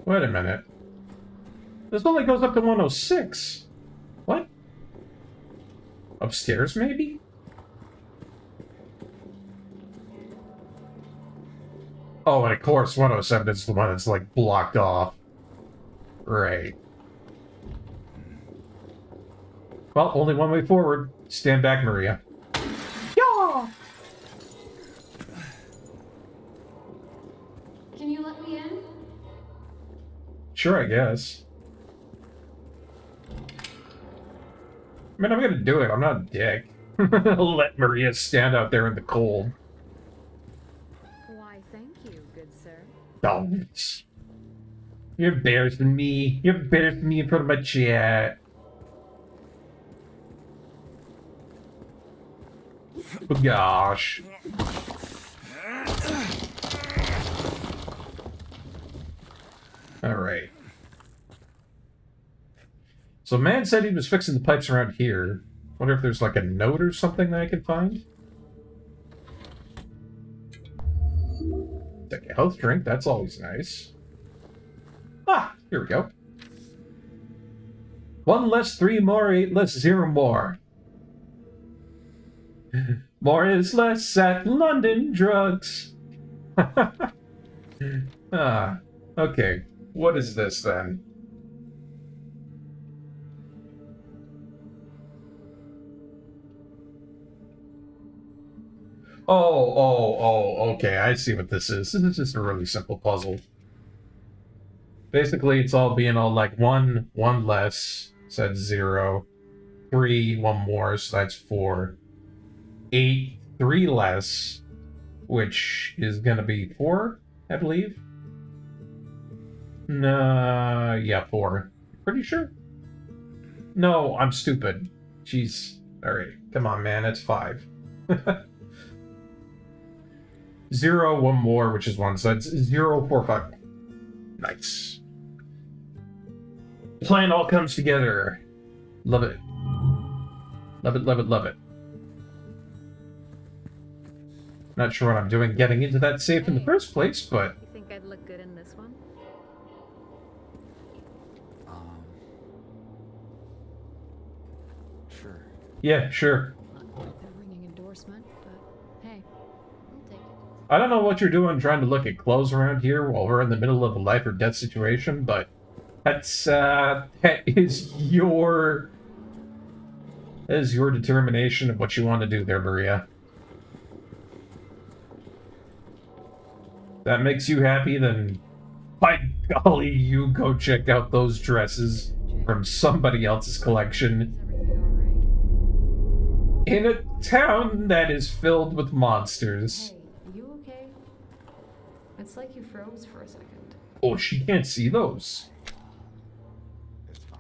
Wait a minute. This only goes up to 106. Upstairs, maybe? Oh, and of course, 107 is the one that's, like, blocked off. Right. Well, only one way forward. Stand back, Maria. Yeah! Can you let me in? Sure, I guess. I mean, I'm gonna do it. I'm not a dick. Let Maria stand out there in the cold. Why, thank you, good sir. Don't. You're embarrassing me. You're embarrassing me in front of my chat. Oh, gosh. Alright. So man said he was fixing the pipes around here. Wonder if there's like a note or something that I can find? Take a health drink, that's always nice. Ah, here we go. 1 less, 3 more, 8 less, 0 more. More is less at London Drugs. Ah, okay. What is this then? Oh, okay, I see what this is. This is just a really simple puzzle. Basically, it's all being all like 1 less, so that's 0. 3, 1 more, so that's 4. 8, 3 less, which is gonna be 4, I believe. No, yeah, 4. Pretty sure? No, I'm stupid. Jeez. Alright, come on, man, it's 5. 0, 1 more, which is 1, so it's 0, 4, 5. Nice. Plan all comes together. Love it. Love it, love it, love it. Not sure what I'm doing getting into that safe in the first place, but... You think I'd look good in this one? Sure. Yeah, sure. Not quite the ringing endorsement, but hey, I'll take it. I don't know what you're doing trying to look at clothes around here while we're in the middle of a life or death situation, but that's, that is your determination of what you want to do there, Maria. That makes you happy, then by golly, you go check out those dresses from somebody else's collection Is everything alright? in a town that is filled with monsters. Hey, are you okay? It's like you froze for a second. Oh, she can't see those. It's fine.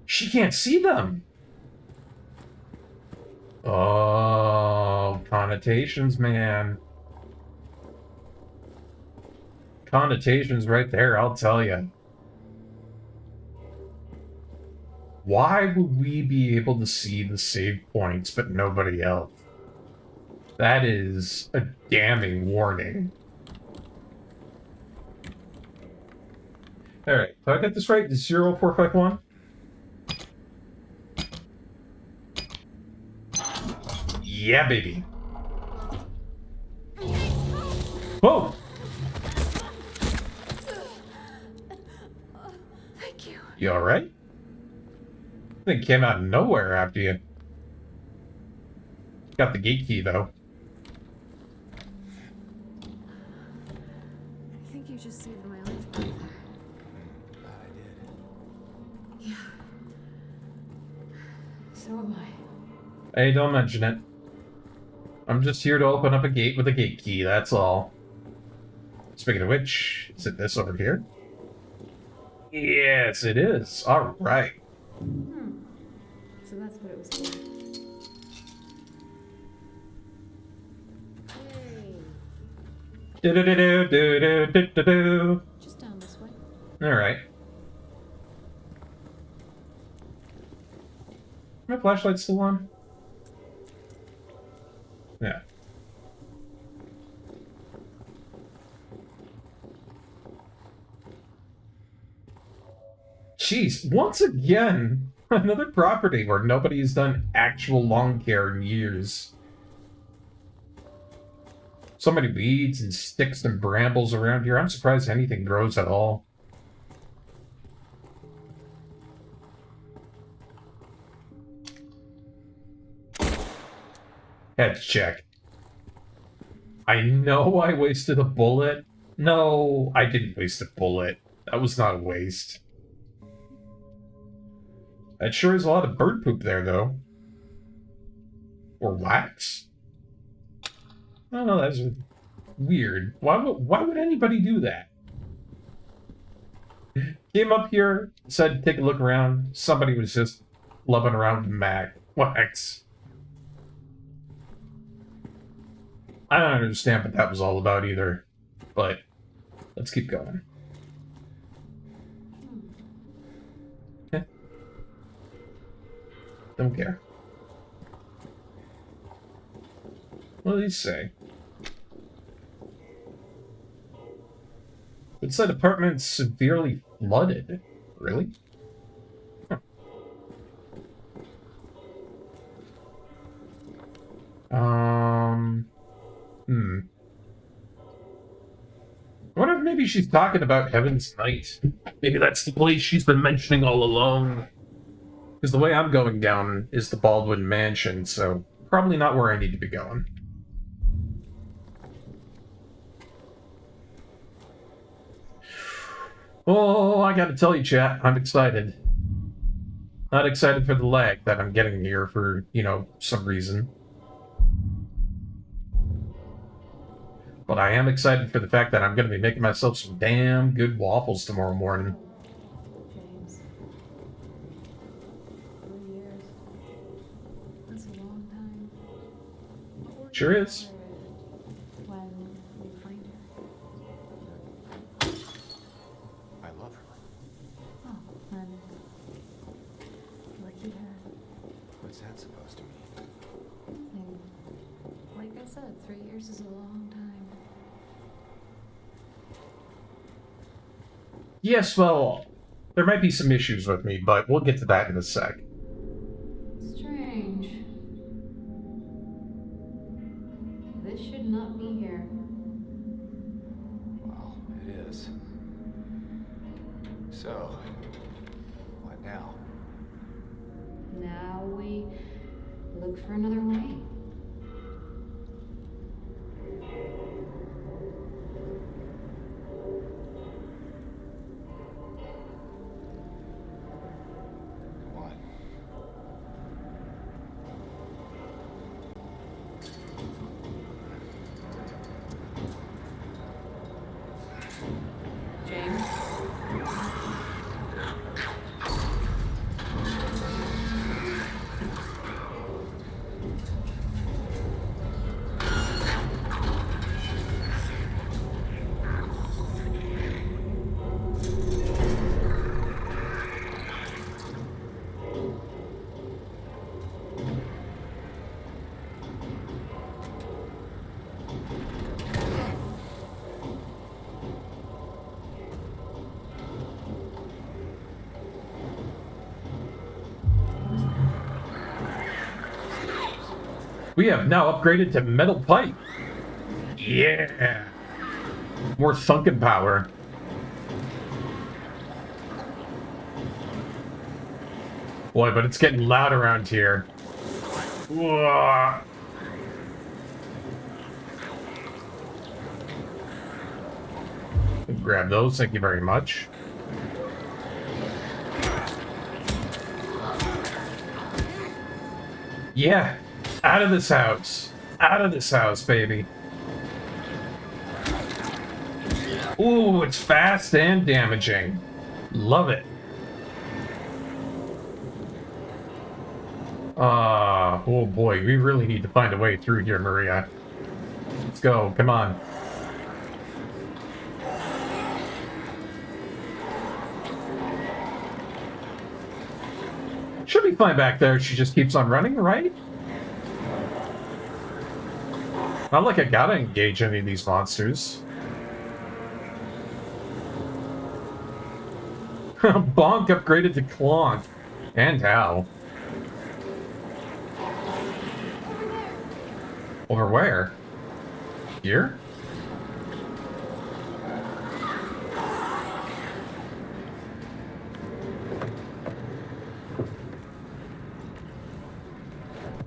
She can't see them. Oh, connotations, man. Connotations right there, I'll tell you. Why would we be able to see the save points but nobody else? That is a damning warning. Alright, so I got this right? 0451? Yeah, baby. Whoa! Thank you. You alright? Thing came out of nowhere after you. Got the gate key, though. I think you just saved my life back there. Glad I did. Yeah. So am I. Hey, don't mention it. I'm just here to open up a gate with a gate key, that's all. Speaking of which, is it this over here? Yes, it is. Alright. So that's what it was for. Hey. Do-do-do-do-do-do-do-do. Just down this way. Alright. My flashlight's still on? Yeah. Jeez, once again, Another property where nobody's done actual lawn care in years. So many weeds and sticks and brambles around here. I'm surprised anything grows at all. Head check. I know I wasted a bullet. No, I didn't waste a bullet. That was not a waste. That sure is a lot of bird poop there, though. Or wax? I don't know, that's weird. Why would anybody do that? Came up here, said take a look around. Somebody was just lubbing around with wax. I don't understand what that was all about either. But let's keep going. Okay. Don't care. What do these say? Woodside apartment severely flooded. Really? Huh. I wonder if maybe she's talking about Heaven's Night. Maybe that's the place she's been mentioning all along. Because the way I'm going down is the Baldwin Mansion, so probably not where I need to be going. Oh, I gotta tell you, chat, I'm excited. Not excited for the lag that I'm getting here for, some reason. But I am excited for the fact that I'm going to be making myself some damn good waffles tomorrow morning. James. 3 years. That's a long time. What were Sure you is. when we find her? I love her. Oh, then lucky her. What's that supposed to mean? Nothing. Like I said, 3 years is a long time. Yes, well, there might be some issues with me, but we'll get to that in a sec. Strange. This should not be here. Well, it is. So, what now? Now we look for another way. Come on. James? We have now upgraded to metal pipe. Yeah. More sunken power. Boy, but it's getting loud around here. Whoa. Grab those, thank you very much. Yeah, out of this house. Out of this house, baby. Ooh, it's fast and damaging. Love it. Oh boy, we really need to find a way through here, Maria. Let's go, come on. Should be fine back there. She just keeps on running, right? Not like I gotta engage any of these monsters. Bonk upgraded to Clonk. And how? Over where? Here?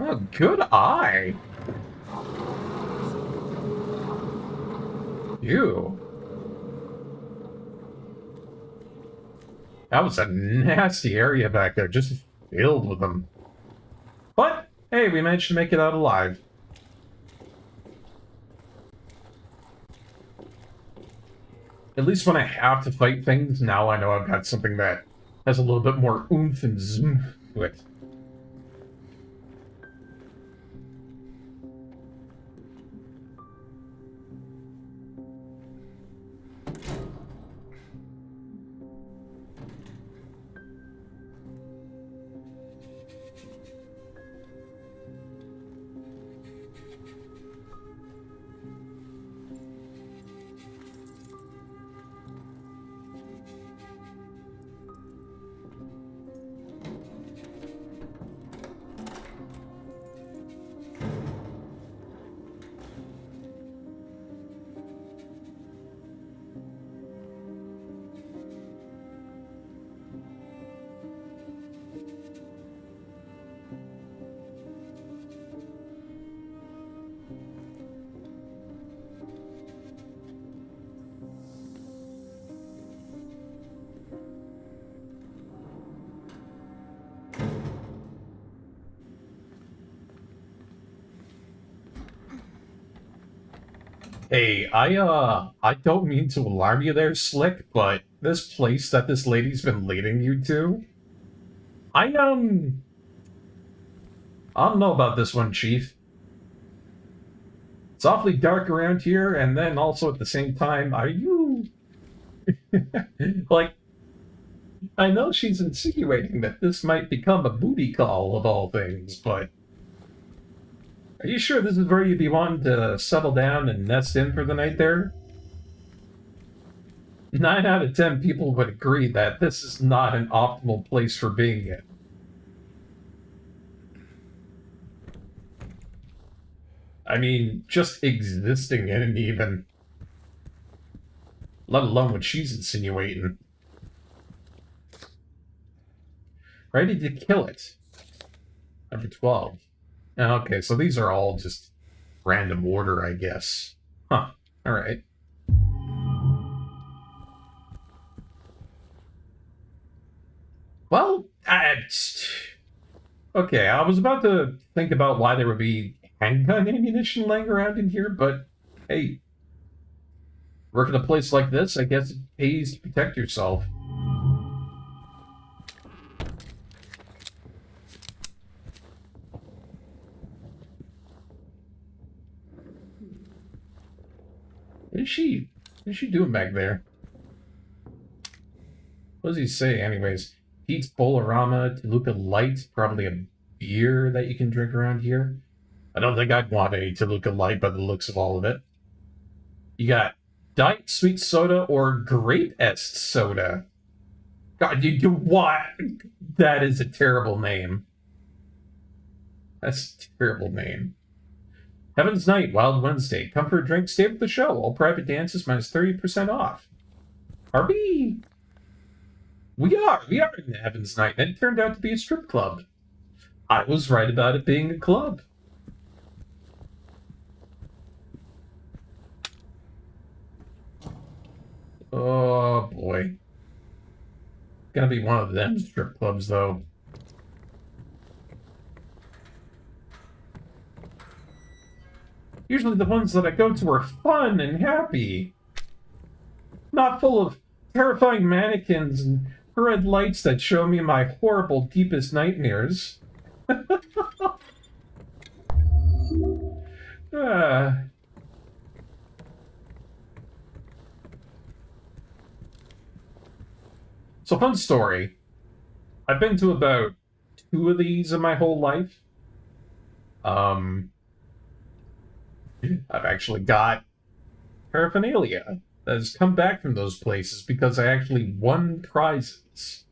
Oh, good eye. Ew. That was a nasty area back there, just filled with them. But, hey, we managed to make it out alive. At least when I have to fight things, now I know I've got something that has a little bit more oomph and zoom to it. Hey, I don't mean to alarm you there, Slick, but this place that this lady's been leading you to, I don't know about this one, Chief. It's awfully dark around here, and then also at the same time, are you... like, I know she's insinuating that this might become a booty call of all things, but... Are you sure this is where you'd be wanting to settle down and nest in for the night there? 9 out of 10 people would agree that this is not an optimal place for being in. I mean, just existing in it even. Let alone what she's insinuating. Ready to kill it. Number 12. Okay, so these are all just random order, I guess. Huh. Alright. Well, okay, I was about to think about why there would be handgun ammunition laying around in here, but hey, work in a place like this, I guess it pays to protect yourself. What is she doing back there? What does he say anyways? Pete's Bolorama, Toluca Light, probably a beer that you can drink around here. I don't think I'd want a Toluca Light by the looks of all of it. You got Diet Sweet Soda or Grape Est Soda. God, you do what? That is a terrible name. That's a terrible name. Heaven's Night, Wild Wednesday. Come for a drink, stay with the show. All private dances minus 30% off. Are we? We are in Heaven's Night, and it turned out to be a strip club. I was right about it being a club. Oh boy. Gonna be one of them strip clubs, though. Usually the ones that I go to are fun and happy. Not full of terrifying mannequins and red lights that show me my horrible, deepest nightmares. So, fun story. I've been to about 2 of these in my whole life. I've actually got paraphernalia that has come back from those places because I actually won prizes.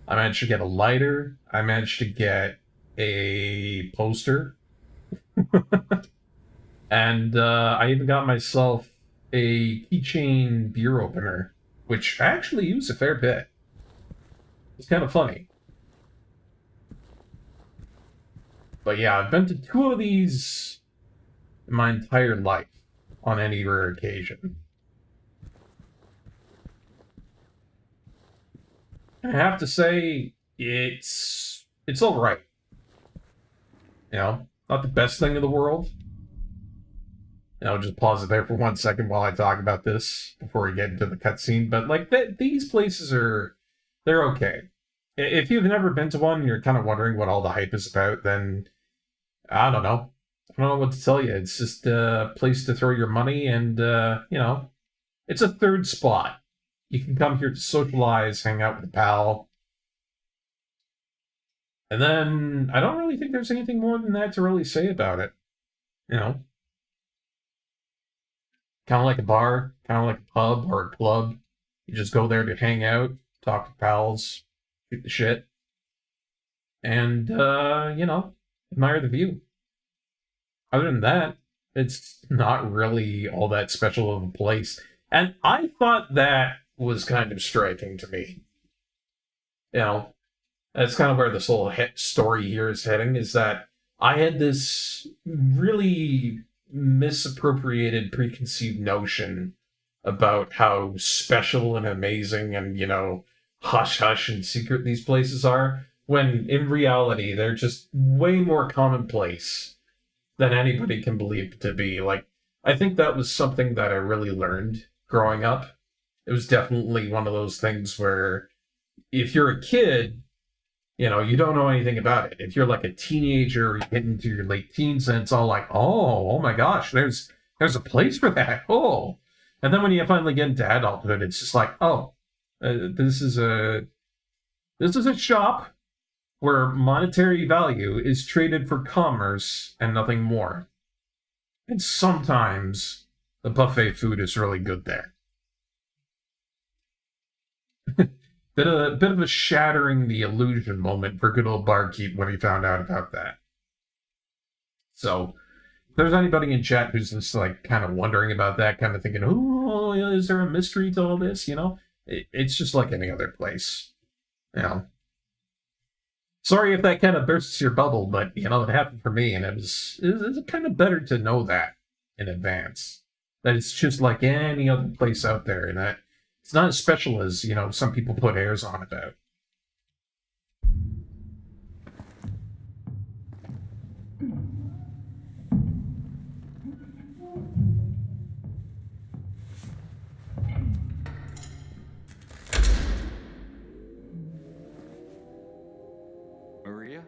I managed to get a lighter. I managed to get a poster. And I even got myself a keychain beer opener, which I actually use a fair bit. It's kind of funny. But yeah, I've been to 2 of these in my entire life on any rare occasion. And I have to say, it's all right. You know, not the best thing in the world. I'll just pause it there for 1 second while I talk about this before we get into the cutscene. But like these places they're okay. If you've never been to one and you're kind of wondering what all the hype is about, then I don't know. I don't know what to tell you. It's just a place to throw your money, and you know, it's a third spot. You can come here to socialize, hang out with a pal. And then I don't really think there's anything more than that to really say about it. You know? Kind of like a bar, kind of like a pub or a club. You just go there to hang out, talk to pals, shoot the shit, and, you know, admire the view. Other than that, it's not really all that special of a place. And I thought that was kind of striking to me. You know, that's kind of where this whole story here is heading, is that I had this really misappropriated, preconceived notion about how special and amazing and, you know, hush-hush and secret these places are, when in reality, they're just way more commonplace than anybody can believe to be. Like, I think that was something that I really learned growing up. It was definitely one of those things where if you're a kid, you know, you don't know anything about it. If you're like a teenager or you get into your late teens, and it's all like, oh my gosh, there's a place for that. Oh. And then when you finally get into adulthood, it's just like, oh, this is a shop where monetary value is traded for commerce and nothing more. And sometimes the buffet food is really good there. Bit of a shattering the illusion moment for good old Barkeep when he found out about that. So, if there's anybody in chat who's just like kind of wondering about that, kind of thinking, oh, is there a mystery to all this? You know, it's just like any other place. You know, sorry if that kind of bursts your bubble, but you know, it happened for me, and it's kind of better to know that in advance. That it's just like any other place out there, and that it's not as special as, you know, some people put airs on about. Maria?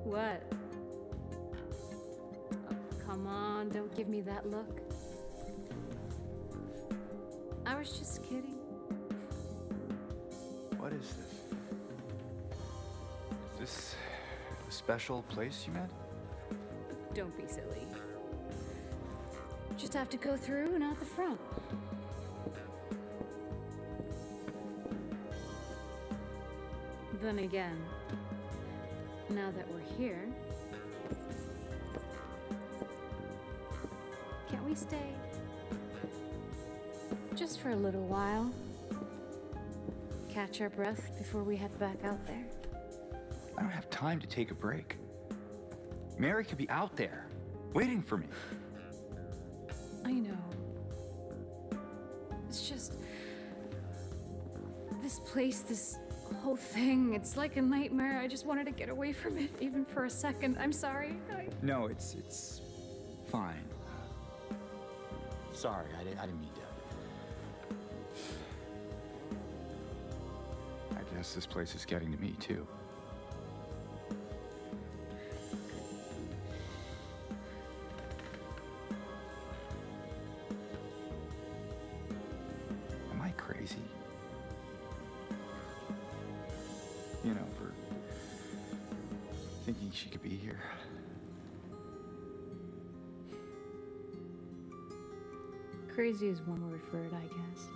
What? Oh, come on, don't give me that look. I was just kidding. What is this? Is this a special place you met? Don't be silly. Just have to go through and out the front. Then again, now that we're here, can't we stay? Just for a little while. Catch our breath before we head back out there. I don't have time to take a break. Mary could be out there, waiting for me. I know. It's just... this place, this whole thing, it's like a nightmare. I just wanted to get away from it, even for a second. I'm sorry. No, it's fine. Sorry, I didn't mean to. I guess this place is getting to me, too. thinking she could be here. Crazy is one word for it, I guess.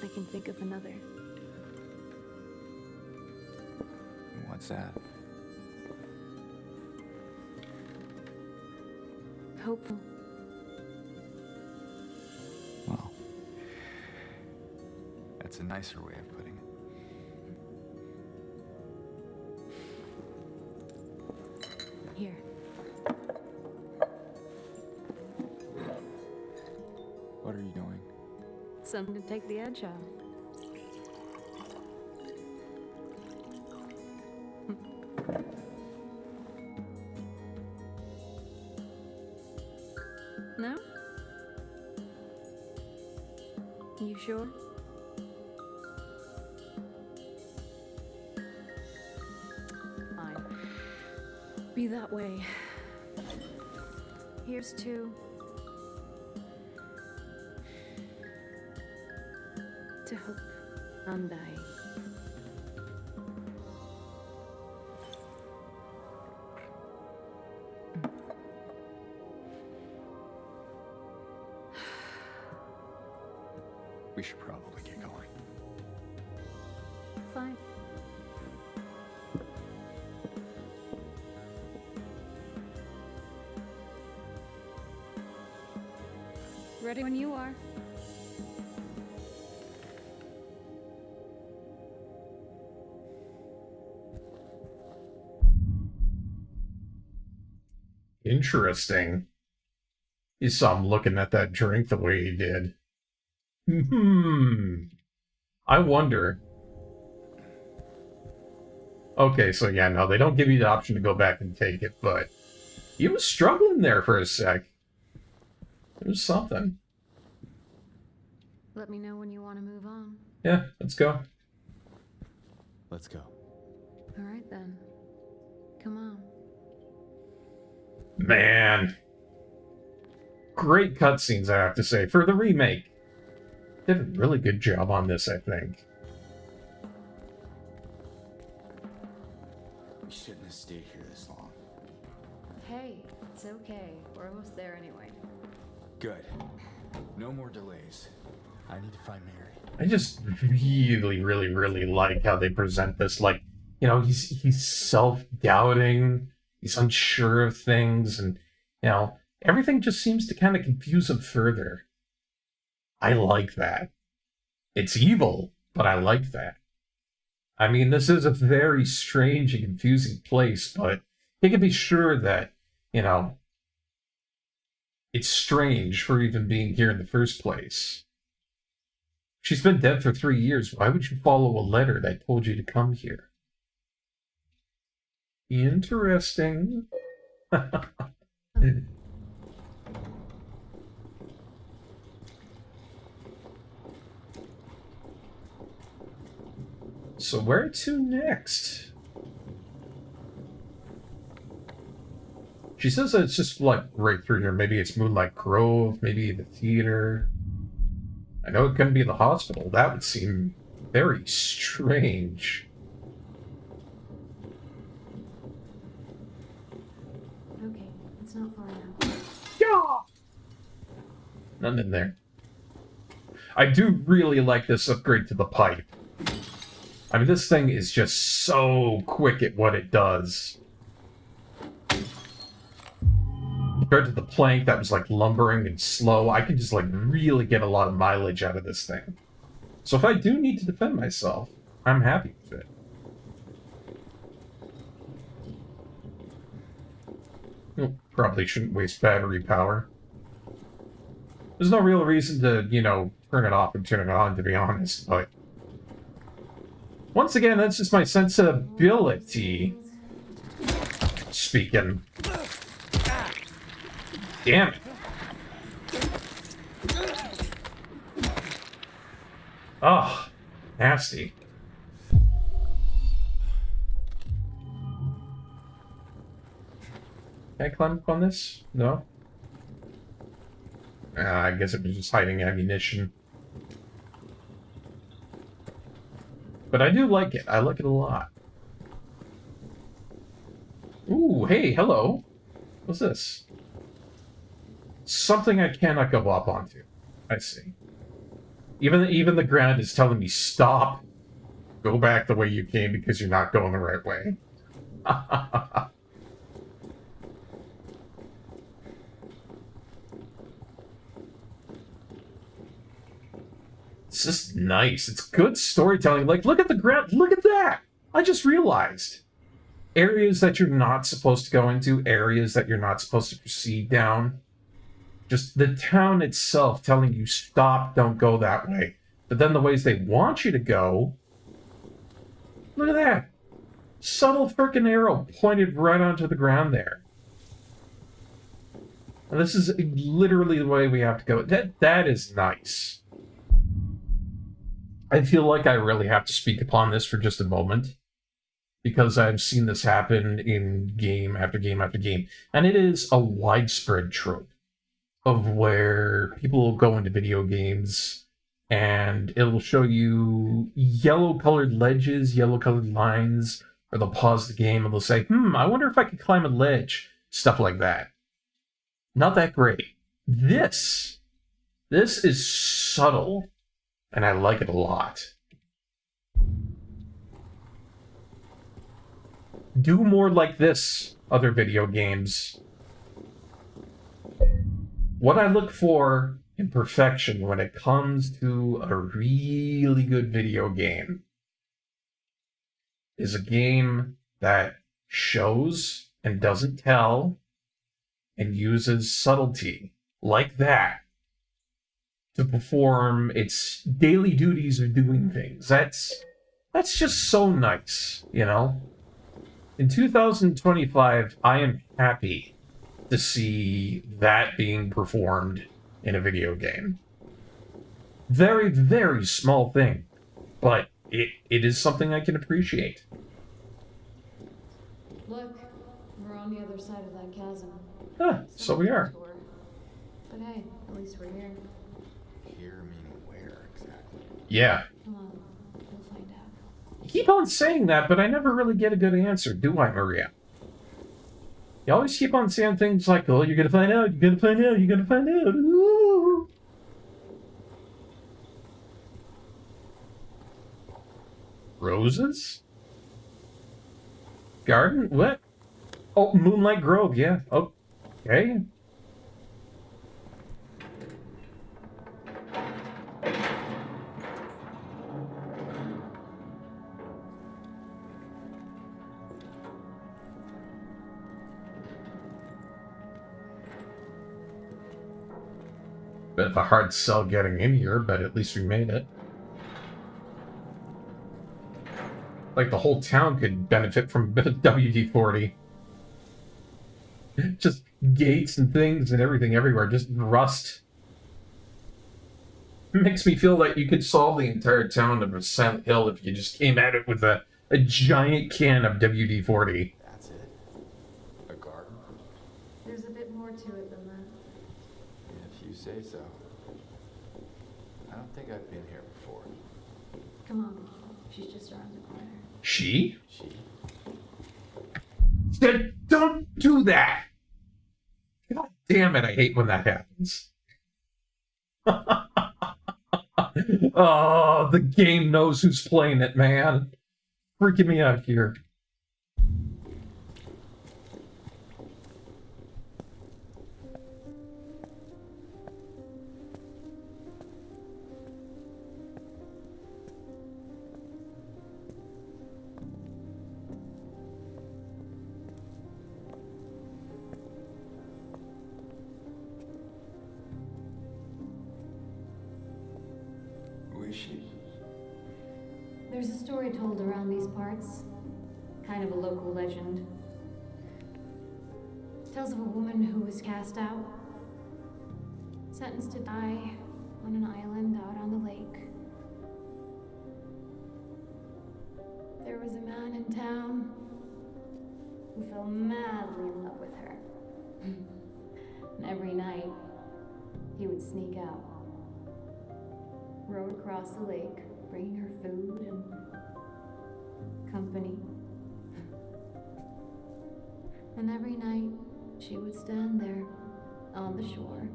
I can think of another. What's that? Hopeful. Well, that's a nicer way of putting it. Here. What are you doing? Something to take the edge off. No? You sure? Fine. Be that way. Here's to... to hope. Undying. We should probably get going. Fine. Ready when you are. Interesting. You saw him looking at that drink the way he did. I wonder. Okay, so yeah, no, they don't give you the option to go back and take it, but he was struggling there for a sec. It was something. Let me know when you want to move on. Yeah, let's go. Let's go. All right then. Come on. Man. Great cutscenes, I have to say, for the remake. Did a really good job on this, I think. We shouldn't have stayed here this long. Hey, it's okay. We're almost there anyway. Good. No more delays. I need to find Mary. I just really like how they present this. Like, you know, he's self-doubting, he's unsure of things, and, you know, everything just seems to kind of confuse him further. I like that. It's evil, but I like that. I mean, this is a very strange and confusing place, but you can be sure that, you know, it's strange for even being here in the first place. She's been dead for 3 years. Why would you follow a letter that told you to come here? Interesting. So where to next? She says that it's just like right through here. Maybe it's Moonlight Grove, maybe the theater. I know it couldn't be the hospital. That would seem very strange. Okay, it's not far now. Yeah! None in there. I do really like this upgrade to the pipe. I mean, this thing is just so quick at what it does. Compared to the plank that was like lumbering and slow, I can just like really get a lot of mileage out of this thing. So if I do need to defend myself, I'm happy with it. Well, probably shouldn't waste battery power. There's no real reason to, you know, turn it off and turn it on, to be honest, but... Once again, that's just my sensibility speaking. Damn it. Oh, nasty. Can I climb up on this? No? I guess it was just hiding ammunition. But I do like it. I like it a lot. Ooh, hey, hello. What's this? Something I cannot go up onto. I see. Even the ground is telling me, stop. Go back the way you came because you're not going the right way. It's just nice. It's good storytelling. Like, look at the ground. Look at that. I just realized. Areas that you're not supposed to go into, areas that you're not supposed to proceed down. Just the town itself telling you, stop, don't go that way. But then the ways they want you to go, look at that. Subtle frickin' arrow pointed right onto the ground there. And this is literally the way we have to go. That is nice. I feel like I really have to speak upon this for just a moment, because I've seen this happen in game after game after game. And it is a widespread trope of where people will go into video games and it'll show you yellow-colored ledges, yellow-colored lines, or they'll pause the game and they'll say, I wonder if I could climb a ledge. Stuff like that. Not that great. This is subtle, and I like it a lot. Do more like this, other video games. What I look for in perfection when it comes to a really good video game is a game that shows and doesn't tell and uses subtlety like that to perform its daily duties of doing things. That's just so nice, you know? In 2025, I am happy to see that being performed in a video game. Very, very small thing, but it is something I can appreciate. Look, we're on the other side of that chasm. Ah, so we are. But hey, at least we're here. Here meaning where exactly? Yeah. Come on, we'll find out. You keep on saying that, but I never really get a good answer, do I, Maria? You always keep on saying things like, oh, you're gonna find out, you're gonna find out, you're gonna find out. Ooh. Roses? Garden? What? Oh, Moonlight Grove, yeah. Okay. Bit of a hard sell getting in here, but at least we made it. Like the whole town could benefit from a bit of WD-40. Just gates and things and everything everywhere, just rust. It makes me feel like you could solve the entire town of Silent Hill if you just came at it with a giant can of WD-40. That's it? A garden? There's a bit more to it than that. If you say so. I don't think I've been here before. Come on, she's just around the corner. She? She? Said, don't do that! God damn it, I hate when that happens. Oh, the game knows who's playing it, man. Freaking me out here. Who is she? There's a story told around these parts. Kind of a local legend. It tells of a woman who was cast out. Sentenced to die on an island out on the lake. There was a man in town who fell madly in love with her. And every night, he would sneak out, rowed across the lake, bringing her food and company. And every night, she would stand there on the shore,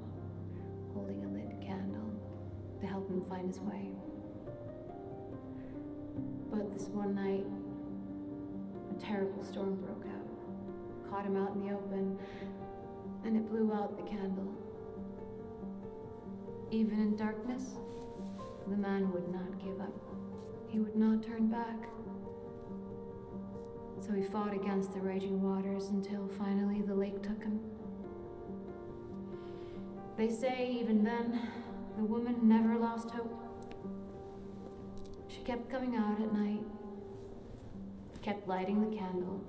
holding a lit candle to help him find his way. But this one night, a terrible storm broke out, caught him out in the open, and it blew out the candle. Even in darkness, the man would not give up. He would not turn back. So he fought against the raging waters until finally the lake took him. They say even then, the woman never lost hope. She kept coming out at night, kept lighting the candle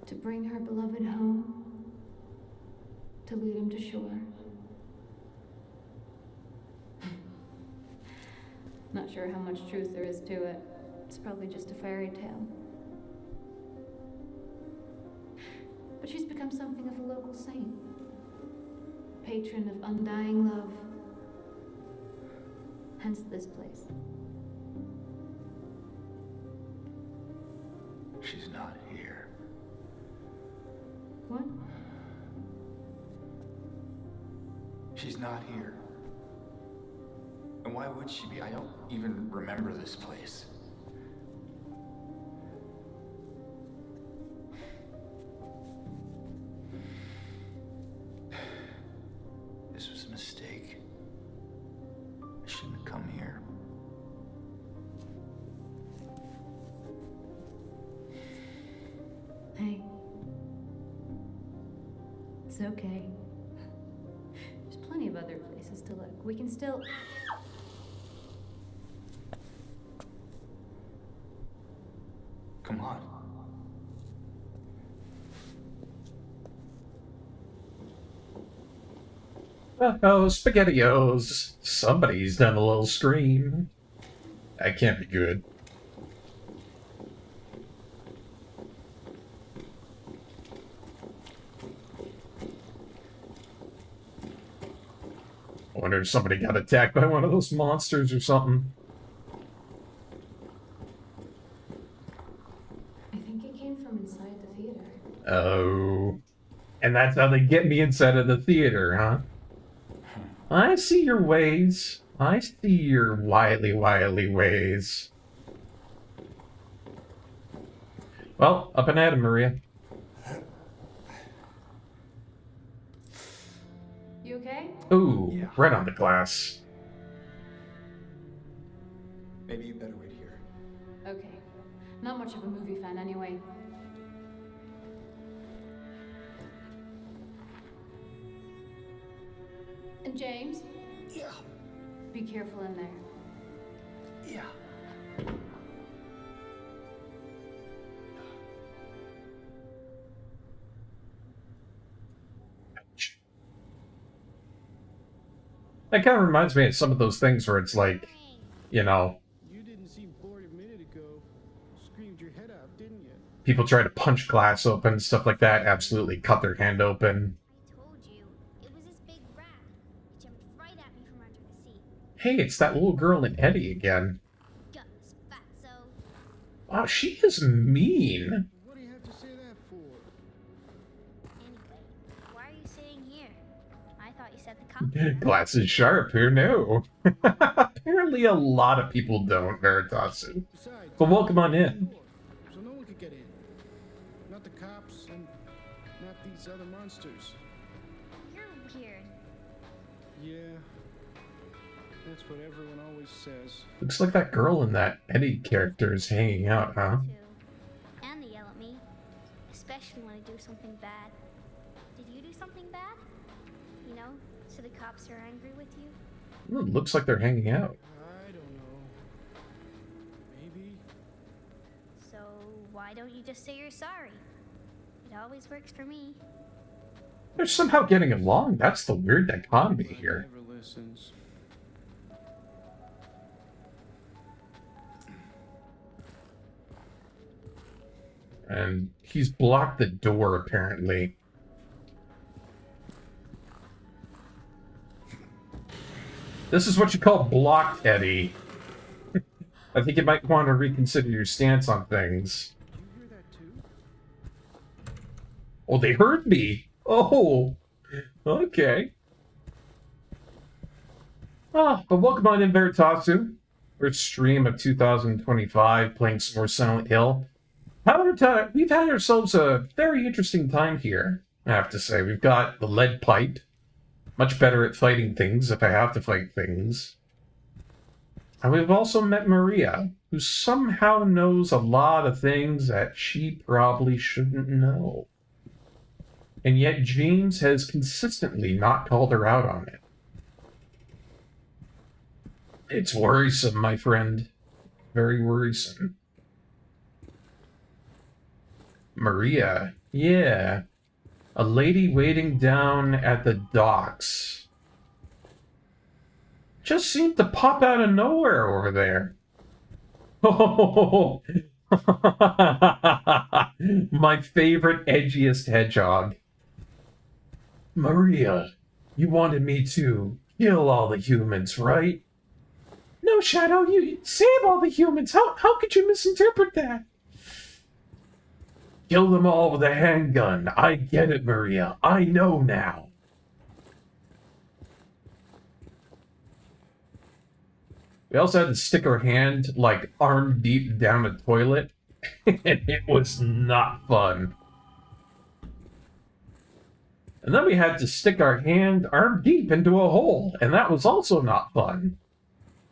to bring her beloved home, to lead him to shore. Not sure how much truth there is to it. It's probably just a fairy tale. But she's become something of a local saint, patron of undying love. Hence this place. She's not here. What? She's not here. And why would she be? I don't even remember this place. This was a mistake. I shouldn't have come here. Hey. It's okay. There's plenty of other places to look. We can still... Come on. Oh, SpaghettiOs. Somebody's done a little scream. That can't be good. I wonder if somebody got attacked by one of those monsters or something. I think it came from inside the theater. Oh. And that's how they get me inside of the theater, huh? I see your ways. I see your wily ways. Well, up and at 'em, Maria. You okay? Ooh, Yeah. right on the glass. Maybe you better wait here. Okay. Not much of a movie fan anyway. And James? Yeah. Be careful in there. Yeah. That kind of reminds me of some of those things where it's like, you know, You didn't seem bored a minute ago. Screamed your head off, didn't you? people try to punch glass open, stuff like that, absolutely cut their hand open. I told you, it was this big rat. It jumped right at me from under the seat. Hey, it's that little girl in Eddie again. Gutless fatso. Wow, she is mean. What do you have to say that for? Anyway, why are you sitting here? I thought you said the cops were out. Glass is sharp, who knew? Apparently a lot of people don't, Veritasu. Besides, But welcome on in. so no one could get in. Not the cops and not these other monsters. You're weird. Yeah, that's what everyone always says. Looks like that girl in that Eddie character is hanging out, huh? Too. And they yell at me. Especially when I do something bad. Did you do something bad? You know, so the cops are angry with you? Ooh, looks like they're hanging out. I don't know. Maybe. So why don't you just say you're sorry? It always works for me. They're somehow getting along. That's the weird dichotomy But here. never listens. And he's blocked the door, apparently. This is what you call blocked, Eddie. I think you might want to reconsider your stance on things. Did you hear that too? Oh, they heard me! Oh! Okay. But welcome on in, Veritasu. First stream of 2025, playing some more Silent Hill. We've had ourselves a very interesting time here, I have to say. We've got the lead pipe. Much better at fighting things if I have to fight things. And we've also met Maria, who somehow knows a lot of things that she probably shouldn't know. And yet James has consistently not called her out on it. It's worrisome, my friend. Very worrisome. Maria. Yeah. A lady waiting down at the docks. Just seemed to pop out of nowhere over there. Oh, my favorite, edgiest hedgehog. Maria, you wanted me to kill all the humans, right? No, Shadow, you save all the humans. How could you misinterpret that? Kill them all with a handgun. I get it, Maria. I know now. We also had to stick our hand, like, arm deep down a toilet. And it was not fun. And then we had to stick our hand arm deep into a hole. And that was also not fun.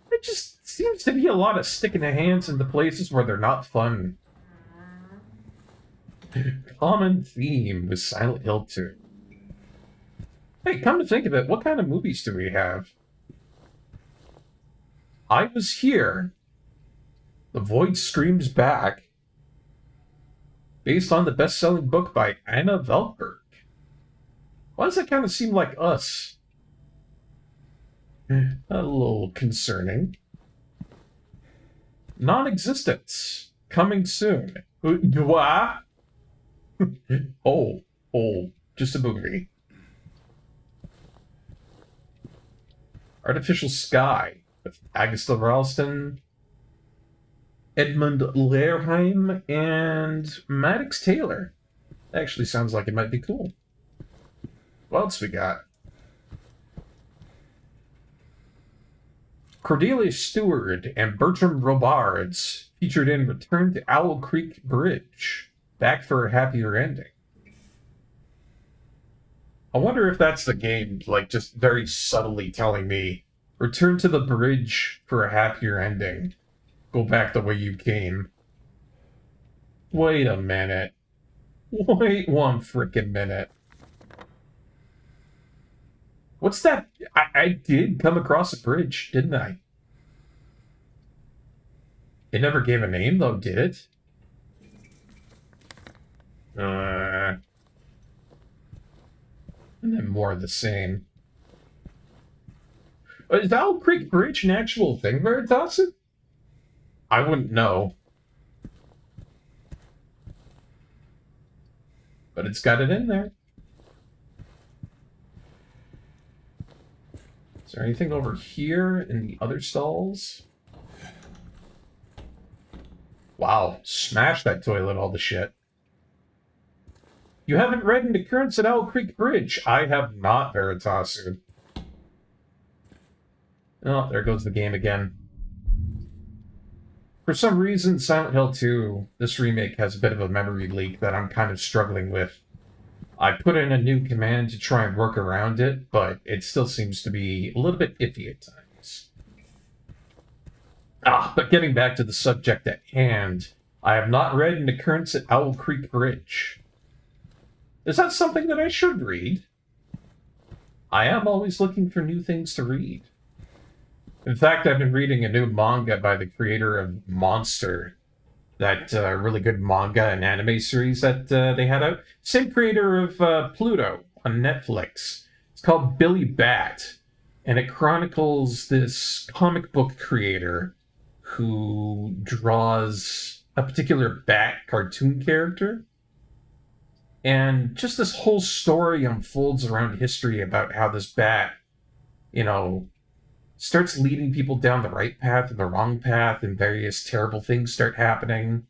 It just seems to be a lot of sticking the hands into places where they're not fun. Common theme with Silent Hill 2. Hey, come to think of it, what kind of movies do we have? I Was Here. The Void Screams Back. Based on the best-selling book by Anna Veltberg. Why does that kind of seem like us? A little concerning. Non-existence. Coming soon. What? Oh, just a movie. Artificial Sky with Agatha Ralston, Edmund Lehrheim, and Maddox Taylor. Actually sounds like it might be cool. What else we got? Cordelia Stewart and Bertram Robards featured in Return to Owl Creek Bridge. Back for a happier ending. I wonder if that's the game, like, just very subtly telling me, return to the bridge for a happier ending. Go back the way you came. Wait a minute. Wait one frickin' minute. What's that? I did come across a bridge, didn't I? It never gave a name, though, did it? And then more of the same. Is Owl Creek Bridge an actual thing, Veritasium? I wouldn't know. But it's got it in there. Is there anything over here in the other stalls? Wow, smash that toilet, all the shit. You haven't read into Currents at Owl Creek Bridge. I have not, Veritasu. Oh, there goes the game again. For some reason, Silent Hill 2, this remake, has a bit of a memory leak that I'm kind of struggling with. I put in a new command to try and work around it, but it still seems to be a little bit iffy at times. But getting back to the subject at hand, I have not read into Currents at Owl Creek Bridge. Is that something that I should read? I am always looking for new things to read. In fact, I've been reading a new manga by the creator of Monster. That really good manga and anime series that they had out. Same creator of Pluto on Netflix. It's called Billy Bat. And it chronicles this comic book creator who draws a particular bat cartoon character. And just this whole story unfolds around history about how this bat, you know, starts leading people down the right path or the wrong path, and various terrible things start happening.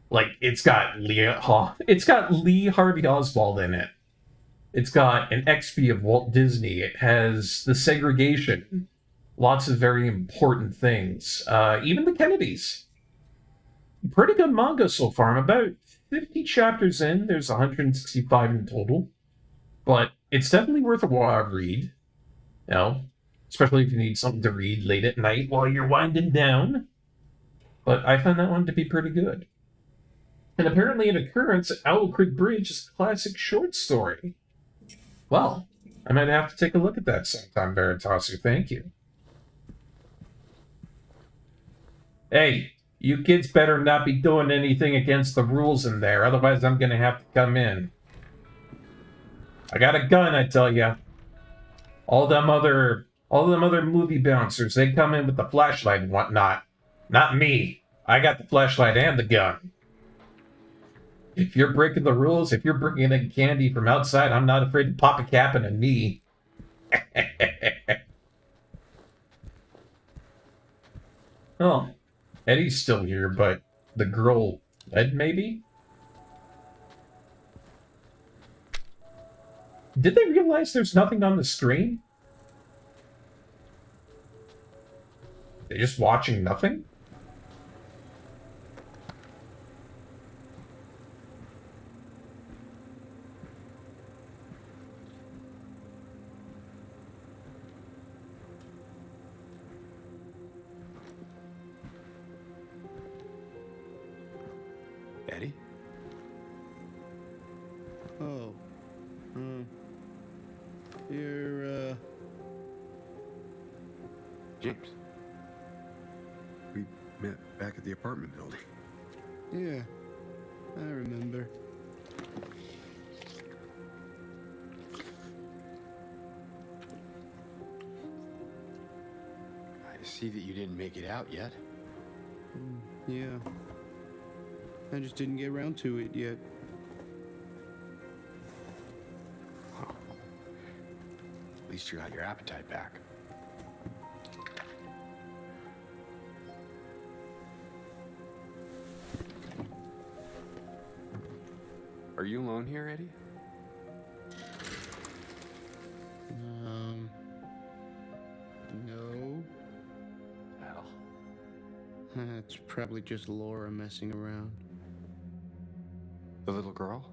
Like, it's got Lee Harvey Oswald in it. It's got an XP of Walt Disney. It has the segregation. Lots of very important things. Even the Kennedys. Pretty good manga so far. I'm about 50 chapters in. There's 165 in total. But it's definitely worth a while read. You know, especially if you need something to read late at night while you're winding down. But I found that one to be pretty good. And apparently an occurrence at Owl Creek Bridge is a classic short story. Well, I might have to take a look at that sometime, Veritasu. Thank you. Hey, you kids better not be doing anything against the rules in there, otherwise I'm gonna have to come in. I got a gun, I tell ya. All them other movie bouncers, they come in with the flashlight and whatnot. Not me. I got the flashlight and the gun. If you're breaking the rules, if you're bringing in candy from outside, I'm not afraid to pop a cap in a knee. Oh, Eddie's still here, but the girl fled, maybe? Did they realize there's nothing on the screen? They're just watching nothing? Eddie? Oh. You're, James. We met back at the apartment building. Yeah. I remember. I see that you didn't make it out yet. Yeah. I just didn't get around to it yet. At least you got your appetite back. Are you alone here, Eddie? No. Well, It's probably just Laura messing around. the little girl?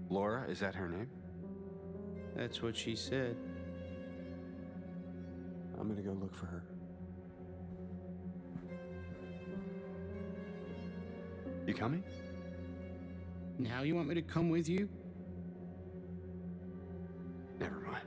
Laura, is that her name? That's what she said. I'm gonna go look for her. You coming? Now you want me to come with you? Never mind.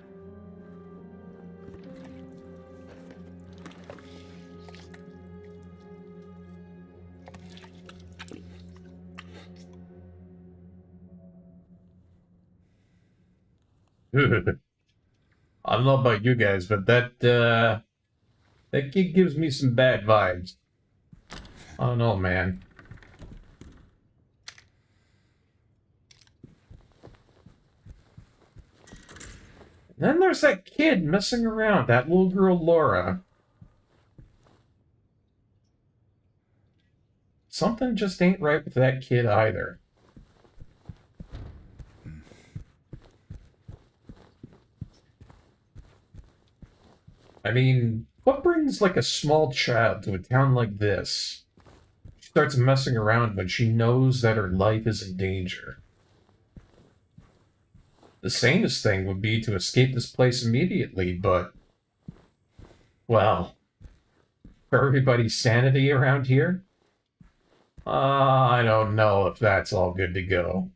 I don't know about you guys, but that kid gives me some bad vibes. I don't know, man. Then there's that kid messing around, that little girl Laura. Something just ain't right with that kid either. I mean, what brings like a small child to a town like this? She starts messing around when she knows that her life is in danger. The sanest thing would be to escape this place immediately, but... well... for everybody's sanity around here? I don't know if that's all good to go.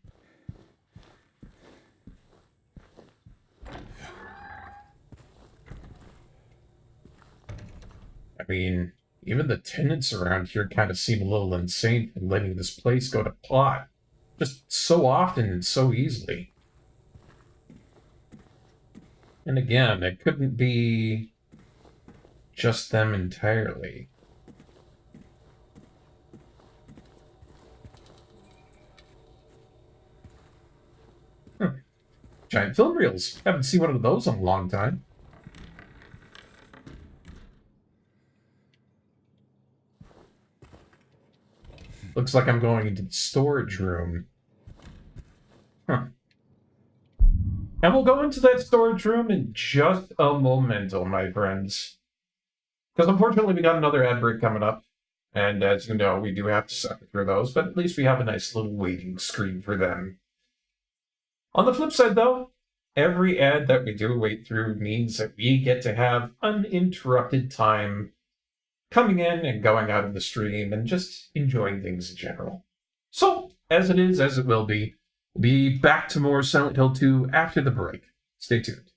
I mean, even the tenants around here kind of seem a little insane for letting this place go to pot. Just so often and so easily. And again, it couldn't be just them entirely. Giant film reels. Haven't seen one of those in a long time. Looks like I'm going into the storage room. Huh. And we'll go into that storage room in just a momento, my friends. Because unfortunately we got another ad break coming up. And as you know, we do have to suffer through those, but at least we have a nice little waiting screen for them. On the flip side, though, every ad that we do wait through means that we get to have uninterrupted time coming in and going out of the stream and just enjoying things in general. So, as it is, as it will be, we'll be back to more Silent Hill 2 after the break. Stay tuned.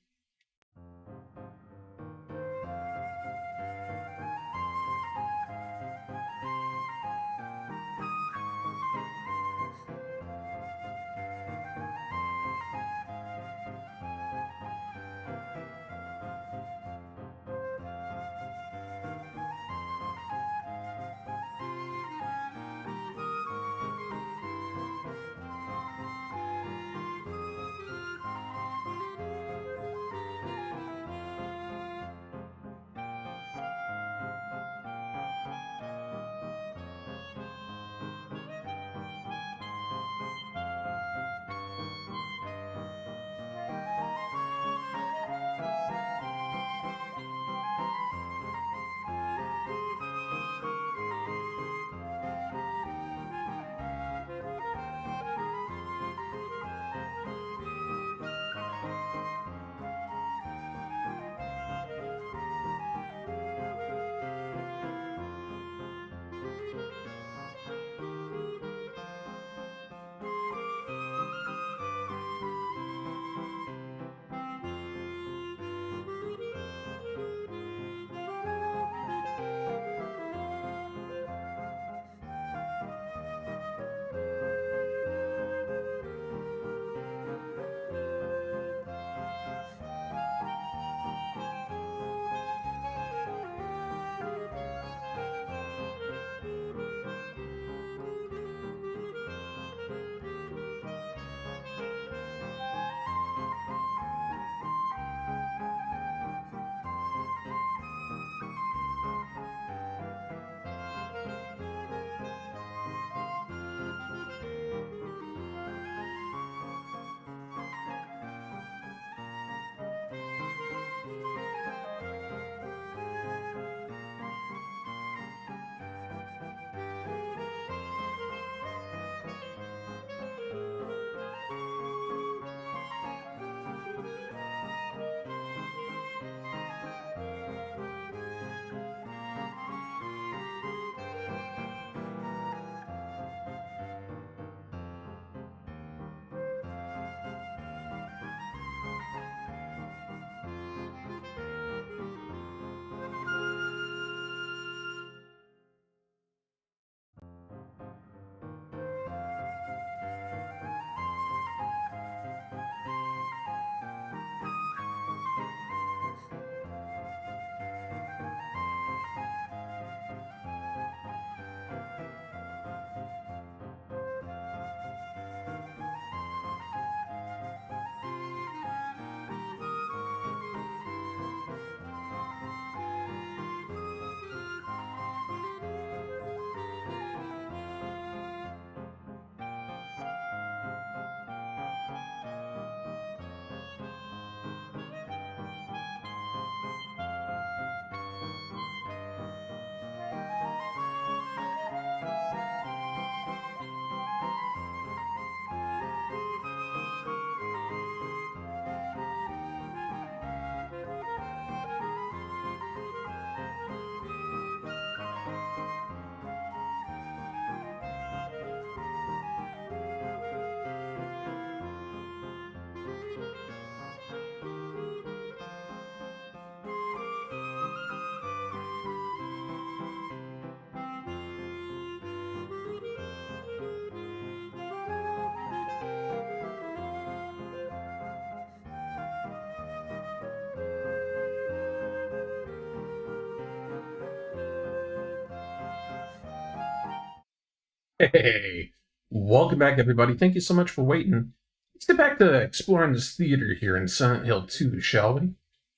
Hey, welcome back, everybody. Thank you so much for waiting. Let's get back to exploring this theater here in Silent Hill 2, shall we?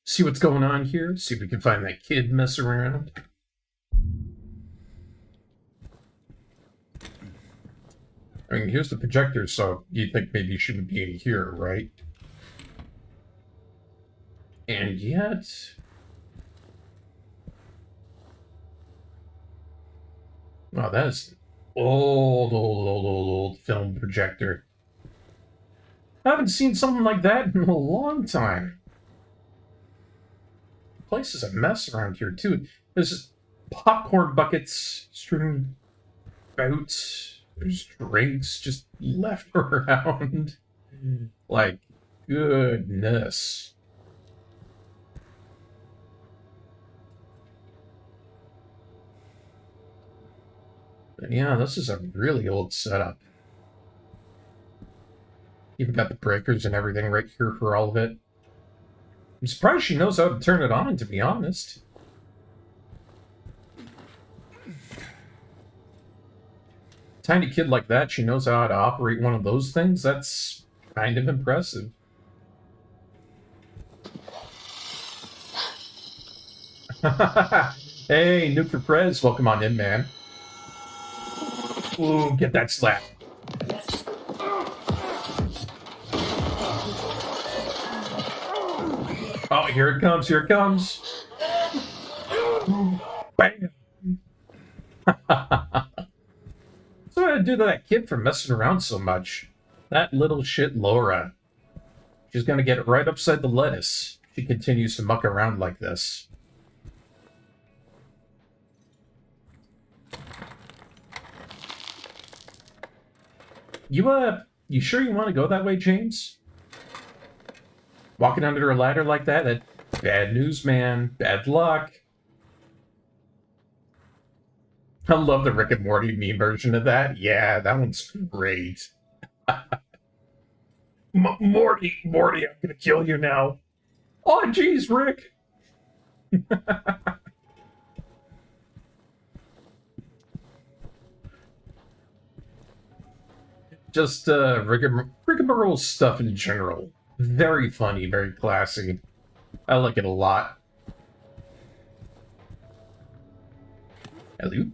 See what's going on here, see if we can find that kid messing around. I mean, here's the projector, so you think maybe you shouldn't be in here, right? And yet... Oh, that is old film projector. I haven't seen something like that in a long time. The place is a mess around here, too. There's just popcorn buckets strewn about. There's drinks just left around. Like, goodness. But yeah, this is a really old setup. Even got the breakers and everything right here for all of it. I'm surprised she knows how to turn it on, to be honest. Tiny kid like that, she knows how to operate one of those things? That's kind of impressive. Hey, Nuke for Prez, welcome on in, man. Ooh, get that slap. Oh, here it comes, here it comes. Bam! So what did I do to that kid for messing around so much? That little shit Laura. She's gonna get right upside the lettuce. She continues to muck around like this. You sure you want to go that way, James? Walking under a ladder like that? Bad news, man. Bad luck. I love the Rick and Morty meme version of that. Yeah, that one's great. Morty, I'm gonna kill you now. Oh, jeez, Rick. Just rigmarole stuff in general. Very funny, very classy. I like it a lot. Hello.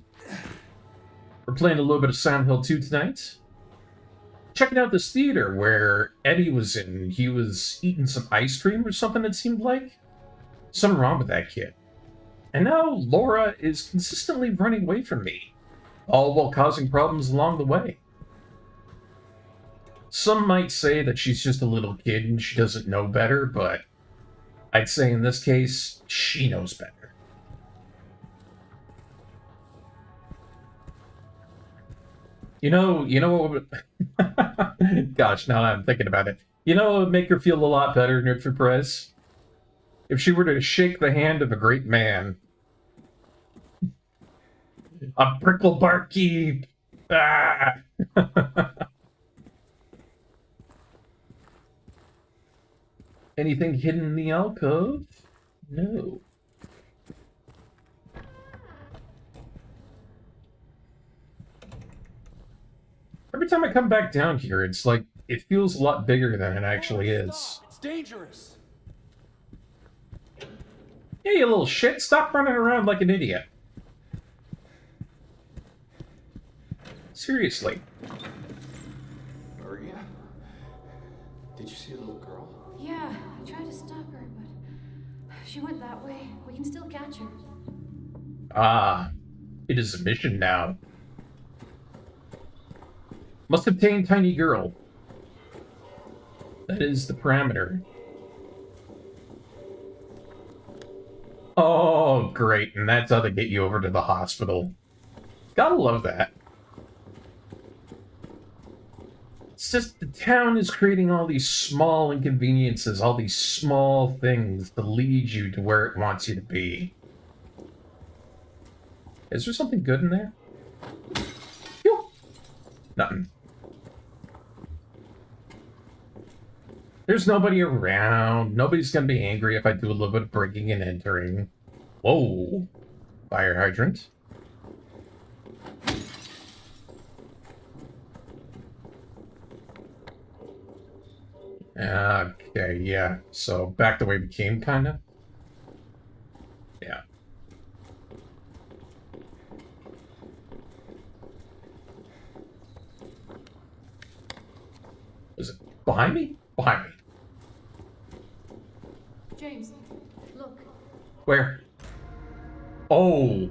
We're playing a little bit of Silent Hill 2 tonight. Checking out this theater where Eddie was in. He was eating some ice cream or something, it seemed like. Something wrong with that kid. And now Laura is consistently running away from me, all while causing problems along the way. Some might say that she's just a little kid and she doesn't know better, but I'd say in this case, she knows better. You know what would... Gosh, now I'm thinking about it. You know what would make her feel a lot better, Nuke for Perez? If she were to shake the hand of a great man. A prickle Barkeep! Ah! Anything hidden in the alcove? No. Every time I come back down here, it's like, it feels a lot bigger than it actually is. It's dangerous. Hey, you little shit, stop running around like an idiot. Seriously. Maria? Did you see a little girl? Yeah, I tried to stop her, but she went that way. We can still catch her. Ah, it is a mission now. Must obtain tiny girl. That is the parameter. Oh, great, and that's how they get you over to the hospital. Gotta love that. It's just the town is creating all these small inconveniences, all these small things to lead you to where it wants you to be. Is there something good in there? Phew. Nothing. There's nobody around. Nobody's gonna be angry if I do a little bit of breaking and entering. Whoa. Fire hydrant. Okay, yeah. So back the way we came, kinda? Yeah. Behind me? Behind me. James, look. Where? Oh.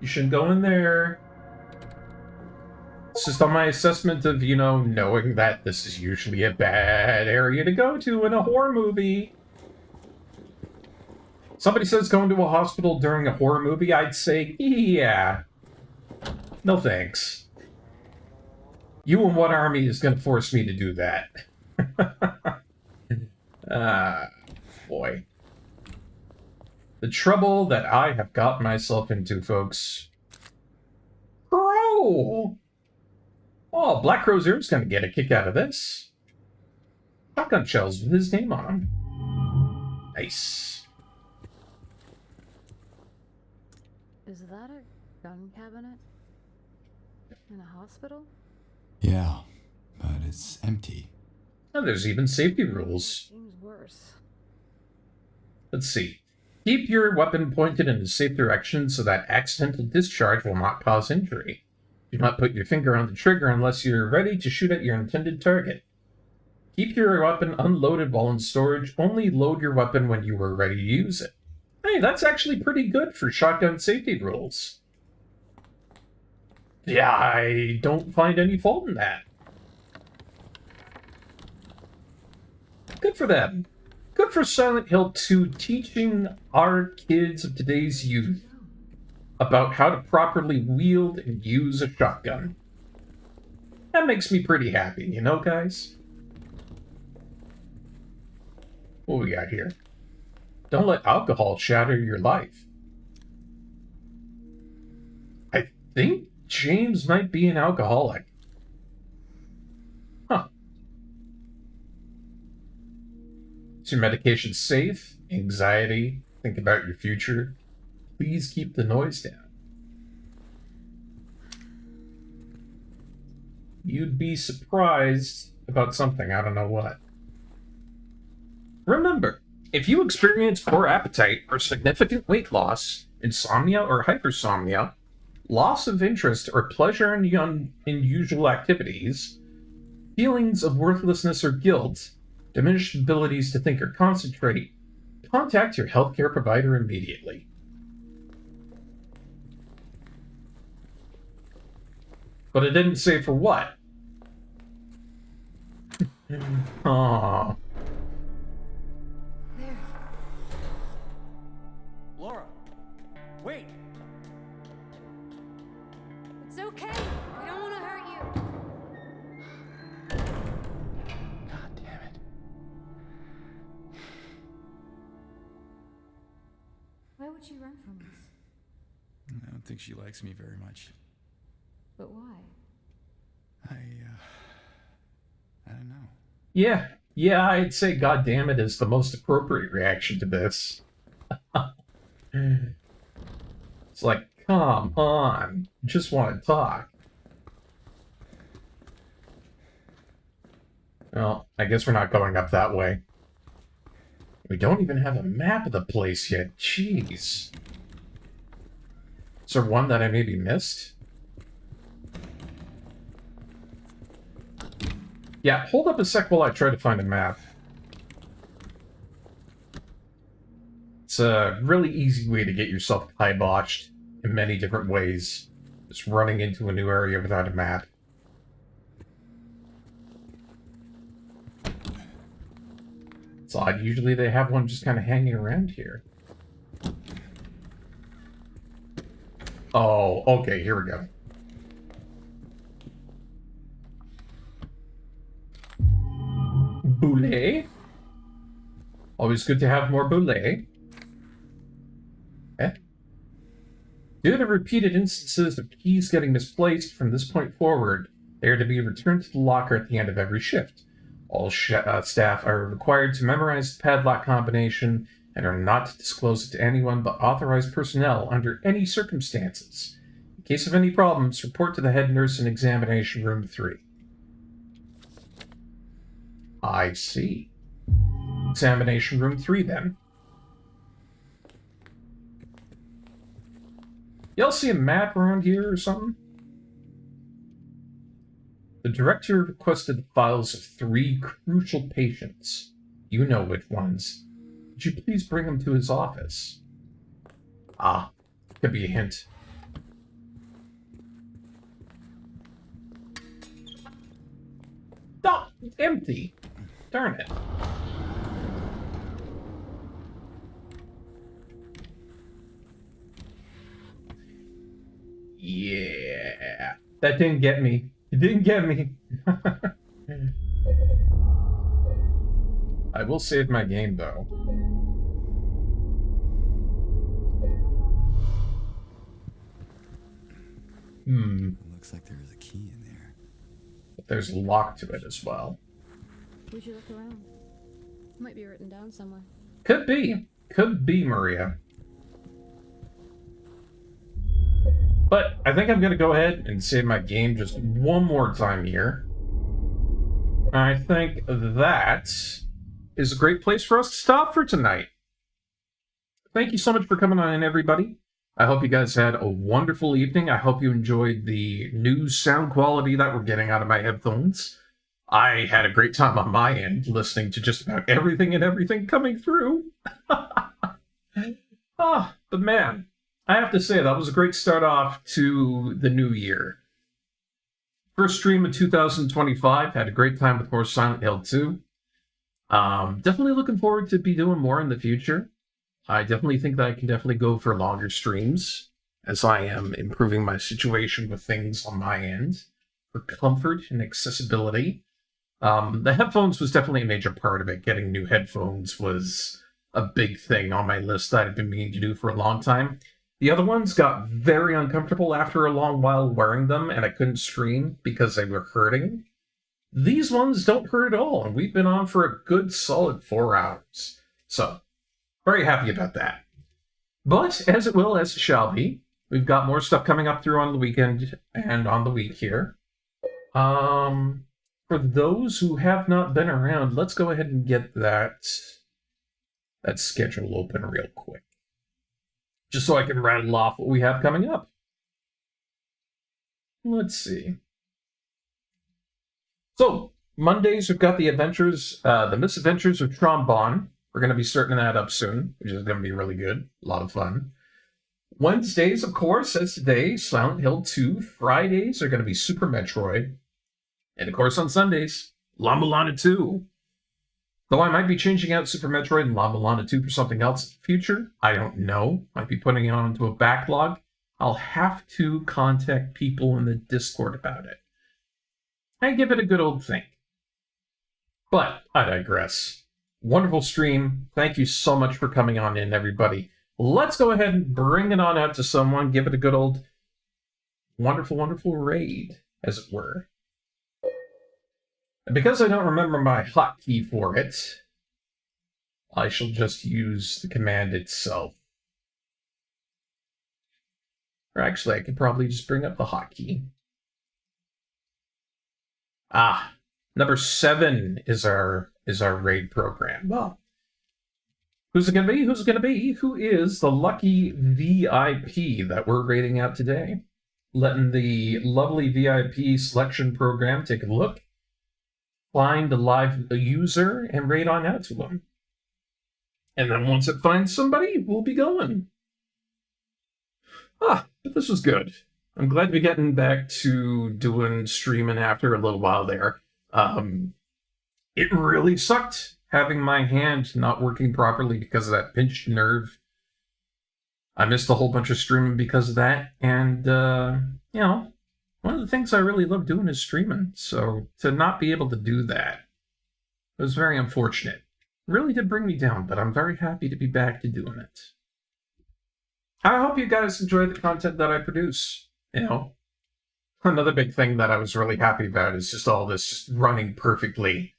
You shouldn't go in there. It's just on my assessment of, you know, knowing that this is usually a bad area to go to in a horror movie. Somebody says going to a hospital during a horror movie, I'd say, yeah. No thanks. You and what army is going to force me to do that? Boy. The trouble that I have got myself into, folks. Crow! Oh, Black Crow's ear's going to get a kick out of this. Shotgun shells with his name on them. Nice. Is that a gun cabinet? In a hospital? Yeah, but it's empty. And there's even safety rules. Seems worse. Let's see. Keep your weapon pointed in a safe direction so that accidental discharge will not cause injury. Do not put your finger on the trigger unless you're ready to shoot at your intended target. Keep your weapon unloaded while in storage. Only load your weapon when you are ready to use it. Hey, that's actually pretty good for shotgun safety rules. Yeah, I don't find any fault in that. Good for them. Good for Silent Hill 2 teaching our kids of today's youth about how to properly wield and use a shotgun. That makes me pretty happy, you know, guys? What we got here? Don't let alcohol shatter your life. I think James might be an alcoholic. Huh. Is your medication safe? Anxiety? Think about your future? Please keep the noise down. You'd be surprised about something, I don't know what. Remember, if you experience poor appetite or significant weight loss, insomnia or hypersomnia, loss of interest or pleasure in unusual activities, feelings of worthlessness or guilt, diminished abilities to think or concentrate, contact your healthcare provider immediately. But it didn't say for what. Aww. There. Laura, wait! It's okay. We don't want to hurt you. God damn it. Why would she run from us? I don't think she likes me very much. But why? I don't know. Yeah, I'd say God damn it is the most appropriate reaction to this. It's like, come on, just want to talk. Well, I guess we're not going up that way. We don't even have a map of the place yet, jeez. Is there one that I maybe missed? Yeah, hold up a sec while I try to find a map. It's a really easy way to get yourself kiboshed in many different ways. Just running into a new area without a map. It's odd, usually they have one just kind of hanging around here. Oh, okay, here we go. Boulet. Always good to have more boulet. Okay. Due to repeated instances of keys getting misplaced from this point forward, they are to be returned to the locker at the end of every shift. All staff are required to memorize the padlock combination and are not to disclose it to anyone but authorized personnel under any circumstances. In case of any problems, report to the head nurse in examination room 3. I see. Examination room 3, then. Y'all see a map around here or something? The director requested the files of 3 crucial patients. You know which ones. Would you please bring them to his office? Ah, could be a hint. Oh, it's empty. Darn it. Yeah. That didn't get me. It didn't get me. I will save my game, though. Looks like there is a key in there. But there's a lock to it as well. We should look around. Might be written down somewhere. Could be. Could be, Maria. But I think I'm going to go ahead and save my game just one more time here. I think that is a great place for us to stop for tonight. Thank you so much for coming on in, everybody. I hope you guys had a wonderful evening. I hope you enjoyed the new sound quality that we're getting out of my headphones. I had a great time on my end listening to just about everything coming through. But man, I have to say that was a great start off to the new year. First stream of 2025. Had a great time with more Silent Hill 2. Definitely looking forward to be doing more in the future. I definitely think that I can definitely go for longer streams as I am improving my situation with things on my end for comfort and accessibility. The headphones was definitely a major part of it. Getting new headphones was a big thing on my list that I've been meaning to do for a long time. The other ones got very uncomfortable after a long while wearing them, and I couldn't stream because they were hurting. These ones don't hurt at all, and we've been on for a good solid 4 hours. So, very happy about that. But, as it will, as it shall be, we've got more stuff coming up through on the weekend and on the week here. For those who have not been around, let's go ahead and get that schedule open real quick. Just so I can rattle off what we have coming up. Let's see. So, Mondays, we've got the Misadventures of Trombone. We're going to be starting that up soon, which is going to be really good. A lot of fun. Wednesdays, of course, as today, Silent Hill 2. Fridays are going to be Super Metroid. And, of course, on Sundays, La Mulana 2. Though I might be changing out Super Metroid and La Mulana 2 for something else in the future. I don't know. Might be putting it onto a backlog. I'll have to contact people in the Discord about it. And give it a good old think. But I digress. Wonderful stream. Thank you so much for coming on in, everybody. Let's go ahead and bring it on out to someone. Give it a good old wonderful raid, as it were. And because I don't remember my hotkey for it, I shall just use the command itself. Or actually, I could probably just bring up the hotkey. Number 7 is our raid program. Well, who's it gonna be? Who's it gonna be? Who is the lucky VIP that we're raiding out today? Letting the lovely VIP selection program take a look, find a live user, and raid on out to them. And then once it finds somebody, we'll be going. But this was good. I'm glad to be getting back to doing streaming after a little while there. It really sucked having my hand not working properly because of that pinched nerve. I missed a whole bunch of streaming because of that, and, one of the things I really love doing is streaming, so to not be able to do that was very unfortunate. It really did bring me down, but I'm very happy to be back to doing it. I hope you guys enjoy the content that I produce. Another big thing that I was really happy about is just all this just running perfectly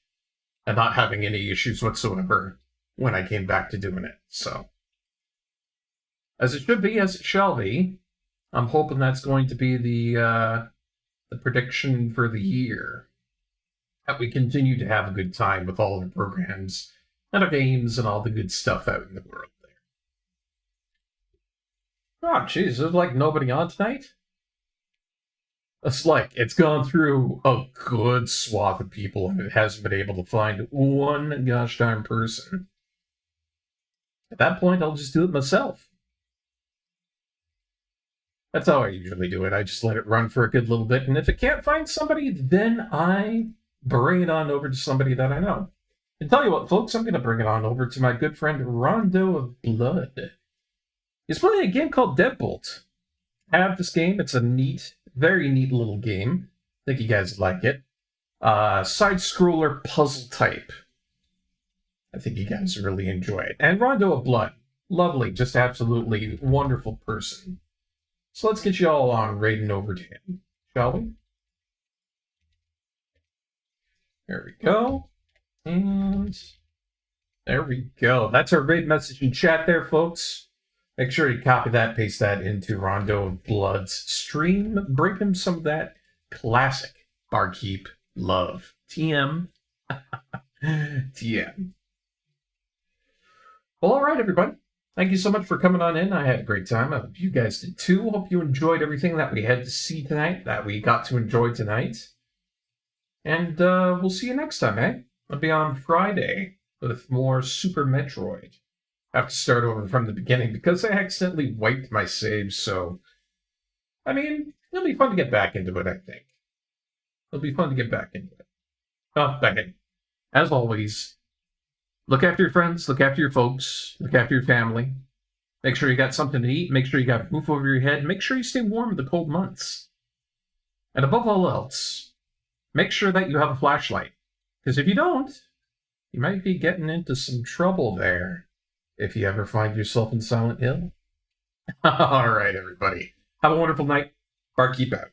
and not having any issues whatsoever when I came back to doing it. So, as it should be, as it shall be. I'm hoping that's going to be the prediction for the year. That we continue to have a good time with all the programs and our games and all the good stuff out in the world there. Oh, jeez, there's like nobody on tonight? It's gone through a good swath of people and it hasn't been able to find one gosh darn person. At that point, I'll just do it myself. That's how I usually do it. I just let it run for a good little bit, and if it can't find somebody, then I bring it on over to somebody that I know. And tell you what, folks, I'm going to bring it on over to my good friend Rondo of Blood. He's playing a game called Deadbolt. I have this game. It's a neat, very neat little game. I think you guys like it. Side-scroller puzzle type. I think you guys really enjoy it. And Rondo of Blood. Lovely, just absolutely wonderful person. So let's get you all on raiding over to him, shall we? There we go. And there we go. That's our raid message in chat there, folks. Make sure you copy that, paste that into Rondo of Blood's stream. Bring him some of that classic Barkeep love. TM. TM. Well, all right, everybody. Thank you so much for coming on in. I had a great time. I hope you guys did too. Hope you enjoyed everything that we had to see tonight, that we got to enjoy tonight. And we'll see you next time, eh? I'll be on Friday with more Super Metroid. I have to start over from the beginning because I accidentally wiped my saves, so... I mean, it'll be fun to get back into it, I think. It'll be fun to get back into it. Oh, hey, as always, look after your friends, look after your folks, look after your family. Make sure you got something to eat, make sure you got a roof over your head, make sure you stay warm in the cold months. And above all else, make sure that you have a flashlight. Because if you don't, you might be getting into some trouble there if you ever find yourself in Silent Hill. All right, everybody. Have a wonderful night. Barkeep out.